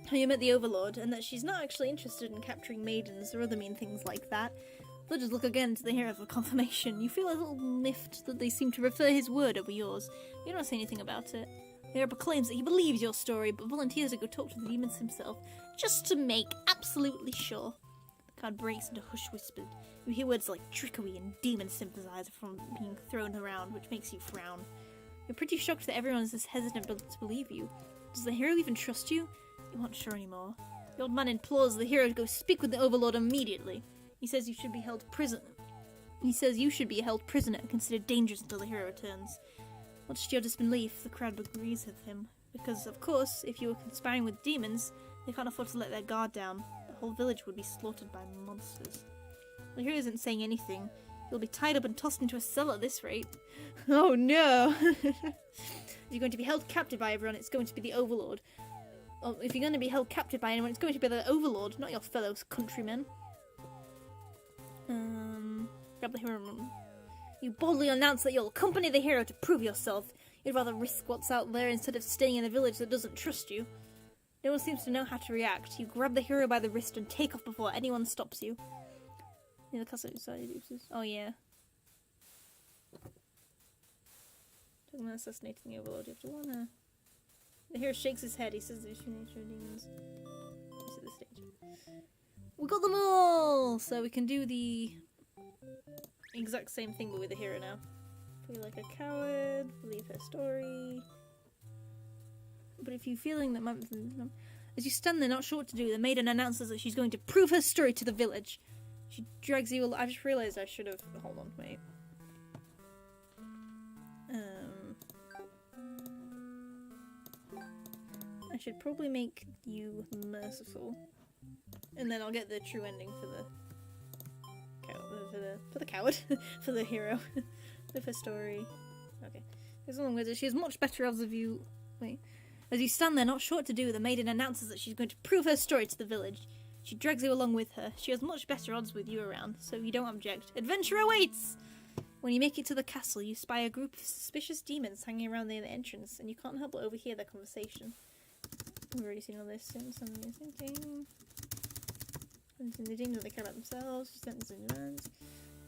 how you met the Overlord and that she's not actually interested in capturing maidens or other mean things like that. Villagers look again to the hero for confirmation. You feel a little miffed that they seem to prefer his word over yours. You don't say anything about it. The hero proclaims that he believes your story, but volunteers to go talk to the demons himself, just to make absolutely sure. The crowd breaks into hush whispered. You hear words like trickery and demon sympathizer from being thrown around, which makes you frown. You're pretty shocked that everyone is this hesitant to believe you. Does the hero even trust you? You aren't sure anymore. The old man implores the hero to go speak with the Overlord immediately. He says you should be held prisoner. And considered dangerous until the hero returns. Much to your disbelief, the crowd agrees with him. Because, of course, if you were conspiring with demons, they can't afford to let their guard down. The whole village would be slaughtered by monsters. The hero isn't saying anything. You'll be tied up and tossed into a cell at this rate. Oh no! If you're going to be held captive by everyone, it's going to be the Overlord. Or if you're going to be held captive by anyone, it's going to be the Overlord, not your fellow countrymen. Grab the hero. You boldly announce that you'll accompany the hero to prove yourself. You'd rather risk what's out there instead of staying in a village that doesn't trust you. No one seems to know how to react. You grab the hero by the wrist and take off before anyone stops you. Yeah, the castle decided uses. Oh yeah. Talking about assassinating the Overlord, you have to wanna. The hero shakes his head. He says there's nature of demons. This is the stage. We got them all! So we can do the exact same thing but with the hero now. Feel like a coward, believe her story. But if you're feeling that as you stand there not sure what to do, the maiden announces that she's going to prove her story to the village. She drags you I just realised I should have hold on, wait. I should probably make you merciful. And then I'll get the true ending for the coward. For the hero. With her story. Okay. There's one where she has much better odds of you. Wait. As you stand there not sure what to do, the maiden announces that she's going to prove her story to the village. She drags you along with her. She has much better odds with you around, so you don't object. Adventure awaits! When you make it to the castle, you spy a group of suspicious demons hanging around near the entrance, and you can't help but overhear their conversation. We've already seen all this. Thinking. The demons, they care about themselves. She sends in demands.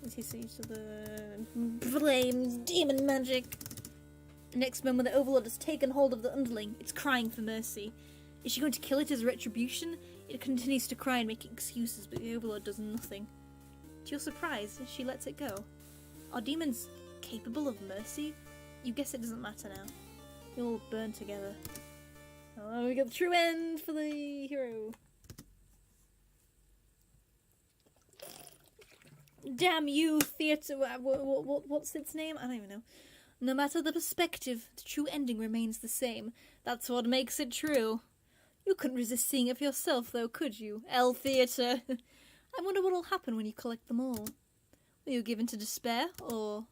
And he sees to the flames, demon magic. The next moment, the Overlord has taken hold of the underling. It's crying for mercy. Is she going to kill it as retribution? It continues to cry and make excuses, but the Overlord does nothing. To your surprise, she lets it go. Are demons capable of mercy? You guess it doesn't matter now. You'll all burn together. Oh, we got the true end for the hero. Damn you, theatre. What's its name? I don't even know. No matter the perspective, the true ending remains the same. That's what makes it true. You couldn't resist seeing it for yourself, though, could you? L Theatre. I wonder what'll happen when you collect them all. Will you give in to despair, or...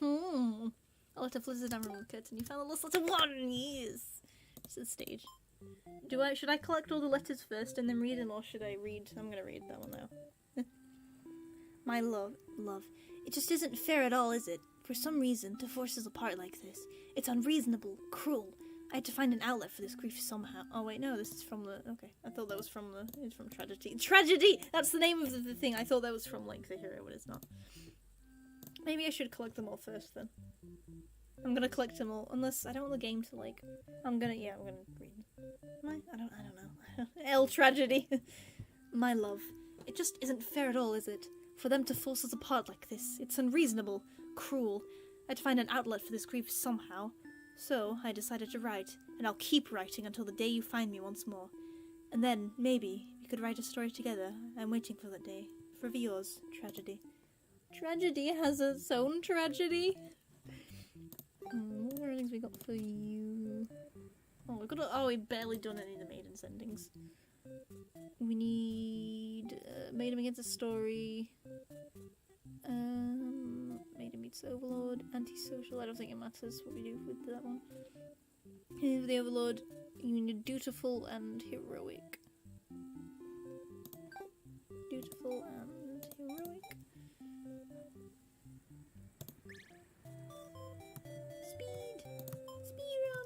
A letter flitters down from the curtain. You found the lost letter 1! Yes! It's the stage. Should I collect all the letters first and then read them, or should I read? I'm gonna read that one now. My love. It just isn't fair at all, is it? For some reason, to force us apart like this. It's unreasonable, cruel. I had to find an outlet for this grief somehow. Oh wait, no, this is from the... Okay, I thought that was from the... It's from Tragedy. Tragedy! That's the name of the thing. I thought that was from, like, the hero, but it's not. Maybe I should collect them all first, then. I'm gonna collect them all, unless I don't want the game to, like... I'm gonna read. Am I? I don't know. L Tragedy. My love. It just isn't fair at all, is it? For them to force us apart like this. It's unreasonable, cruel. I had to find an outlet for this grief somehow. So, I decided to write, and I'll keep writing until the day you find me once more. And then, maybe, we could write a story together. I'm waiting for that day. Forever yours, Tragedy. Tragedy has its own tragedy. What are things we got for you? Oh, We've got to, oh, we've barely done any of the Maiden's endings. We need Maiden begins a story. Maiden meets the Overlord. Antisocial. I don't think it matters what we do with that one. With the Overlord, you need dutiful and heroic. Dutiful and heroic. Speed! Speed run!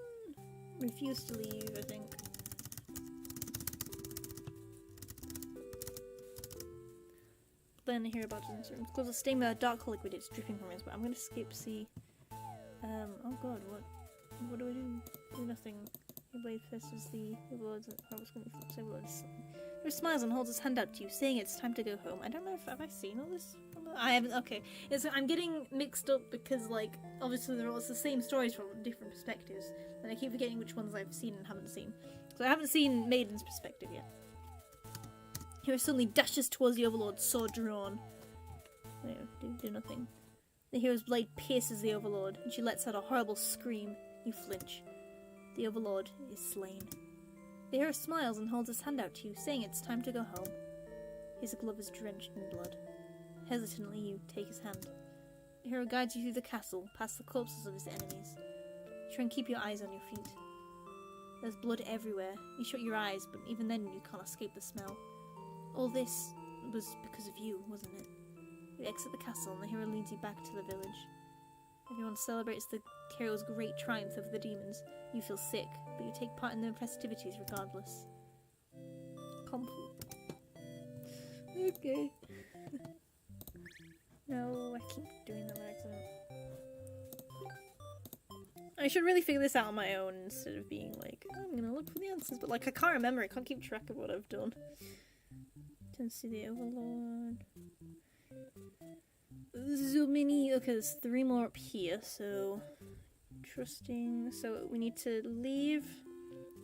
Refuse to leave, I think. Then I hear about it in cause a stain with a dark liquid, it's dripping from it, but I'm gonna skip C. Oh god, what do I do? Do nothing. Your blade faces the words that I was going to say words. He smiles and holds his hand out to you, saying it's time to go home. I don't know if have I seen all this? I haven't. Okay, I'm getting mixed up because like obviously they're all the same stories from different perspectives, and I keep forgetting which ones I've seen and haven't seen. So I haven't seen Maiden's perspective yet. Hero suddenly dashes towards the Overlord, sword drawn. Do nothing. The hero's blade pierces the Overlord, and she lets out a horrible scream. You flinch. The Overlord is slain. The hero smiles and holds his hand out to you, saying it's time to go home. His glove is drenched in blood. Hesitantly, you take his hand. The hero guides you through the castle, past the corpses of his enemies. Try and keep your eyes on your feet. There's blood everywhere. You shut your eyes, but even then you can't escape the smell. All this was because of you, wasn't it? You exit the castle and the hero leads you back to the village. Everyone celebrates the hero's great triumph over the demons. You feel sick, but you take part in the festivities regardless. Okay. No, I keep doing that by accident. I should really figure this out on my own instead of being like, oh, I'm gonna look for the answers, but like I can't remember, I can't keep track of what I've done. Turn to the Overlord. So many. Okay, there's 3 more up here, so. Trusting. So we need to leave.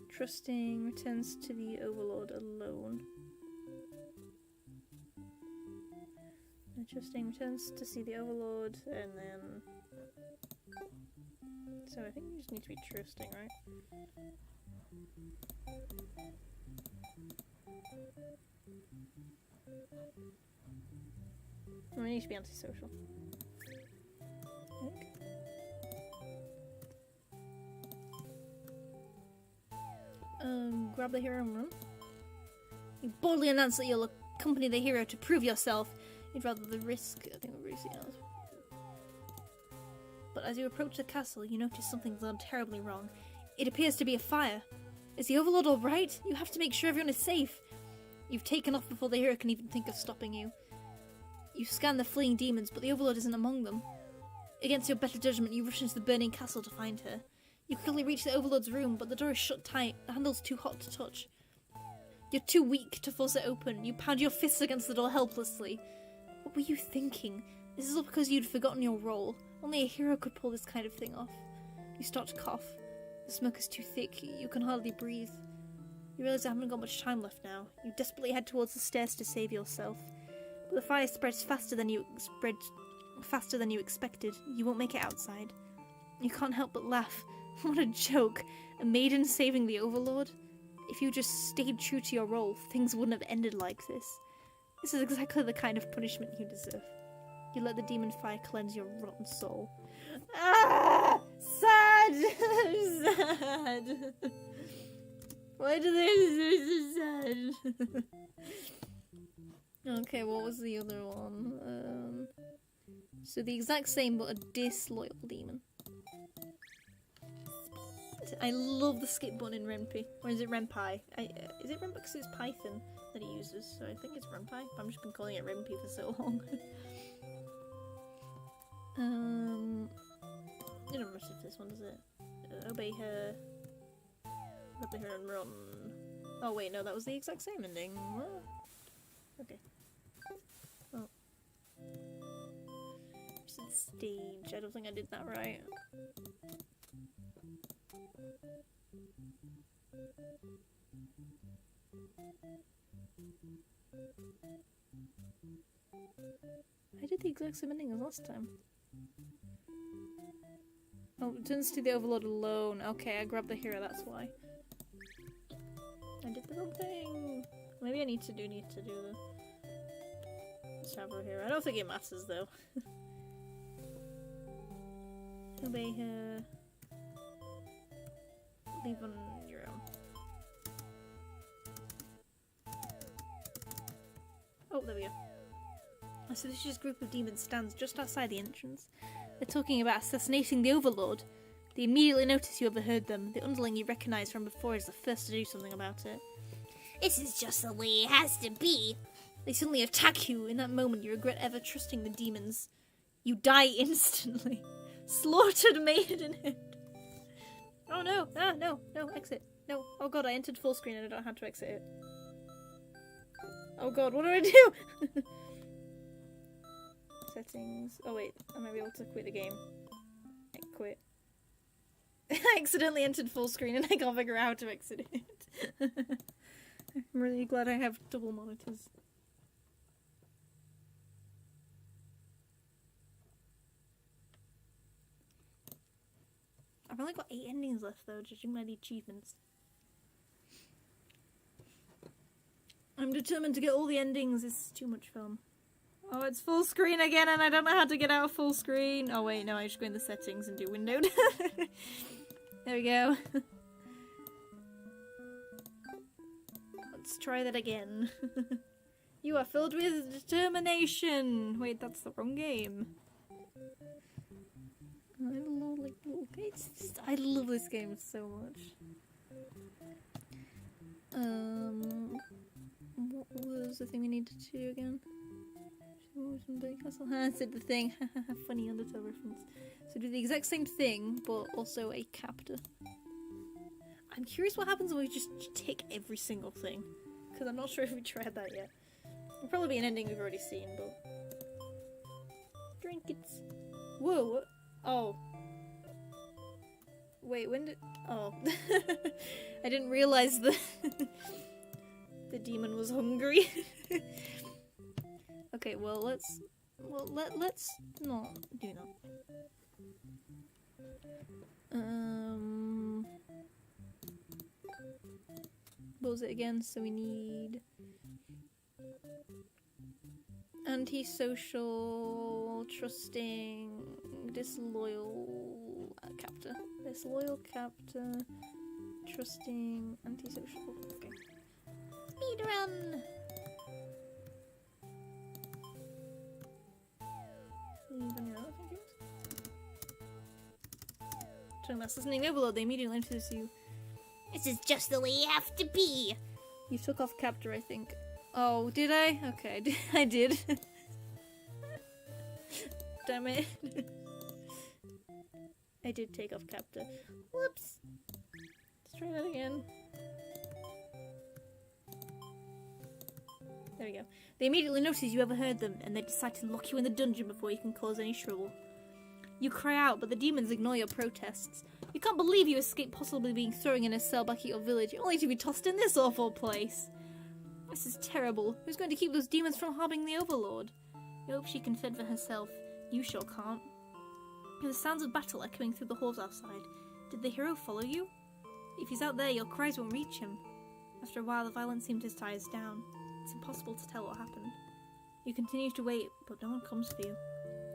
Trusting returns to the Overlord alone. And trusting returns to see the Overlord, and then. So I think we just need to be trusting, right? We need to be antisocial. Okay. Grab the hero and run. You boldly announce that you'll accompany the hero to prove yourself. You'd rather the risk. I think we're racing out. But as you approach the castle, you notice something's gone terribly wrong. It appears to be a fire. Is the Overlord alright? You have to make sure everyone is safe. You've taken off before the hero can even think of stopping you. You scan the fleeing demons, but the Overlord isn't among them. Against your better judgment, you rush into the burning castle to find her. You quickly reach the Overlord's room, but the door is shut tight. The handle's too hot to touch. You're too weak to force it open. You pound your fists against the door helplessly. What were you thinking? This is all because you'd forgotten your role. Only a hero could pull this kind of thing off. You start to cough. The smoke is too thick. You can hardly breathe. You realize I haven't got much time left now. You desperately head towards the stairs to save yourself. But the fire spreads faster than you expected. You won't make it outside. You can't help but laugh. What a joke. A maiden saving the Overlord? If you just stayed true to your role, things wouldn't have ended like this. This is exactly the kind of punishment you deserve. You let the demon fire cleanse your rotten soul. Ah! Sad! Sad! Why do they so sad? Okay, what was the other one? So the exact same, but a disloyal demon. I love the skip button in Renpy. Or is it Renpy? Is it Renpy because it's Python that he uses? So I think it's Renpy. I've just been calling it Renpy for so long. It doesn't matter if this one does it. Obey her. Obey her and run. Oh wait, no, that was the exact same ending. What? Okay. Oh. Just the stage. I don't think I did that right. I did the exact same ending as last time. Oh, it turns to the Overlord alone. Okay, I grabbed the hero, that's why. I did the wrong thing. Maybe I need to do the Sabro here. I don't think it matters though. Obey her. Leave on your own. Oh, there we go. A suspicious group of demons stands just outside the entrance. They're talking about assassinating the Overlord. They immediately notice you overheard them. The underling you recognize from before is the first to do something about it. This is just the way it has to be. They suddenly attack you. In that moment, you regret ever trusting the demons. You die instantly. Slaughtered maidenhead. Oh no! Ah, no! No, exit. No. Oh god, I entered full screen and I don't know how to exit it. Oh god, what do I do? Settings. Oh wait, I might be able to quit the game. I quit. I accidentally entered full screen and I can't figure out how to exit it. I'm really glad I have double monitors. I've only got 8 endings left though, judging by the achievements. I'm determined to get all the endings, it's too much fun. Oh, it's full screen again and I don't know how to get out of full screen. Oh wait, no, I just go in the settings and do windowed. There we go. Let's try that again. You are filled with determination. Wait, that's the wrong game. I love this game so much. What was the thing we needed to do again? I said the thing. Funny Undertale reference. So do the exact same thing, but also a captor. I'm curious what happens when we just tick every single thing. Because I'm not sure if we tried that yet. It'll probably be an ending we've already seen, but... Drink it. Whoa, what? Oh. Wait, when did... Oh. I didn't realize the... the demon was hungry. Okay, well, let's not do that. What was it again? So we need antisocial, trusting, disloyal captor. Disloyal captor, trusting, antisocial. Okay. Speedrun! Talking about assassinating Overlord, they immediately introduce you. This is just the way you have to be. You took off captor, I think. Oh, did I? Okay, I did. Damn it. I did take off captor. Whoops. Let's try that again. There we go. They immediately notice you overheard them, and they decide to lock you in the dungeon before you can cause any trouble. You cry out, but the demons ignore your protests. You can't believe you escaped possibly being thrown in a cell back at your village, only to be tossed in this awful place. This is terrible. Who's going to keep those demons from harming the Overlord? You hope she can fend for herself. You sure can't. There's sounds of battle echoing through the halls outside. Did the hero follow you? If he's out there, your cries won't reach him. After a while, the violence seems to die down. It's impossible to tell what happened. You continue to wait, but no one comes for you.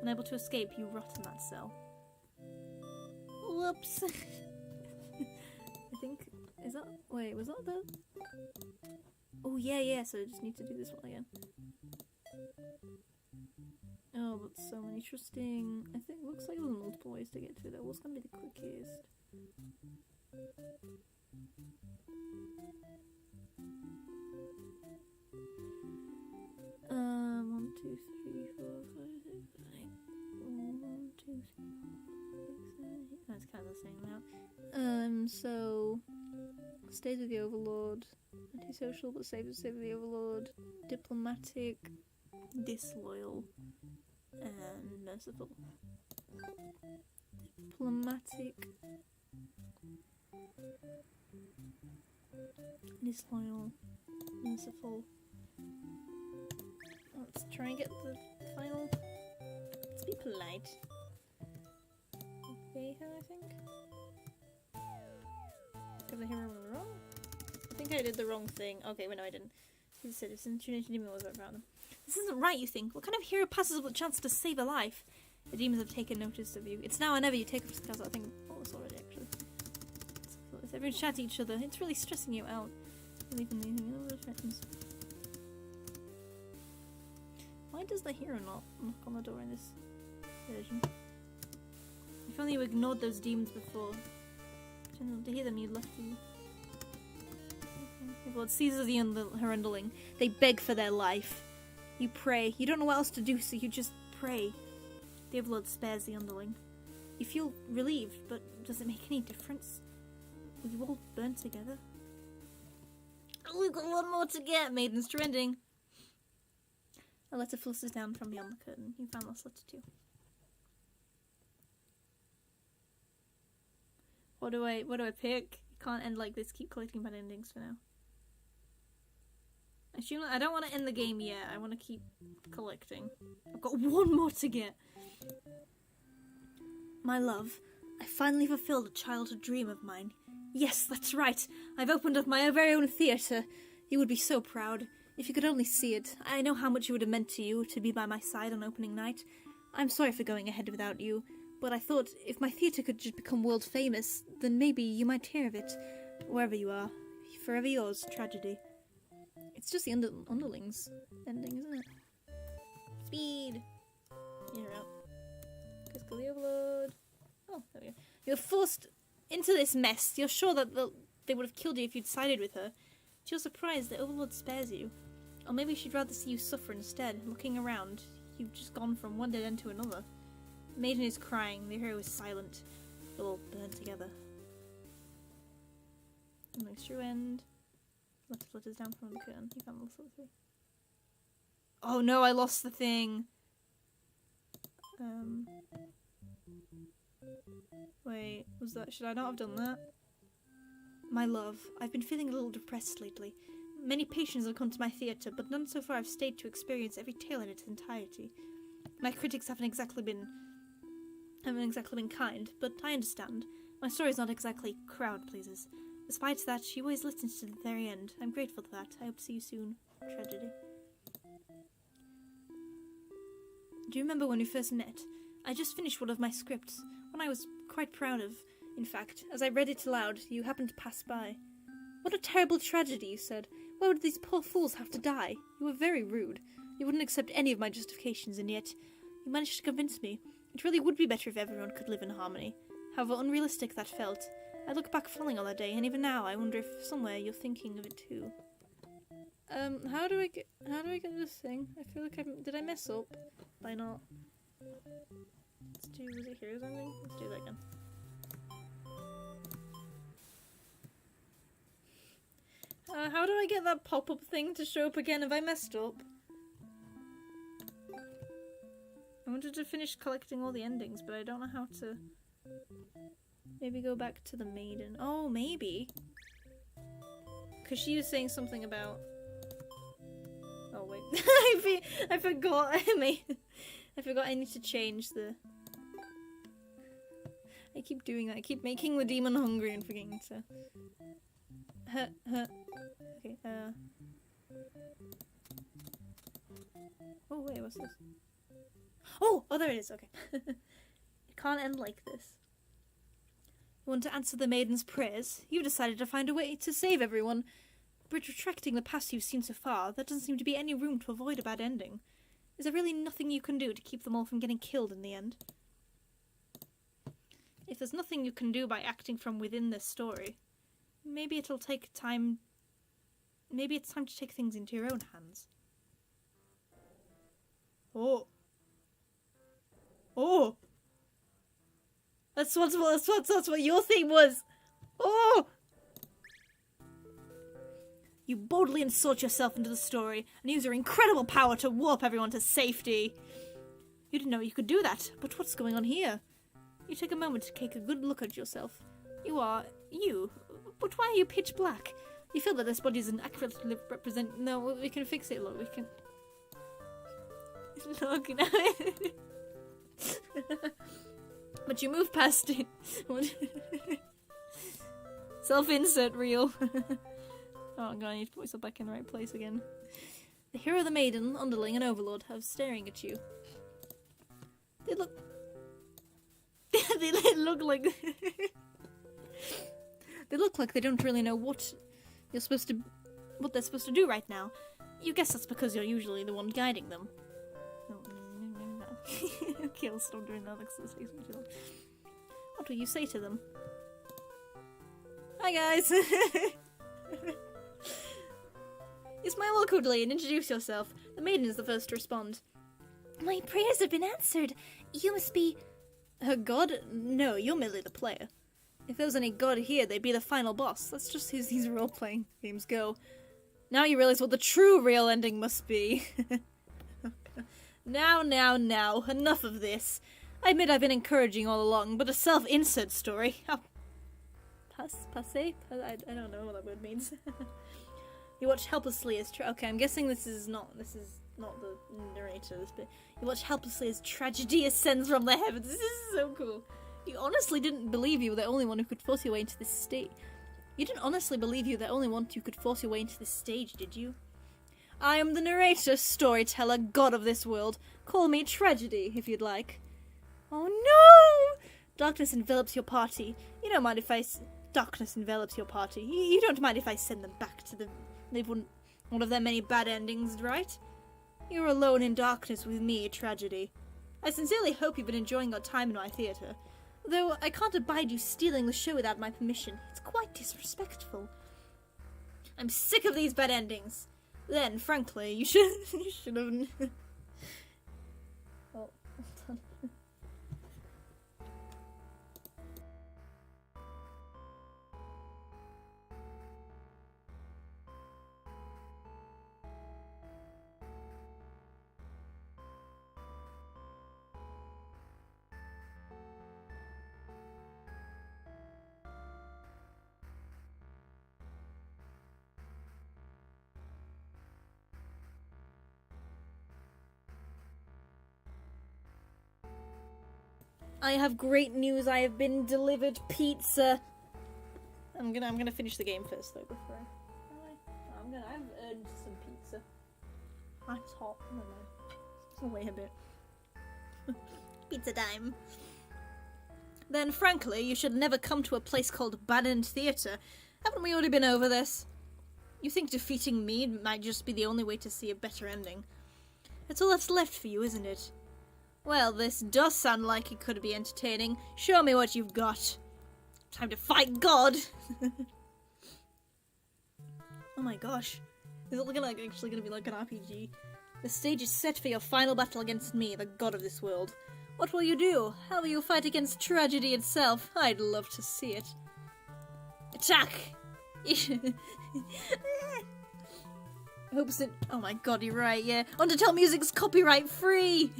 Unable to escape, you rot in that cell. Whoops. I think... Is that... Wait, was that the... Oh, yeah, so I just need to do this one again. Oh, but so many trusting... I think... Looks like there's multiple ways to get to it. What's gonna be the quickest? 1, 2, 3, 4, 5, 6, 7, 8. 1, 2, 3, 4, 5, 6, 7, 8. That's kind of the same amount. So stays with the Overlord. Antisocial, but stay with the Overlord. Diplomatic, disloyal, and merciful. Diplomatic, disloyal, merciful. Let's try and get the final. Let's be polite. Okay, I think. Did I hear wrong? I think I did the wrong thing. Okay, well, no, I didn't. He said if an intrusion demon was around them. This isn't right, you think. What kind of hero passes up the chance to save a life? The demons have taken notice of you. It's now or never you take up scars. I think this already, actually. Everyone's chatting at each other. It's really stressing you out. Why does the hero not knock on the door in this version? If only you ignored those demons before. To hear them, you'd left you. Well, it seizes her underling. They beg for their life. You pray. You don't know what else to do, so you just pray. The overlord spares the underling. You feel relieved, but does it make any difference? Will you all burn together? Oh, we've got one more to get! Maiden's trending. A letter flutters down from beyond the curtain. You found this letter too. What do I pick? Can't end like this. Keep collecting bad endings for now. I don't want to end the game yet. I want to keep collecting. I've got one more to get. My love, I finally fulfilled a childhood dream of mine. Yes, that's right. I've opened up my very own theatre. You would be so proud. If you could only see it. I know how much it would have meant to you to be by my side on opening night. I'm sorry for going ahead without you, but I thought if my theatre could just become world famous, then maybe you might hear of it. Wherever you are. Forever yours, Tragedy. It's just the underlings ending, isn't it? Speed! You're out. Critical overload. Oh, there we go. You're forced into this mess. You're sure that they would have killed you if you'd sided with her. But you're surprised that Overlord spares you. Or maybe she'd rather see you suffer instead. Looking around, you've just gone from one dead end to another. Maiden is crying. The hero is silent. They'll all burn together. Next true end. Letter flutters down from the curtain. You found the letter. Oh no, I lost the thing. Wait, was that? Should I not have done that? My love, I've been feeling a little depressed lately. Many patients have come to my theatre, but none so far have stayed to experience every tale in its entirety. My critics haven't exactly been kind, but I understand. My story's not exactly crowd pleasers. Despite that, she always listens to the very end. I'm grateful for that. I hope to see you soon. Tragedy. Do you remember when we first met? I just finished one of my scripts, one I was quite proud of. In fact, as I read it aloud, you happened to pass by. What a terrible tragedy, you said. Why would these poor fools have to die? You were very rude. You wouldn't accept any of my justifications, and yet you managed to convince me. It really would be better if everyone could live in harmony. However unrealistic that felt. I look back fondly on that day, and even now I wonder if somewhere you're thinking of it too. How do I get this thing? I feel like did I mess up by not? Let's do, was it here or something? Let's do that again. How do I get that pop-up thing to show up again? Have I messed up? I wanted to finish collecting all the endings, but I don't know how to. Maybe go back to the maiden. Oh, maybe. Because she was saying something about. Oh wait, I forgot. I forgot. I need to change the. I keep doing that. I keep making the demon hungry and forgetting to. Okay. Oh wait, what's this? Oh, there it is. Okay. It can't end like this. You want to answer the maiden's prayers? You've decided to find a way to save everyone. But retracting the past you've seen so far, there doesn't seem to be any room to avoid a bad ending. Is there really nothing you can do to keep them all from getting killed in the end? If there's nothing you can do by acting from within this story, maybe it'll take time. Maybe it's time to take things into your own hands. Oh. Oh! That's what your theme was! Oh! You boldly insert yourself into the story and use your incredible power to warp everyone to safety. You didn't know you could do that, but what's going on here? You take a moment to take a good look at yourself. You are you, but why are you pitch black? You feel that this body isn't accurately represent. No, we can fix it. Look, we can. Look, no. But you move past it. Self-insert reel. Oh god, I need to put myself back in the right place again. The hero, the maiden, underling, and overlord have staring at you. They look... they look like... they look like they don't really know what they're supposed to do right now. You guess that's because you're usually the one guiding them. No. Okay, I'll stop doing that because this takes me too long. What will you say to them? Hi guys! You smile awkwardly and introduce yourself. The maiden is the first to respond. My prayers have been answered. You must be... A god? No, you're merely the player. If there was any god here, they'd be the final boss. That's just how these role-playing games go. Now you realize what the true real ending must be. Now. Enough of this. I admit I've been encouraging all along, but a self-insert story. Oh. Passé? I don't know what that word means. You watch helplessly as... Okay, I'm guessing this is not the narrator, this bit. You watch helplessly as tragedy ascends from the heavens. This is so cool. You honestly didn't believe you were the only one who could force your way into this state. You didn't honestly believe you were the only one who could force your way into this stage, did you? I am the narrator, storyteller, god of this world. Call me Tragedy, if you'd like. Oh no! Darkness envelops your party. You don't mind if Darkness envelops your party. You don't mind if I send them back to the... They've one of their many bad endings, right? You're alone in darkness with me, Tragedy. I sincerely hope you've been enjoying your time in my theatre. Though I can't abide you stealing the show without my permission. It's quite disrespectful. I'm sick of these bad endings. Then, frankly, you should have... Oh, hold on. I have great news. I have been delivered pizza. I'm gonna finish the game first though before I've earned some pizza. It's hot. Never mind. I'll wait a bit. Pizza time. Then, frankly, you should never come to a place called Bad End Theatre. Haven't we already been over this? You think defeating me might just be the only way to see a better ending. That's all that's left for you, isn't it? Well, this does sound like it could be entertaining. Show me what you've got. Time to fight God! Oh my gosh. Is it actually gonna be like an RPG? The stage is set for your final battle against me, the god of this world. What will you do? How will you fight against tragedy itself? I'd love to see it. Attack! Hopes it... Oh my god, you're right, yeah. Undertale music's copyright free!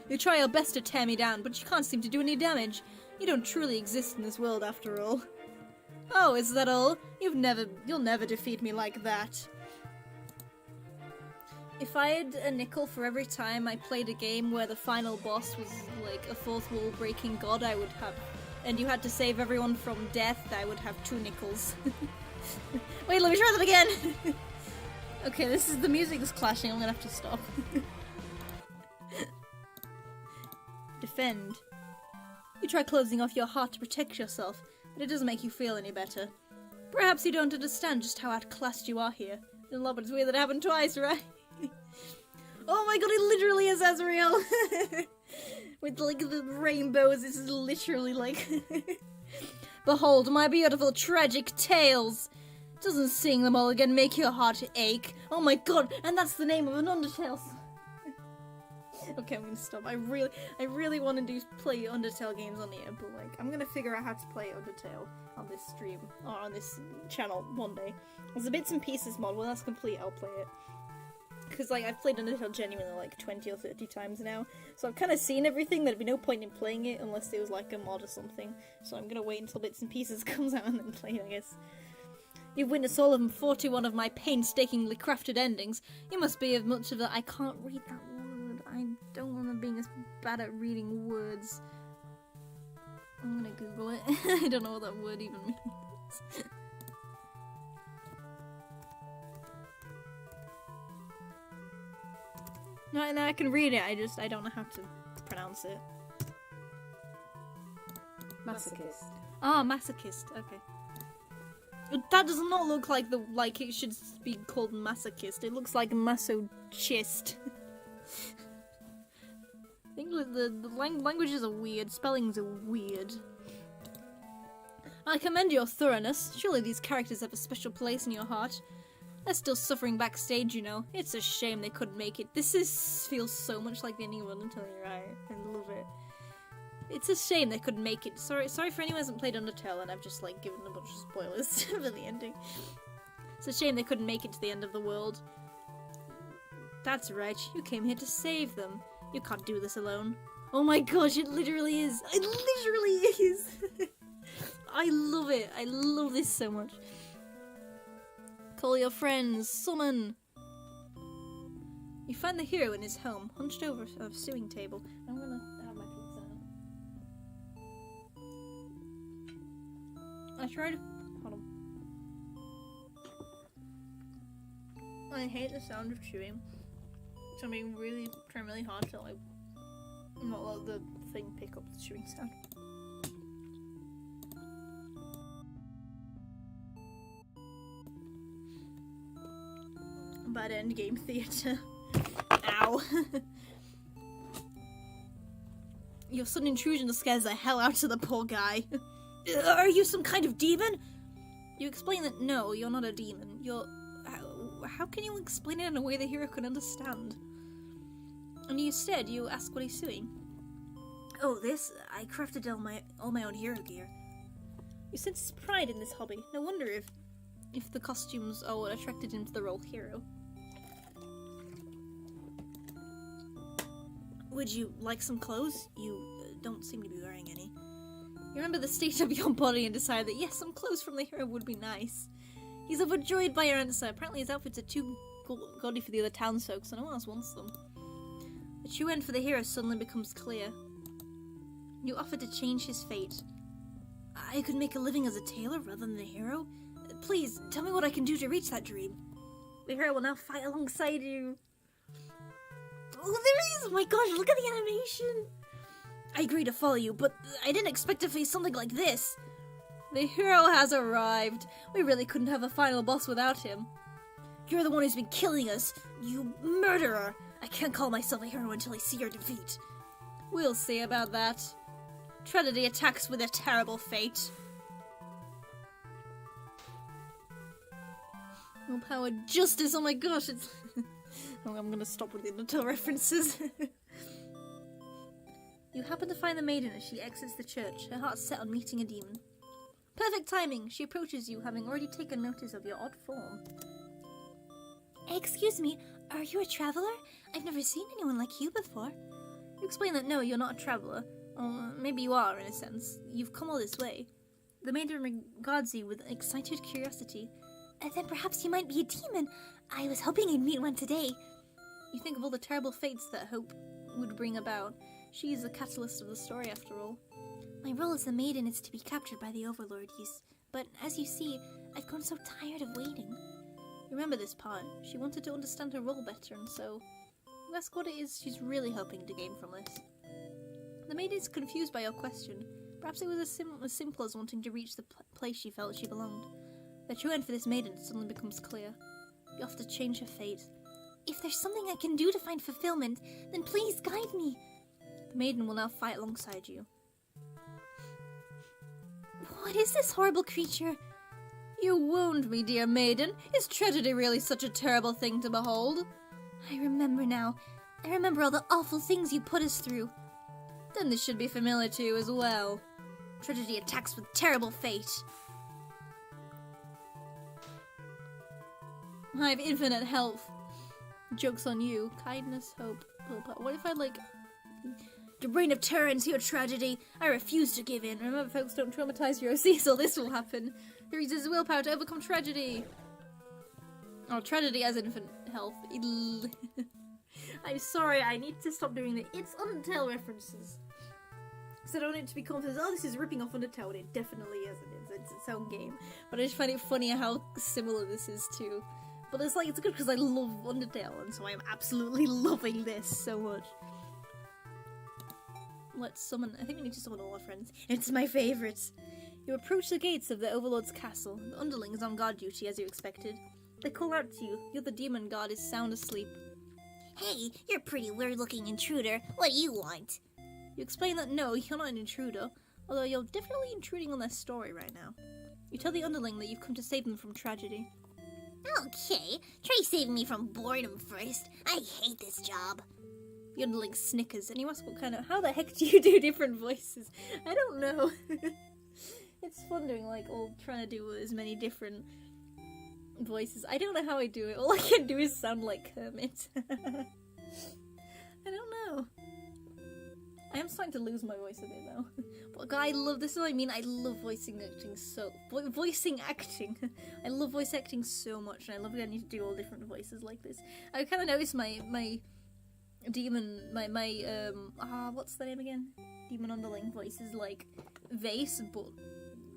You try your best to tear me down, but you can't seem to do any damage. You don't truly exist in this world after all. Oh, is that all? You'll never defeat me like that. If I had a nickel for every time I played a game where the final boss was like a fourth wall breaking god, I would have... And you had to save everyone from death, I would have 2 nickels. Wait, let me try that again! Okay, the music is clashing, I'm gonna have to stop. Defend. You try closing off your heart to protect yourself, but it doesn't make you feel any better. Perhaps you don't understand just how outclassed you are here. In love, it's weird that it happened twice, right? Oh my god, it literally is Azrael! With like the rainbows, this is literally like... Behold my beautiful tragic tales! Doesn't seeing them all again make your heart ache? Oh my god, and that's the name of an Undertale. Okay, I'm gonna stop. I really want to play Undertale games on here, but like, I'm gonna figure out how to play Undertale on this stream, or on this channel one day. There's a Bits and Pieces mod, when that's complete, I'll play it. Because like, I've played Undertale genuinely like 20 or 30 times now, so I've kind of seen everything, there'd be no point in playing it unless there was like a mod or something. So I'm gonna wait until Bits and Pieces comes out and then play it, I guess. You've witnessed all of 41 of my painstakingly crafted endings. You must be of much of that. I can't read that word. I don't remember being as bad at reading words. I'm gonna Google it. I don't know what that word even means. Right now I can read it, I don't know how to pronounce it. Masochist. Ah, masochist, okay. That does not look like it should be called masochist. It looks like masochist. English, the languages are weird, spellings are weird. I commend your thoroughness. Surely these characters have a special place in your heart. They're still suffering backstage, you know. It's a shame they couldn't make it. Feels so much like the ending of Undertale, right? I love it. It's a shame they couldn't make it. Sorry for anyone who hasn't played Undertale, and I've just like given a bunch of spoilers for the ending. It's a shame they couldn't make it to the end of the world. That's right. You came here to save them. You can't do this alone. Oh my gosh, it literally is. It literally is. I love it. I love this so much. Call your friends. Summon. You find the hero in his home, hunched over a sewing table. I'm gonna have my pizza now. I tried. Hold on. I hate the sound of chewing. So I'm being trying really hard to like not let the thing pick up the chewing sound. Bad endgame theatre. Ow. Your sudden intrusion scares the hell out of the poor guy. Are you some kind of demon? You explain that no, you're not a demon. How can you explain it in a way the hero can understand? And instead, you ask what he's doing. Oh, this? I crafted all my own hero gear. You sense pride in this hobby. No wonder if the costumes are what attracted him to the role hero. Would you like some clothes? You don't seem to be wearing any. You remember the state of your body and decide that yes, some clothes from the hero would be nice. He's overjoyed by your answer. Apparently his outfits are too gaudy for the other townsfolk, so no one else wants them. The true end for the hero suddenly becomes clear. You offer to change his fate. I could make a living as a tailor rather than the hero? Please, tell me what I can do to reach that dream. The hero will now fight alongside you. Oh, there he is! Oh my gosh, look at the animation! I agree to follow you, but I didn't expect to face something like this. The hero has arrived. We really couldn't have a final boss without him. You're the one who's been killing us, you murderer! I can't call myself a hero until I see your defeat. We'll see about that. Trinity attacks with a terrible fate. All-powered justice, oh my gosh, it's... Oh, I'm gonna stop with the Undertale references. You happen to find the maiden as she exits the church, her heart set on meeting a demon. Perfect timing! She approaches you, having already taken notice of your odd form. Excuse me, are you a traveler? I've never seen anyone like you before. You explain that no, you're not a traveler. Or maybe you are, in a sense. You've come all this way. The maiden regards you with excited curiosity. Then perhaps you might be a demon. I was hoping I'd meet one today. You think of all the terrible fates that hope would bring about. She is the catalyst of the story, after all. My role as the maiden is to be captured by the Overlord, but as you see, I've grown so tired of waiting. Remember this part. She wanted to understand her role better, and so you ask what it is she's really hoping to gain from this. The maiden is confused by your question. Perhaps it was as simple as wanting to reach the place she felt she belonged. The true end for this maiden suddenly becomes clear. You have to change her fate. If there's something I can do to find fulfillment, then please guide me. The maiden will now fight alongside you. What is this horrible creature? You wound me, dear maiden. Is tragedy really such a terrible thing to behold? I remember now. I remember all the awful things you put us through. Then this should be familiar to you as well. Tragedy attacks with terrible fate. I have infinite health. Joke's on you. Kindness, hope, willpower. What if I, like... Your reign of terror and your tragedy. I refuse to give in. Remember, folks, don't traumatize your OC, so this will happen. He uses his willpower to overcome tragedy. Oh, tragedy has infinite health. I'm sorry, I need to stop doing that. It's Undertale references. So I don't want it to be confident, oh, this is ripping off Undertale, and it definitely isn't. It's its own game. But I just find it funny how similar this is too. But it's like, it's good because I love Undertale, and so I'm absolutely loving this so much. Let's summon, I think we need to summon all our friends. It's my favourite. You approach the gates of the Overlord's castle. The underling is on guard duty, as you expected. They call out to you. You're the demon god is sound asleep. Hey, you're a pretty weird-looking intruder. What do you want? You explain that no, you're not an intruder, although you're definitely intruding on their story right now. You tell the underling that you've come to save them from tragedy. Okay, try saving me from boredom first. I hate this job. The underling snickers, and you ask what kind of, how the heck do you do different voices? I don't know. It's fun doing, like, trying to do as many different voices. I don't know how I do it. All I can do is sound like Kermit. I don't know. I am starting to lose my voice a bit now. But I love, this is what I mean, I love voicing acting so, voicing acting. I love voice acting so much, and I love getting to do all different voices like this. I kind of noticed my demon, what's the name again? Demon underling voice is like vase, but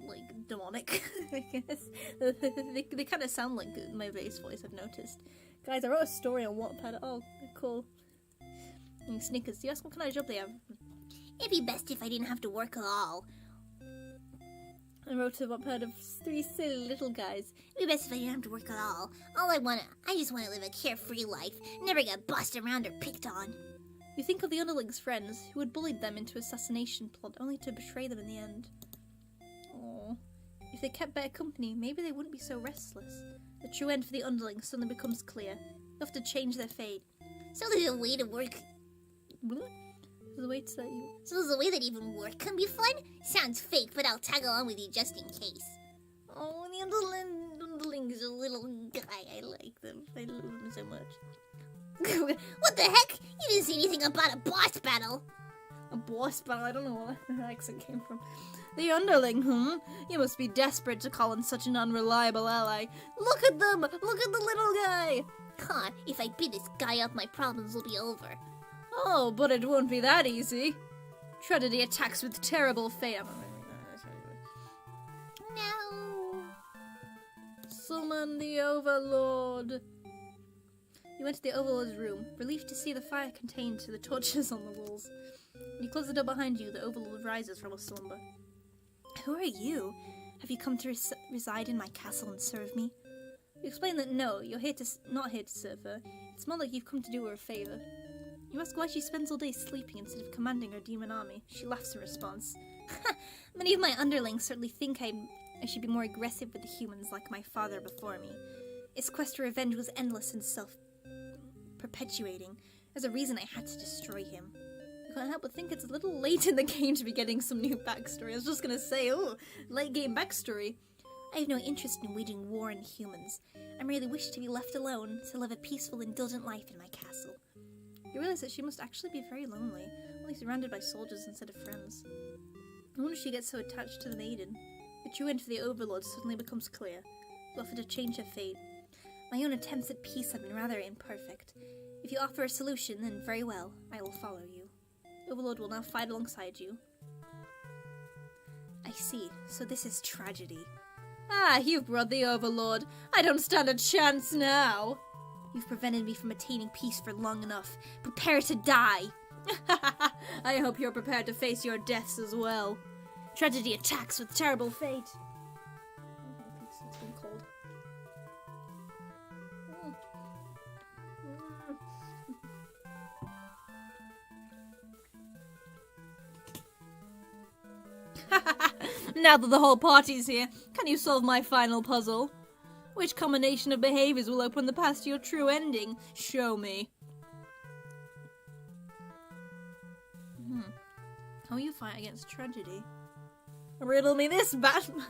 like demonic, I guess. They kind of sound like my vase voice, I've noticed. Guys, I wrote a story on Wattpad. Oh, cool. And Snickers, do you ask what kind of job they have? It'd be best if I didn't have to work at all. I wrote a Wattpad of 3 silly little guys. It'd be best if I didn't have to work at all. I just want to live a carefree life, never get bossed around or picked on. You think of the underlings' friends, who had bullied them into assassination plot, only to betray them in the end. Aww. If they kept better company, maybe they wouldn't be so restless. The true end for the underlings suddenly becomes clear. They have to change their fate. So there's a way to work... There's a way to that you... So there's a way that even work can be fun? Sounds fake, but I'll tag along with you just in case. Oh, the underling is a little guy. I like them. I love them so much. What the heck? You didn't say anything about a boss battle. A boss battle? I don't know where that accent came from. The underling, You must be desperate to call in such an unreliable ally. Look at them! Look at the little guy! Huh, if I beat this guy up, my problems will be over. Oh, but it won't be that easy. Tragedy attacks with terrible fate. No. Summon the Overlord. You enter the Overlord's room, relieved to see the fire contained to the torches on the walls. When you close the door behind you, the Overlord rises from a slumber. Who are you? Have you come to reside in my castle and serve me? You explain that no, you're not here to serve her. It's more like you've come to do her a favour. You ask why she spends all day sleeping instead of commanding her demon army. She laughs in response. Many of my underlings certainly think I should be more aggressive with the humans like my father before me. Its quest for revenge was endless and self-perpetuating. There's a reason I had to destroy him. I can't help but think it's a little late in the game to be getting some new backstory. I was just gonna say, oh, late game backstory. I have no interest in waging war on humans. I merely wish to be left alone, to live a peaceful, indulgent life in my castle. You realize that she must actually be very lonely, only surrounded by soldiers instead of friends. I wonder if she gets so attached to the maiden. The true end for the Overlord suddenly becomes clear. You offer to change her fate. My own attempts at peace have been rather imperfect. If you offer a solution, then very well, I will follow you. The Overlord will now fight alongside you. I see, so this is tragedy. Ah, you've brought the Overlord. I don't stand a chance now. You've prevented me from attaining peace for long enough. Prepare to die. I hope you're prepared to face your deaths as well. Tragedy attacks with terrible fate. It's been cold. Now that the whole party's here, can you solve my final puzzle? Which combination of behaviors will open the path to your true ending? Show me. How will you fight against tragedy? Riddle me this, Batman!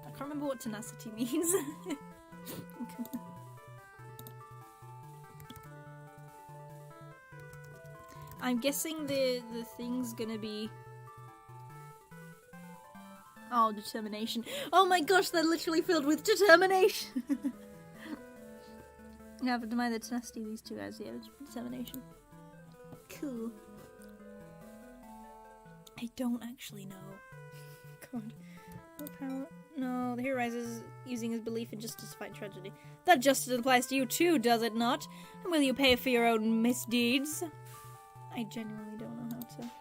I can't remember what tenacity means. I'm guessing the thing's gonna be... Oh, determination. Oh my gosh, they're literally filled with determination! Yeah, but admire the tenacity of these two guys, yeah, determination. Cool. I don't actually know. God. Willpower. No, the hero rises using his belief in justice to fight tragedy. That justice applies to you too, does it not? And will you pay for your own misdeeds? I genuinely don't know how to.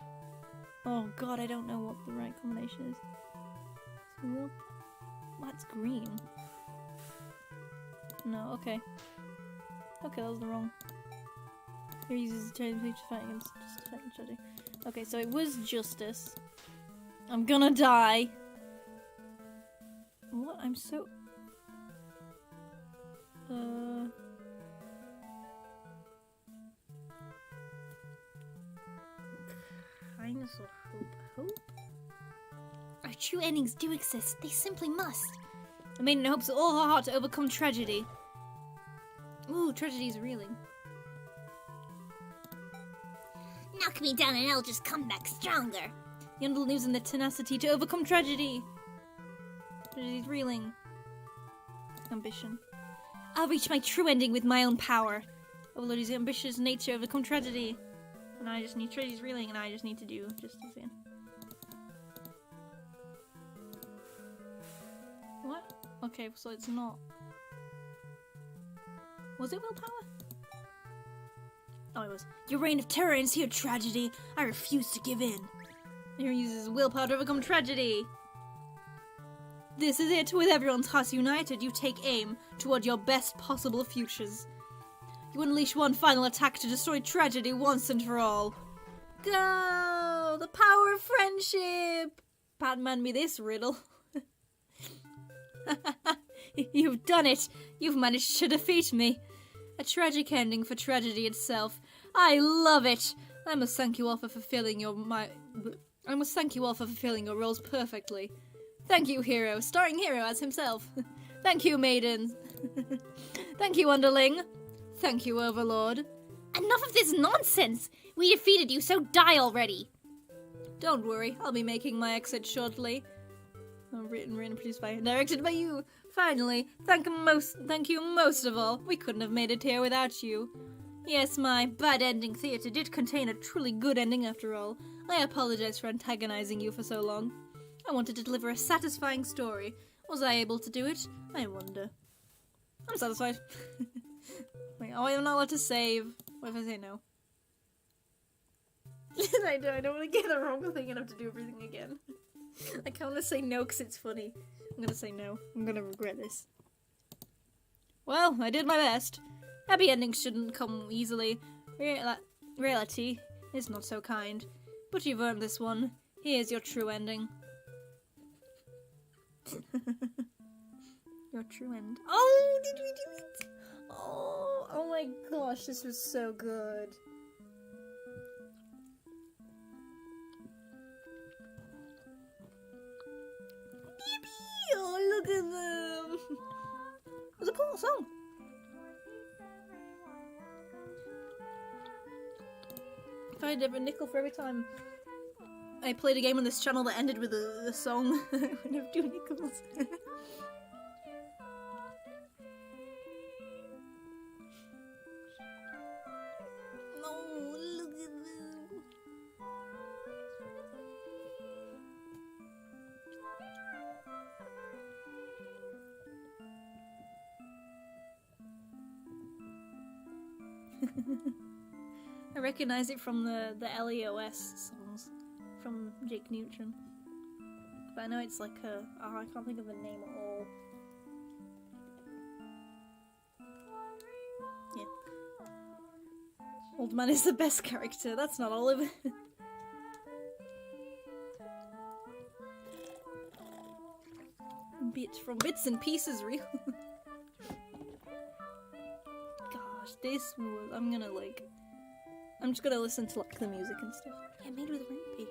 Oh god, I don't know what the right combination is. So that's green. No, okay. Okay, that was the wrong. Here uses the change to fight against tragedy. Okay, so it was justice. I'm gonna die. What? I'm so... Kindness or hope? Hope? Our true endings do exist. They simply must. A maiden hopes with all her heart to overcome tragedy. Ooh, tragedy's reeling. Knock me down and I'll just come back stronger. The untold news and the tenacity to overcome tragedy. Tragedy's reeling. Ambition. I'll reach my true ending with my own power. Overload's ambitious nature overcome tragedy. And I just need tragedy's reeling, and I just need to do justice again. What? Okay, so it's not. Was it willpower? Oh, it was. Your reign of terror ends here, tragedy. I refuse to give in. Here uses willpower to overcome tragedy. This is it. With everyone's hearts united, you take aim toward your best possible futures. You unleash one final attack to destroy tragedy once and for all. Go! The power of friendship! Batman me this riddle. You've done it! You've managed to defeat me. A tragic ending for tragedy itself. I love it! I must thank you all for fulfilling your roles perfectly. Thank you, Hero, starring Hero as himself. Thank you, Maiden. Thank you, Underling. Thank you, Overlord. Enough of this nonsense! We defeated you, so die already! Don't worry, I'll be making my exit shortly. Written and produced by, directed by you. Finally, thank you most of all. We couldn't have made it here without you. Yes, my bad ending theatre did contain a truly good ending after all. I apologize for antagonizing you for so long. I wanted to deliver a satisfying story. Was I able to do it? I wonder. I'm satisfied. Wait, oh, I'm not allowed to save. What if I say no? I don't want to get the wrong thing and have to do everything again. I can't want to say no because it's funny. I'm gonna say no. I'm gonna regret this. Well, I did my best. Happy endings shouldn't come easily. Reality is not so kind. But you've earned this one. Here's your true ending. Your true end. Oh, did we do it? Oh my gosh, this was so good. Yippee! Oh, look at them. It was a cool song. If I had a nickel for every time I played a game on this channel that ended with a song, I would have 2 nickels. No, look at them. I recognize it from the LEOS songs from Jake Neutron, but I know it's like I can't think of the name at all. Yeah, Old Man is the best character. That's not all of it. From bits and pieces, real. Gosh, this was. I'm just gonna listen to like the music and stuff. Yeah, made with Ruby.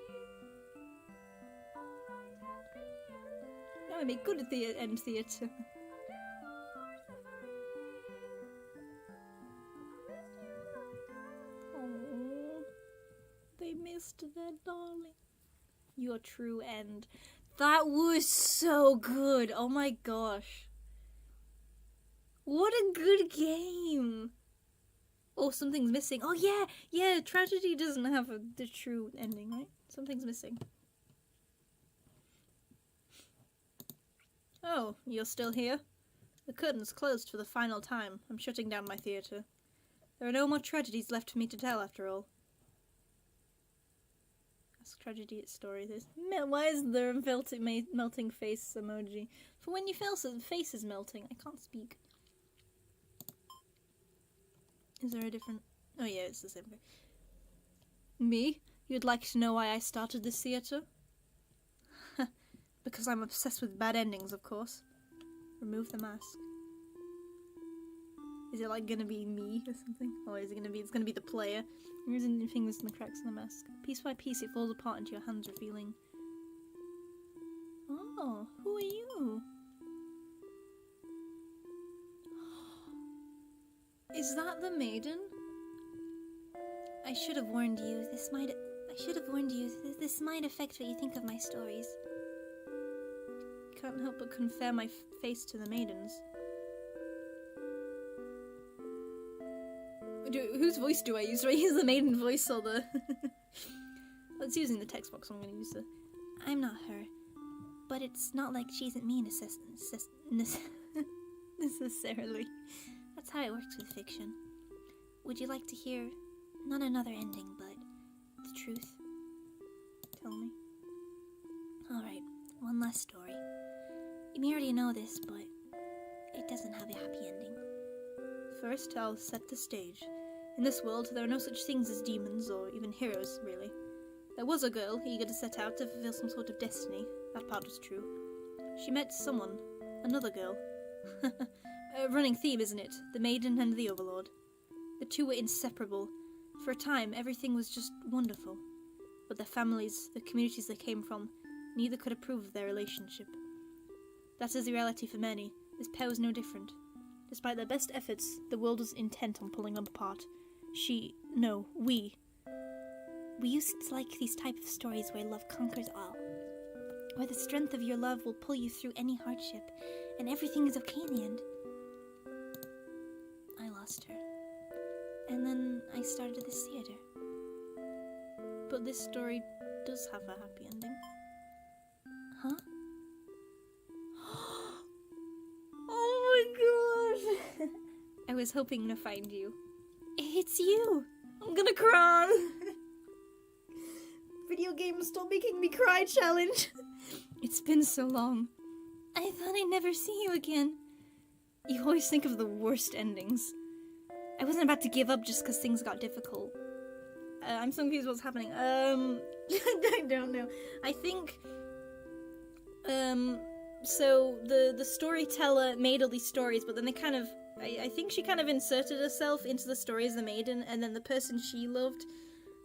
That would be good at the end theatre. Oh. face to their darling. Your true end. That was so good. Oh my gosh. What a good game. Oh, something's missing. Oh yeah, tragedy doesn't have the true ending, right? Something's missing. Oh, you're still here? The curtain's closed for the final time. I'm shutting down my theatre. There are no more tragedies left for me to tell, after all. Ask tragedy its story. Why is there a melting face emoji? For when your face is melting. I can't speak. Is there a different... Oh yeah, it's the same thing. Me? You'd like to know why I started this theatre? Because I'm obsessed with bad endings, of course. Remove the mask. Is it like gonna be me or something? Or is it gonna be... It's gonna be the player. Using your fingers in the cracks in the mask. Piece by piece it falls apart into your hands, revealing... Oh, who are you? Is that the maiden? I should have warned you. This might affect what you think of my stories. Can't help but compare my face to the maiden's. Whose voice do I use? Do I use the maiden voice or the... It's using the text box, so I'm going to use the... I'm not her. But it's not like she isn't me necessarily. That's how it works with fiction. Would you like to hear, not another ending, but the truth? Tell me. Alright, one last story. You may already know this, but it doesn't have a happy ending. First, I'll set the stage. In this world, there are no such things as demons, or even heroes, really. There was a girl, eager to set out to fulfill some sort of destiny. That part was true. She met someone. Another girl. A running theme, isn't it? The maiden and the overlord. The two were inseparable. For a time, everything was just wonderful. But their families, the communities they came from, neither could approve of their relationship. That is the reality for many. This pair was no different. Despite their best efforts, the world was intent on pulling them apart. We used to like these type of stories where love conquers all. Where the strength of your love will pull you through any hardship, and everything is okay in the end. I lost her. And then I started this theater. But this story does have a happy ending. Huh? Oh my gosh! I was hoping to find you. It's you! I'm gonna cry! Video games stop making me cry challenge. It's been so long. I thought I'd never see you again. You always think of the worst endings. I wasn't about to give up just because things got difficult. I'm so confused what's happening. I don't know. I think... So the storyteller made all these stories, but then they kind of... I think she kind of inserted herself into the story as the maiden, and then the person she loved,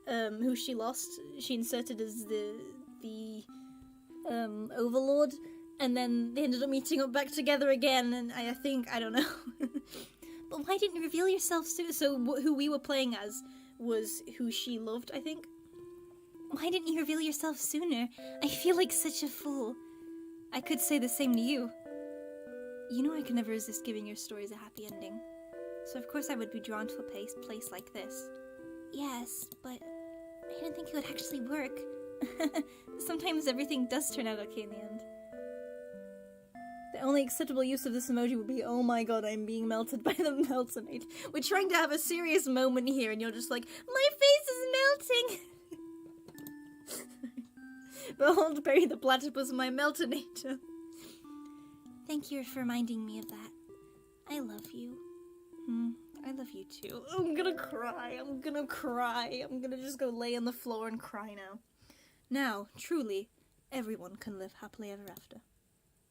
who she lost, she inserted as the overlord, and then they ended up meeting up back together again, and I don't know. But why didn't you reveal yourself sooner? So who we were playing as was who she loved, I think. Why didn't you reveal yourself sooner? I feel like such a fool. I could say the same to you. You know I can never resist giving your stories a happy ending. So of course I would be drawn to a place like this. Yes, but I didn't think it would actually work. Sometimes everything does turn out okay in the end. The only acceptable use of this emoji would be, oh my god, I'm being melted by the meltonate. We're trying to have a serious moment here and you're just like, my face is melting! Behold, Perry the platypus, my meltonator. Thank you for reminding me of that. I love you. I love you too. I'm gonna cry. I'm gonna just go lay on the floor and cry now. Now, truly, everyone can live happily ever after.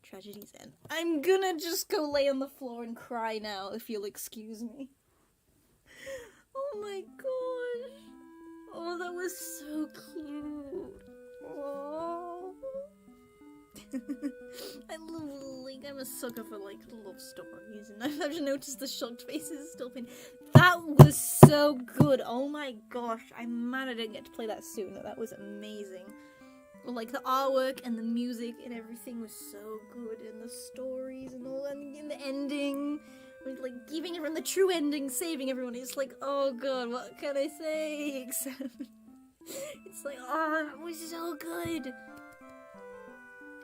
Tragedies end. I'm gonna just go lay on the floor and cry now, if you'll excuse me. Oh my gosh. Oh, that was so cute. Oh. I'm a sucker for, love stories, and I've noticed the shocked faces still been... That was so good. Oh my gosh. I'm mad I didn't get to play that sooner. That was amazing. Like the artwork and the music and everything was so good, and the stories and all, and in the ending, with like giving everyone the true ending, saving everyone. It's like, oh god, what can I say? Except it's like, oh, that was so good.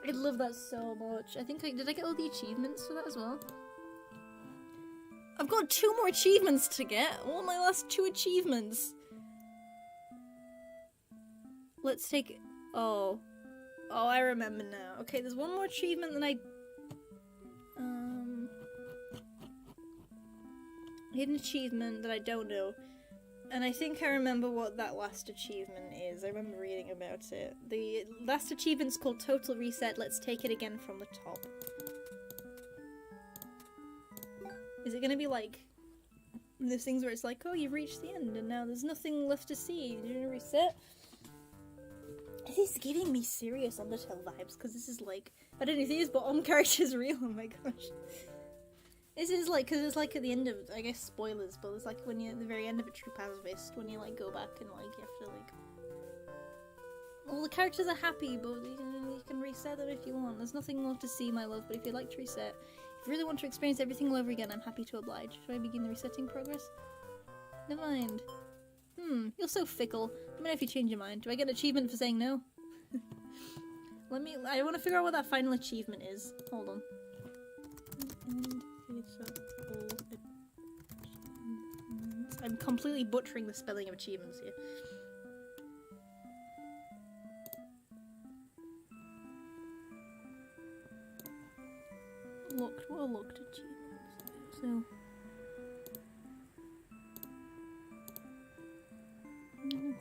I love that so much. I think did I get all the achievements for that as well? I've got 2 more achievements to get. What are my last 2 achievements? Let's take. Oh, I remember now. Okay, there's one more achievement that hidden achievement that I don't know. And I think I remember what that last achievement is. I remember reading about it. The last achievement's called Total Reset. Let's take it again from the top. Is it gonna be like those things where it's like, oh, you've reached the end and now there's nothing left to see. You're gonna reset? This is giving me serious Undertale vibes, because this is like, I don't know if these bottom characters are real, oh my gosh. This is like, because it's like at the end of, I guess spoilers, but it's like when you're at the very end of a true pacifist, when you like go back and like, you have to like, all the characters are happy, but you can reset them if you want. There's nothing more to see, my love, but if you'd like to reset, if you really want to experience everything all over again, I'm happy to oblige. Should I begin the resetting progress? Never mind. You're so fickle. Let me know if you change your mind. Do I get an achievement for saying no? I want to figure out what that final achievement is. Hold on. I'm completely butchering the spelling of achievements here. Locked. What are locked achievements? So.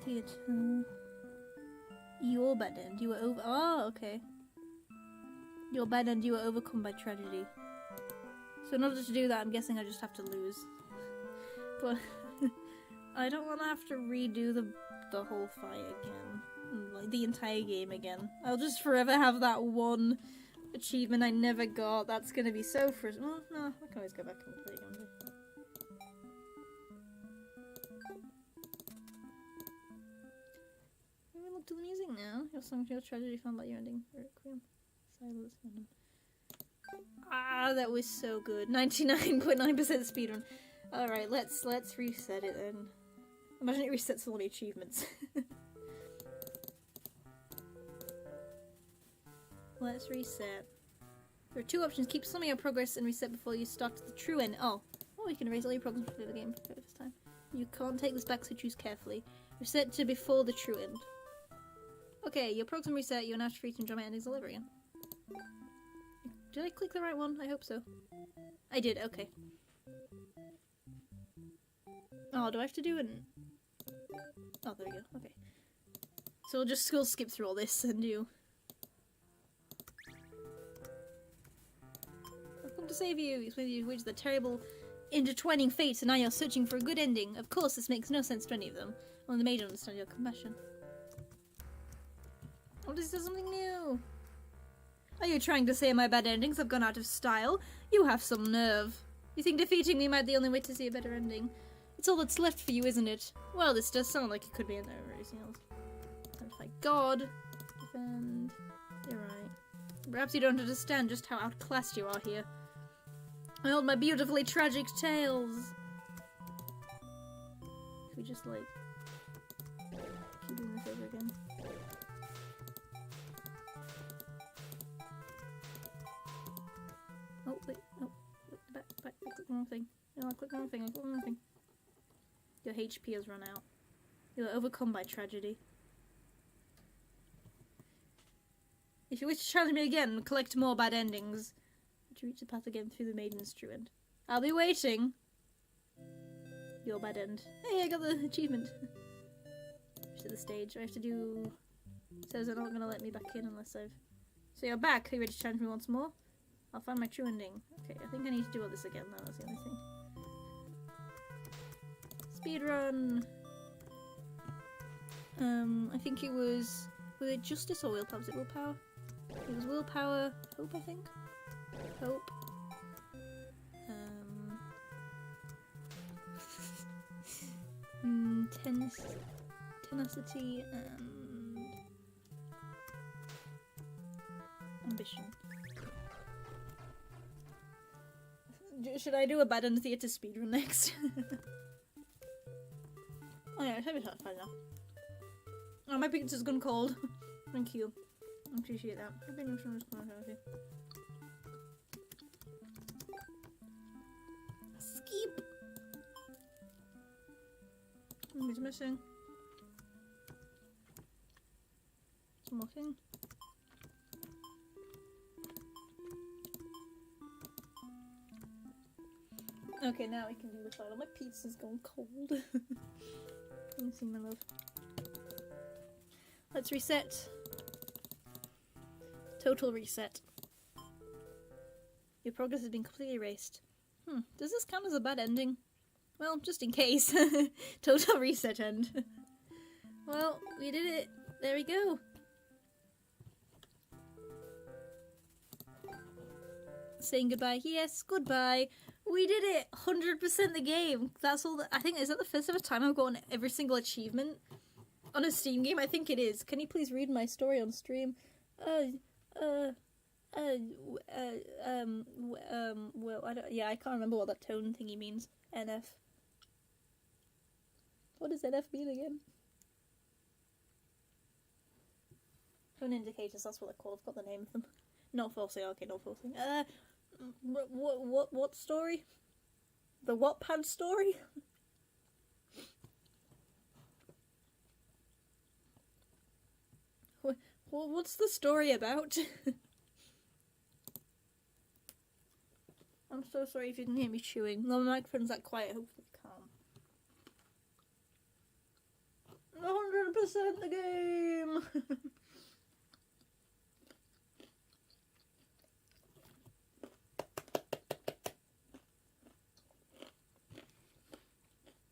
Theatre. Your bad end. You were over. Oh, okay. Your bad end. You were overcome by tragedy. So in order to do that, I'm guessing I just have to lose. But I don't want to have to redo the whole fight again, like the entire game again. I'll just forever have that one achievement I never got. That's gonna be so frustrating. Well, no, I can always go back and play again. To the music now. Your song, your tragedy found by your ending. Requiem. Silence. Ah, that was so good. 99.9% speedrun. Alright, let's reset it then. Imagine it resets all the achievements. Let's reset. There are 2 options. Keep some of your progress and reset before you start the true end. Oh, you can erase all your progress before the game for the first time. You can't take this back, so choose carefully. Reset to before the true end. Okay, your program reset, you're now free to enjoy my endings all over again. Did I click the right one? I hope so. I did, okay. Oh, do I have to do it? Oh, there we go, okay. So we'll just skip through all this and do... I've come to save you! You've reached the terrible intertwining fates and now you're searching for a good ending. Of course, this makes no sense to any of them. Only the maiden understand your compassion. Oh, this is something new. Are you trying to say my bad endings have gone out of style? You have some nerve. You think defeating me might be the only way to see a better ending? It's all that's left for you, isn't it? Well, this does sound like it could be in there or anything else. Like God. Defend. You're right. Perhaps you don't understand just how outclassed you are here. I hold my beautifully tragic tales. If we just like keep doing this over again. Oh, wait, no. Back, I clicked the wrong thing. No, I clicked the wrong thing. Your HP has run out. You are overcome by tragedy. If you wish to challenge me again and collect more bad endings, to reach the path again through the maiden's true end. I'll be waiting. Your bad end. Hey, I got the achievement. To the stage. I have to do... It says they're not going to let me back in unless I've... So you're back. Are you ready to challenge me once more? I'll find my true ending. Okay, I think I need to do all this again though, that's the only thing. Speedrun! I think it was it justice or willpower? Was it willpower? It was willpower, hope I think? Hope. tenacity and ambition. Should I do a bad end theatre speedrun next? Oh yeah, it's happy fine now. Oh, my picture's gone cold. Thank you. I appreciate that. Skip! Who's missing? Some more thing. Okay, now we can do the final. My pizza's gone cold. Let me see, my love. Let's reset. Total reset. Your progress has been completely erased. Does this count as a bad ending? Well, just in case. Total reset end. Well, we did it. There we go. Saying goodbye. Yes, goodbye. We did it! 100% the game! That's all I think, is that the first ever time I've gotten every single achievement on a Steam game? I think it is. Can you please read my story on stream? Well, I can't remember what that tone thingy means. NF. What does NF mean again? Tone indicators, that's what they're called. I've got the name of them. Not forcing, okay, not forcing. What story? The Wattpad story? What's the story about? I'm so sorry if you can hear me chewing. No, my microphone's that quiet, hopefully calm. 100% the game!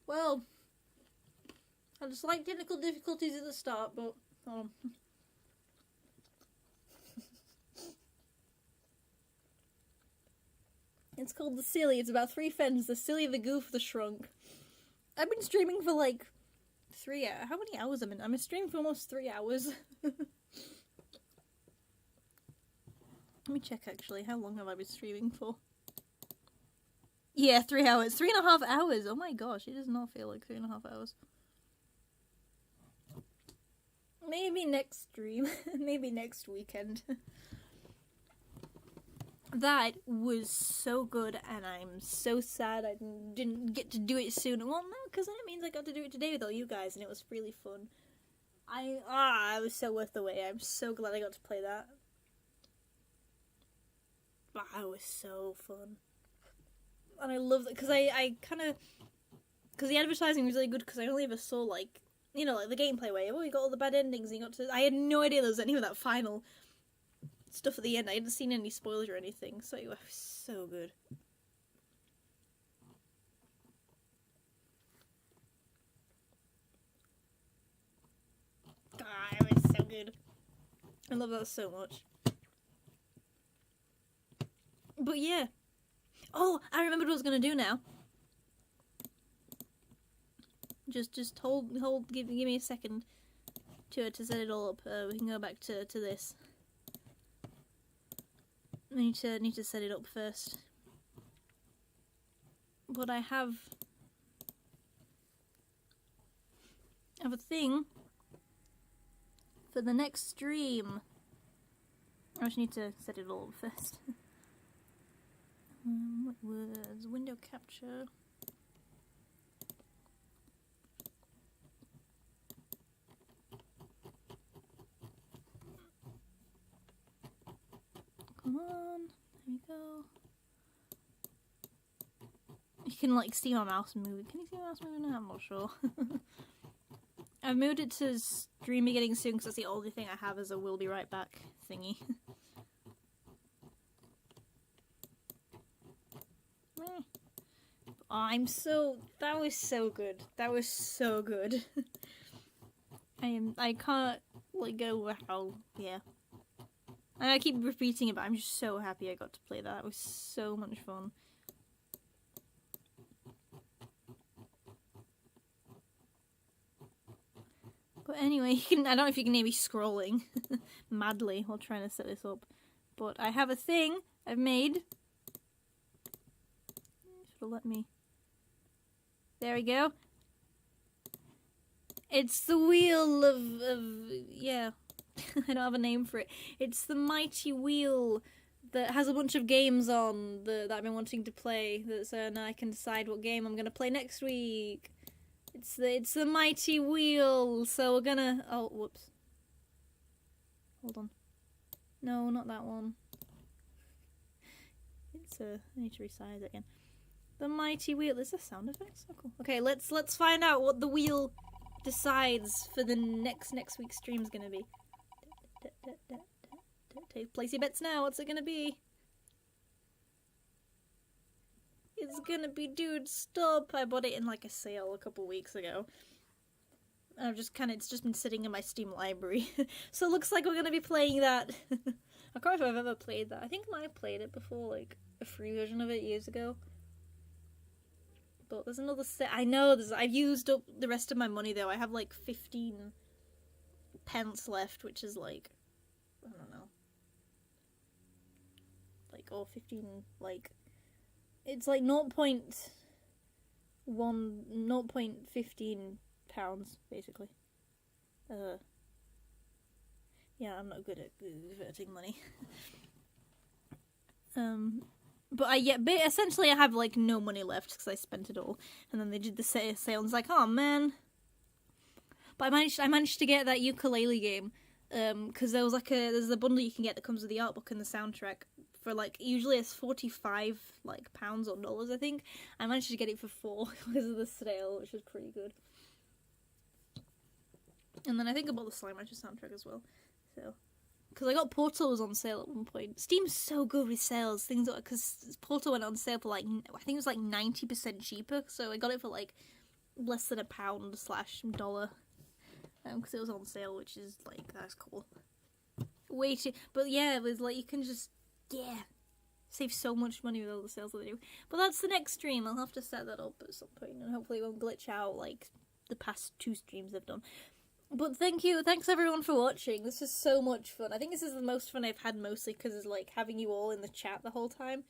Well, I had slight technical difficulties at the start, but it's called The Silly. It's about three friends: the silly, the goof, the shrunk. I've been streaming for like 3 hours. How many hours am I in? I'm streaming for almost 3 hours. Let me check actually. How long have I been streaming for? Yeah, 3 hours. 3.5 hours! Oh my gosh, it does not feel like 3.5 hours. Maybe next stream. Maybe next weekend. That was so good, and I'm so sad I didn't get to do it sooner. Well, no, because that means I got to do it today with all you guys, and it was really fun. It was so worth the wait. I'm so glad I got to play that. It was so fun. And I love that, because I kind of, because the advertising was really good, because I only ever saw, like, you know, like the gameplay way, you got all the bad endings, and you got to, I had no idea there was any of that final stuff at the end. I hadn't seen any spoilers or anything, so it was so good. It was so good. I love that so much. But yeah. Oh, I remembered what I was gonna do now. Just hold. Give me a second to set it all up. We can go back to this. I need to set it up first. But I have a thing for the next stream. I just need to set it all up first. What words? Window capture. Come on, there we go. You can like see my mouse moving. Can you see my mouse moving now? I'm not sure. I've moved it to stream beginning soon because that's the only thing I have as a "will be right back" thingy. That was so good. That was so good. I can't let go of how, yeah. And I keep repeating it, but I'm just so happy I got to play that. It was so much fun. But anyway, I don't know if you can hear me scrolling madly while trying to set this up. But I have a thing I've made. It'll let me. There we go. It's the wheel of yeah. I don't have a name for it. It's the mighty wheel that has a bunch of games on that I've been wanting to play. So now I can decide what game I'm gonna play next week. It's the mighty wheel. So we're gonna. Oh, whoops. Hold on. No, not that one. I need to resize it again. The mighty wheel. Is this sound effects? Oh, cool. Okay, let's find out what the wheel decides for the next week's stream is gonna be. Place your bets now. What's it gonna be? It's gonna be Dude Stop. I bought it in like a sale a couple weeks ago. It's just been sitting in my Steam library. So it looks like we're gonna be playing that. I can't remember if I've ever played that. I think I might have played it before, like a free version of it years ago. But there's another set. I know I've used up the rest of my money though. I have like 15 pence left, which is like, I don't know. Like, or 15, like, it's like 0.15 pounds, basically. Yeah, I'm not good at converting money. But essentially I have like no money left because I spent it all, and then they did the sale and it's like, oh man. But I managed to get that ukulele game, because there's a bundle you can get that comes with the art book and the soundtrack for like, usually it's 45 like pounds or dollars, I think. I managed to get it for $4 because of the sale, which was pretty good. And then I think I bought the Slime Rancher soundtrack as well. So, because I got Portal was on sale at one point. Steam's so good with sales. Because Portal went on sale for like, I think it was like 90% cheaper. So I got it for like less than £1/$1. Because it was on sale, which is like, that's cool. Way too, but yeah, it was like, you can just, save so much money with all the sales that they do. But that's the next stream. I'll have to set that up at some point, and hopefully it won't glitch out like the past 2 streams I've done. But thanks everyone for watching. This is so much fun. I think this is the most fun I've had, mostly because it's like having you all in the chat the whole time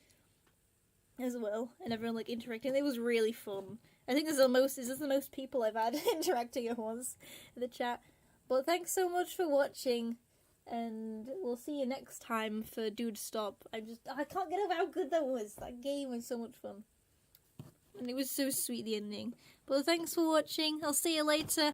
as well, and everyone like interacting. It was really fun. I think this is the most people I've had interacting at once in the chat. But thanks so much for watching, and we'll see you next time for Dude Stop. I can't get over how good that was. That game was so much fun. And it was so sweet, the ending. But thanks for watching. I'll see you later.